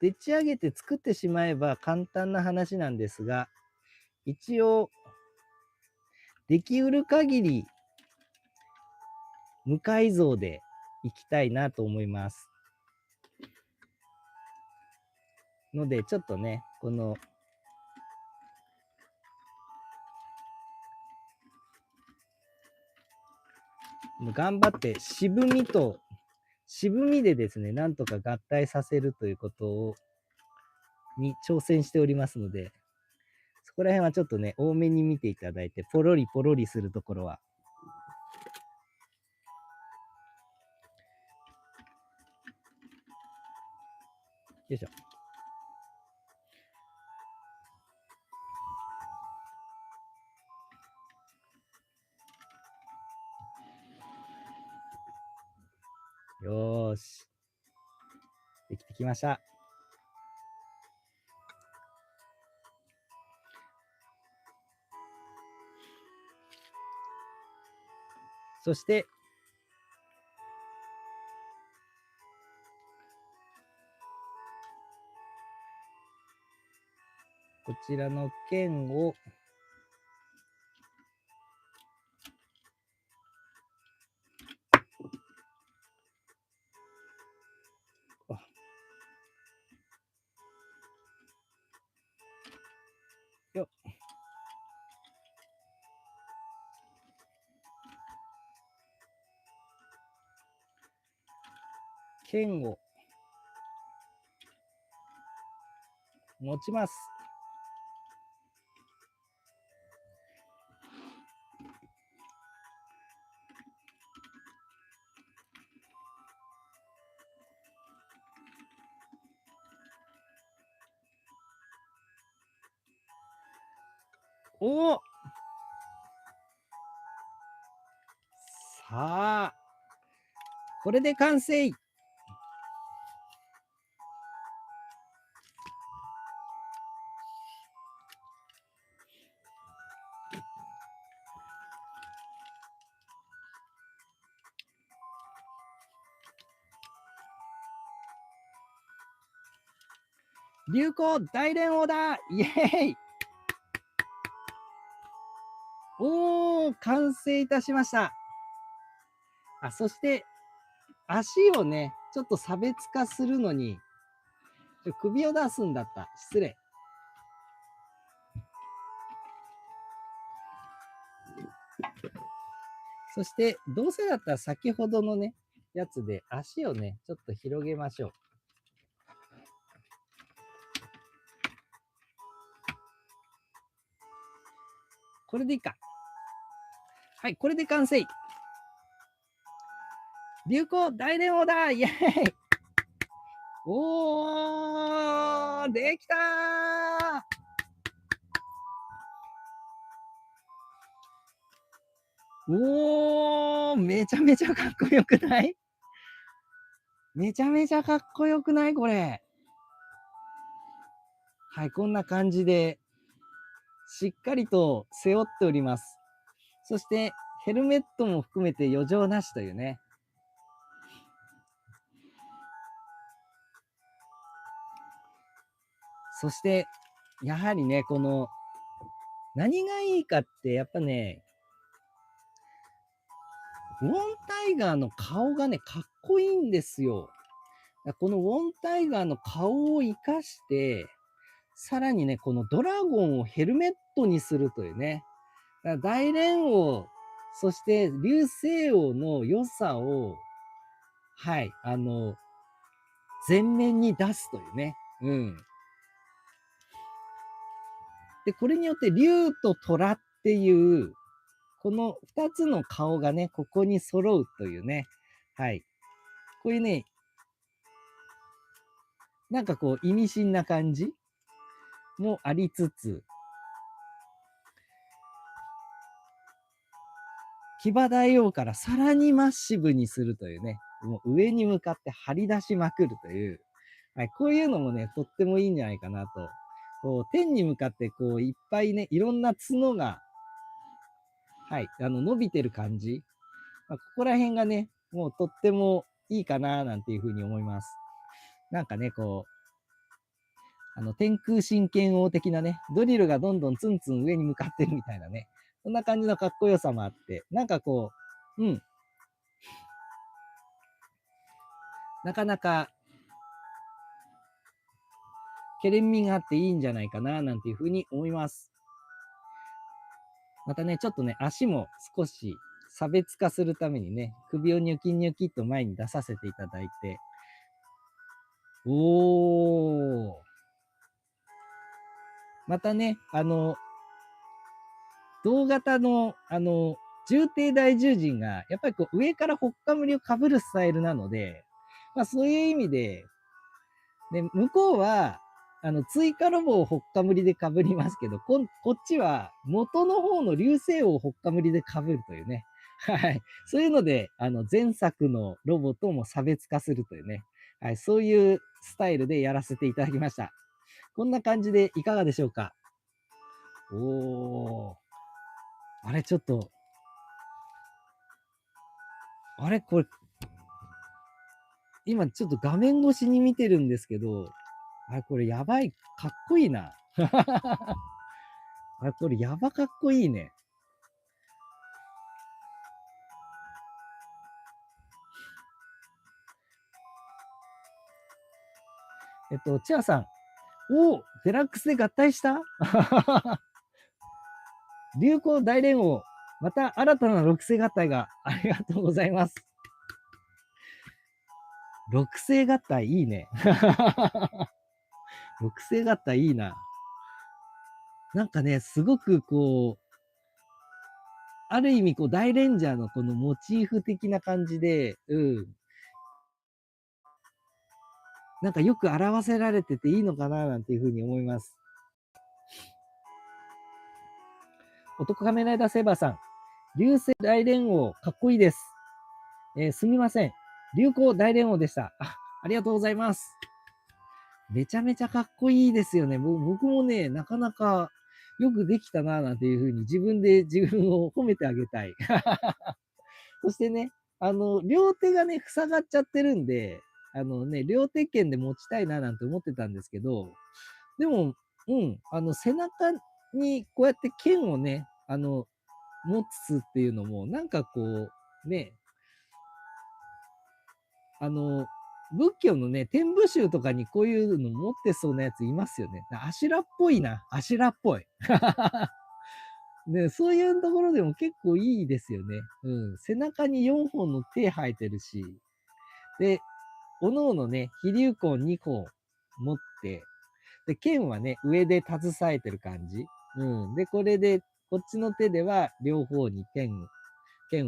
A: でっち上げて作ってしまえば簡単な話なんですが、一応、できうる限り、無改造でいきたいなと思います。ので、ちょっとね、この、頑張って渋みでですね、なんとか合体させるということを、に挑戦しておりますので、そこら辺はちょっとね、多めに見ていただいて、ポロリポロリするところは。よいしょ。よーし。できてきました。そして、こちらの剣を、よっ。剣を持ちます。おお、さあ、これで完成。流行大連王だ、イエーイ。おー、完成いたしました。あ、そして、足をね、ちょっと差別化するのに、首を出すんだった。失礼。そして、どうせだったら先ほどのね、やつで足をね、ちょっと広げましょう。これでいいか。はい、これで完成。流行大連王だ、イエーイ。おー、できたー。おー、めちゃめちゃかっこよくない？めちゃめちゃかっこよくないこれ。はい、こんな感じで、しっかりと背負っております。そして、ヘルメットも含めて余剰なしというね。そして、やはりね、この、何がいいかって、やっぱね、ウォンタイガーの顔がね、かっこいいんですよ。このウォンタイガーの顔を生かして、さらにね、このドラゴンをヘルメットにするというね。大連王、そして流星王の良さを、はい、前面に出すというね。うん。で、これによって竜と虎っていう、この2つの顔がね、ここに揃うというね。はい。こういうね、なんかこう意味深な感じもありつつ、騎馬大王からさらにマッシブにするというね、もう上に向かって張り出しまくるという、はい、こういうのもね、とってもいいんじゃないかなと。こう天に向かってこういっぱいね、いろんな角が、はい、伸びてる感じ。ここら辺がね、もうとってもいいかななんていうふうに思います。なんかね、こう、天空神剣王的なね、ドリルがどんどんツンツン上に向かってるみたいなね、そんな感じのかっこよさもあって、なんかこう、なかなか、けれん味があっていいんじゃないかな、なんていうふうに思います。またね、ちょっとね、足も少し差別化するためにね、首をニョキニョキっと前に出させていただいて、おー。またね、同型の、重帝大獣人が、やっぱりこう上からほっかむりをかぶるスタイルなので、まあそういう意味で、で向こうは、追加ロボをほっかむりでかぶりますけど、こっちは元の方の流星王をほっかむりでかぶるというね。はい。そういうので、前作のロボとも差別化するというね。はい。そういうスタイルでやらせていただきました。こんな感じでいかがでしょうか？おー。あれ、ちょっと、あれこれ、今ちょっと画面越しに見てるんですけど、あれこれやばい、かっこいいな。あれこれやばかっこいいね。チアさん。おデラックスで合体した流行大連王。また新たな6星合体がありがとうございます。6星合体いいね。6星合体いいな。なんかね、すごくこう、ある意味こう大レンジャーのこのモチーフ的な感じで、なんかよく表せられてていいのかななんていうふうに思います。男仮面ライダーセーバーさん、流星大連王、かっこいいです。すみません。流行大連王でした。ありがとうございます。めちゃめちゃかっこいいですよね。僕もね、なかなかよくできたな、なんていうふうに自分で自分を褒めてあげたい。そしてね、両手がね、塞がっちゃってるんで、両手剣で持ちたいな、なんて思ってたんですけど、でも、背中にこうやって剣をね、持つっていうのも、なんかこう、ね、仏教のね、天部宗とかにこういうの持ってそうなやついますよね。アシュラっぽいな。アシュラっぽい。ね、そういうところでも結構いいですよね。背中に4本の手生えてるし、で、おのおのね、飛竜痕2個持って、で、剣はね、上で携えてる感じ。で、これで、こっちの手では両方に剣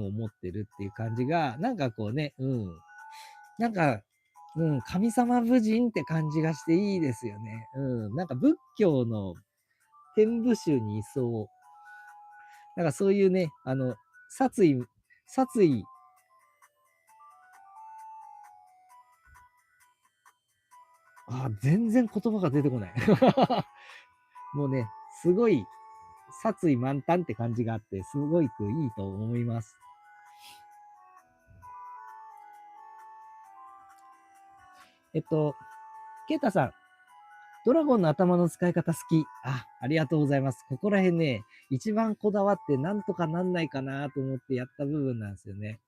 A: を持ってるっていう感じが、なんかこうね、なんか、神様武人って感じがしていいですよね。なんか仏教の天部宗にいそう。なんかそういうね、殺意、全然言葉が出てこない。もうね、すごい殺意満タンって感じがあって、すごいいいと思います。ケイタさん、ドラゴンの頭の使い方好き。ありがとうございます。ここら辺ね、一番こだわってなんとかなんないかなと思ってやった部分なんですよね。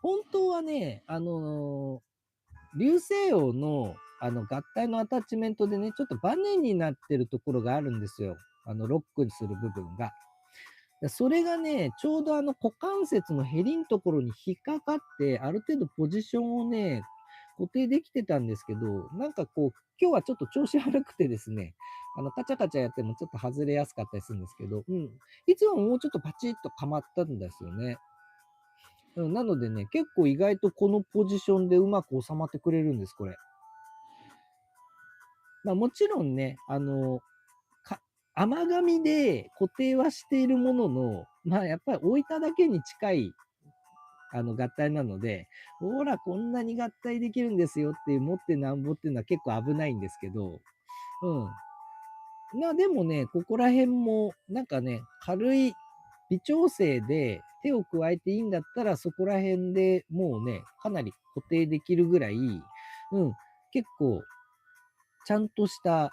A: 本当はね、流星王の合体のアタッチメントでね、ちょっとバネになってるところがあるんですよ。ロックにする部分が。それがね、ちょうど股関節のヘリのところに引っかかって、ある程度ポジションをね、固定できてたんですけど、なんかこう、今日はちょっと調子悪くてですね、カチャカチャやってもちょっと外れやすかったりするんですけど、いつももうちょっとパチッとはまったんですよね。なのでね、結構意外とこのポジションでうまく収まってくれるんです、これ。もちろんね、甘噛みで固定はしているものの、やっぱり置いただけに近い、合体なので、ほら、こんなに合体できるんですよっていう、持ってなんぼっていうのは結構危ないんですけど、でもね、ここら辺も、なんかね、軽い微調整で手を加えていいんだったら、そこら辺でもうね、かなり固定できるぐらい、結構、ちゃんとした、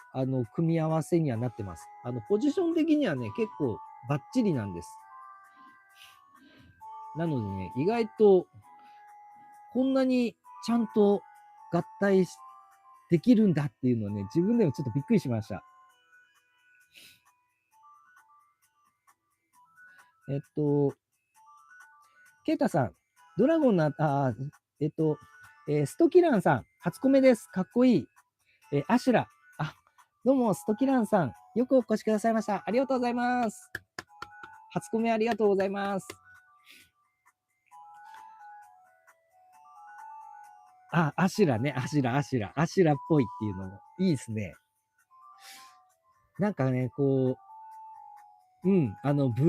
A: 組み合わせにはなってます。ポジション的にはね、結構バッチリなんです。なのでね、意外と、こんなにちゃんと合体できるんだっていうのはね、自分でもちょっとびっくりしました。ケイタさん、ドラゴンの、ストキランさん、初コメです。かっこいい。アシュラ。どうも、ストキランさん、よくお越しくださいました。ありがとうございます。初コメありがとうございます。アシュラね、アシュラっぽいっていうのもいいですね。なんかね、こう、武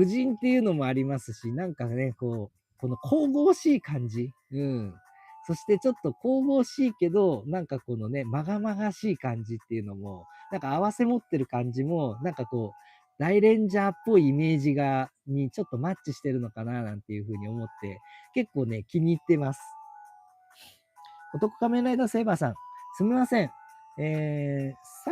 A: 人っていうのもありますし、なんかね、この神々しい感じ。そしてちょっと神々しいけど、なんかこのね、まがまがしい感じっていうのも、なんか合わせ持ってる感じも、なんかこう、大レンジャーっぽいイメージにちょっとマッチしてるのかな、なんていうふうに思って、結構ね、気に入ってます。男仮面ライダーセイバーさん、すみません。さ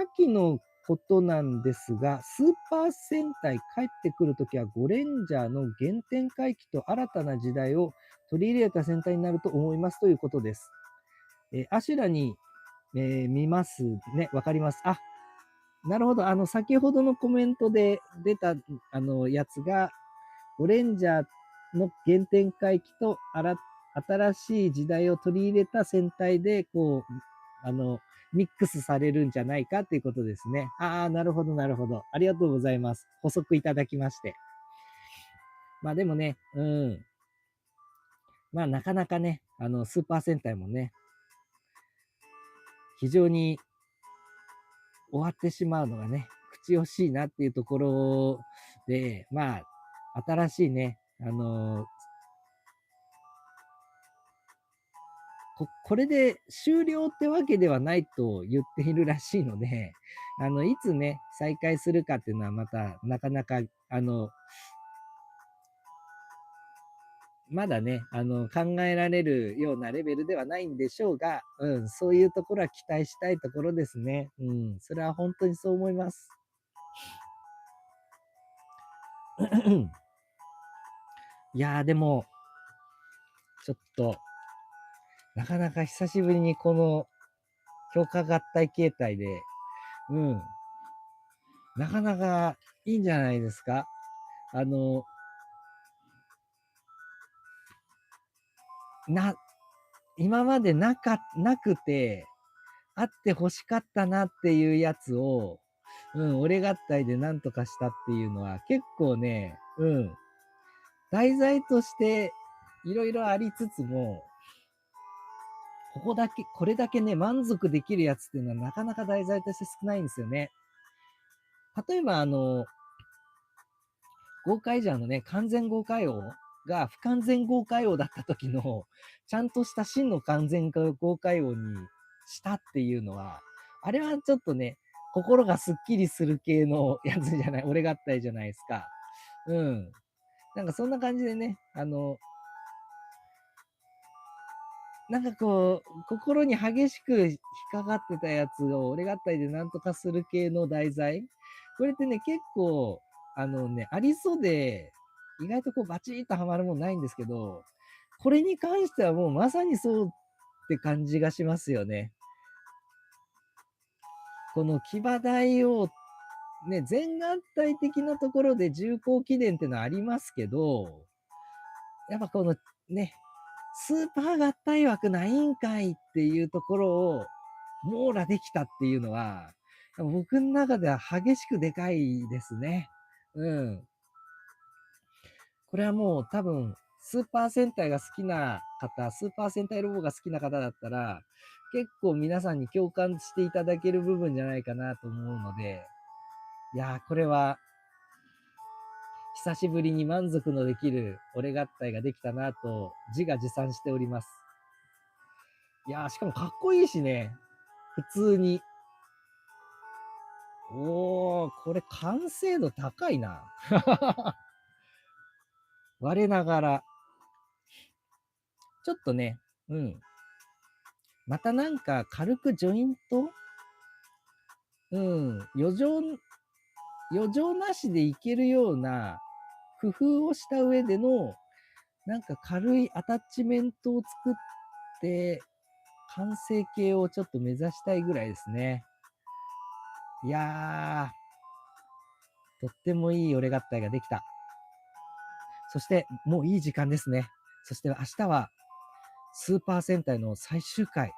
A: っきのことなんですが、スーパー戦隊帰ってくるときは、ゴレンジャーの原点回帰と新たな時代を取り入れた戦隊になると思いますということです。アシュラに、見ますね。わかります。なるほど。先ほどのコメントで出た、やつが、ゴレンジャーの原点回帰と新しい時代を取り入れた戦隊で、こう、ミックスされるんじゃないかっていうことですね。なるほど、なるほど。ありがとうございます。補足いただきまして。でもね、なかなかね、スーパー戦隊もね、非常に終わってしまうのがね、口惜しいなっていうところで、新しいね、これで終了ってわけではないと言っているらしいので、いつね、再開するかっていうのはまた、なかなか、まだね、考えられるようなレベルではないんでしょうが、そういうところは期待したいところですね。それは本当にそう思います。いやー、でも、ちょっと、なかなか久しぶりにこの強化合体形態で、なかなかいいんじゃないですか。今までなくて、あって欲しかったなっていうやつを、俺合体でなんとかしたっていうのは結構ね、題材としていろいろありつつも、これだけね、満足できるやつっていうのはなかなか題材として少ないんですよね。例えば豪快ジャーのね、完全豪快王が不完全豪快王だった時の、ちゃんとした真の完全豪快王にしたっていうのは、あれはちょっとね、心がすっきりする系のやつじゃない、俺合体じゃないですか。なんかそんな感じでね、なんかこう、心に激しく引っかかってたやつを俺合体でなんとかする系の題材。これってね、結構、ありそうで、意外とこうバチッとはまるもんないんですけど、これに関してはもうまさにそうって感じがしますよね。この騎馬大王、ね、全合体的なところで重厚記念ってのはありますけど、やっぱこのね、スーパー合体枠ないんかいっていうところを網羅できたっていうのは、僕の中では激しくでかいですね。うん。これはもう多分、スーパー戦隊が好きな方、スーパー戦隊ロボが好きな方だったら、結構皆さんに共感していただける部分じゃないかなと思うので、いやー、これは、久しぶりに満足のできる俺合体ができたなと、自画自賛しております。いやー、しかもかっこいいしね、普通に。おー、これ完成度高いな。我ながら。ちょっとね、うん。またなんか軽くジョイントうん、余剰なしでいけるような工夫をした上での、なんか軽いアタッチメントを作って、完成形をちょっと目指したいぐらいですね。いやー、とってもいい俺合体ができた。そして、もういい時間ですね。そして明日は、スーパー戦隊の最終回。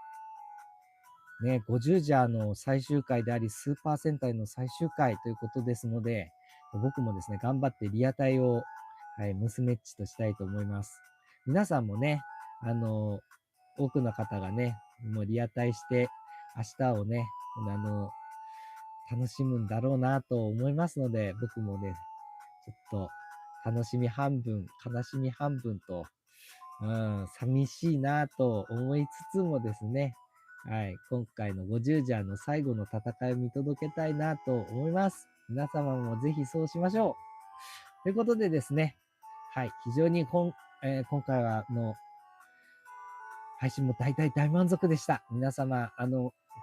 A: ね、50ジャーの最終回であり、スーパー戦隊の最終回ということですので、僕もですね、頑張ってリアタイを、はい、娘っちとしたいと思います。皆さんもね、多くの方がね、もうリアタイして、明日をね、楽しむんだろうなと思いますので、僕もね、ちょっと楽しみ半分、悲しみ半分と、寂しいなと思いつつもですね、はい、今回の50ジャーの最後の戦いを見届けたいなと思います。皆様もぜひそうしましょう。ということでですね、はい、非常に今回は配信も大満足でした。皆様、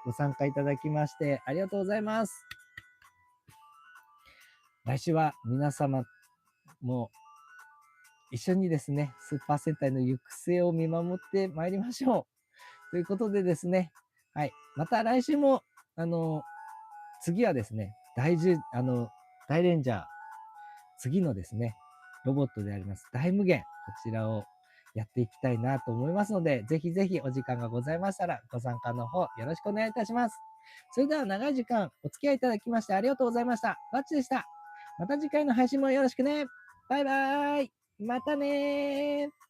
A: ご参加いただきましてありがとうございます。来週は皆様も一緒にですね、スーパー戦隊の行く末を見守ってまいりましょう。ということでですね、はい。また来週も、次はですね、大レンジャー、次のですね、ロボットであります大無限、こちらをやっていきたいなと思いますので、ぜひぜひお時間がございましたら、ご参加の方よろしくお願いいたします。それでは長い時間お付き合いいただきましてありがとうございました。バッチでした。また次回の配信もよろしくね。バイバーイ。またねー。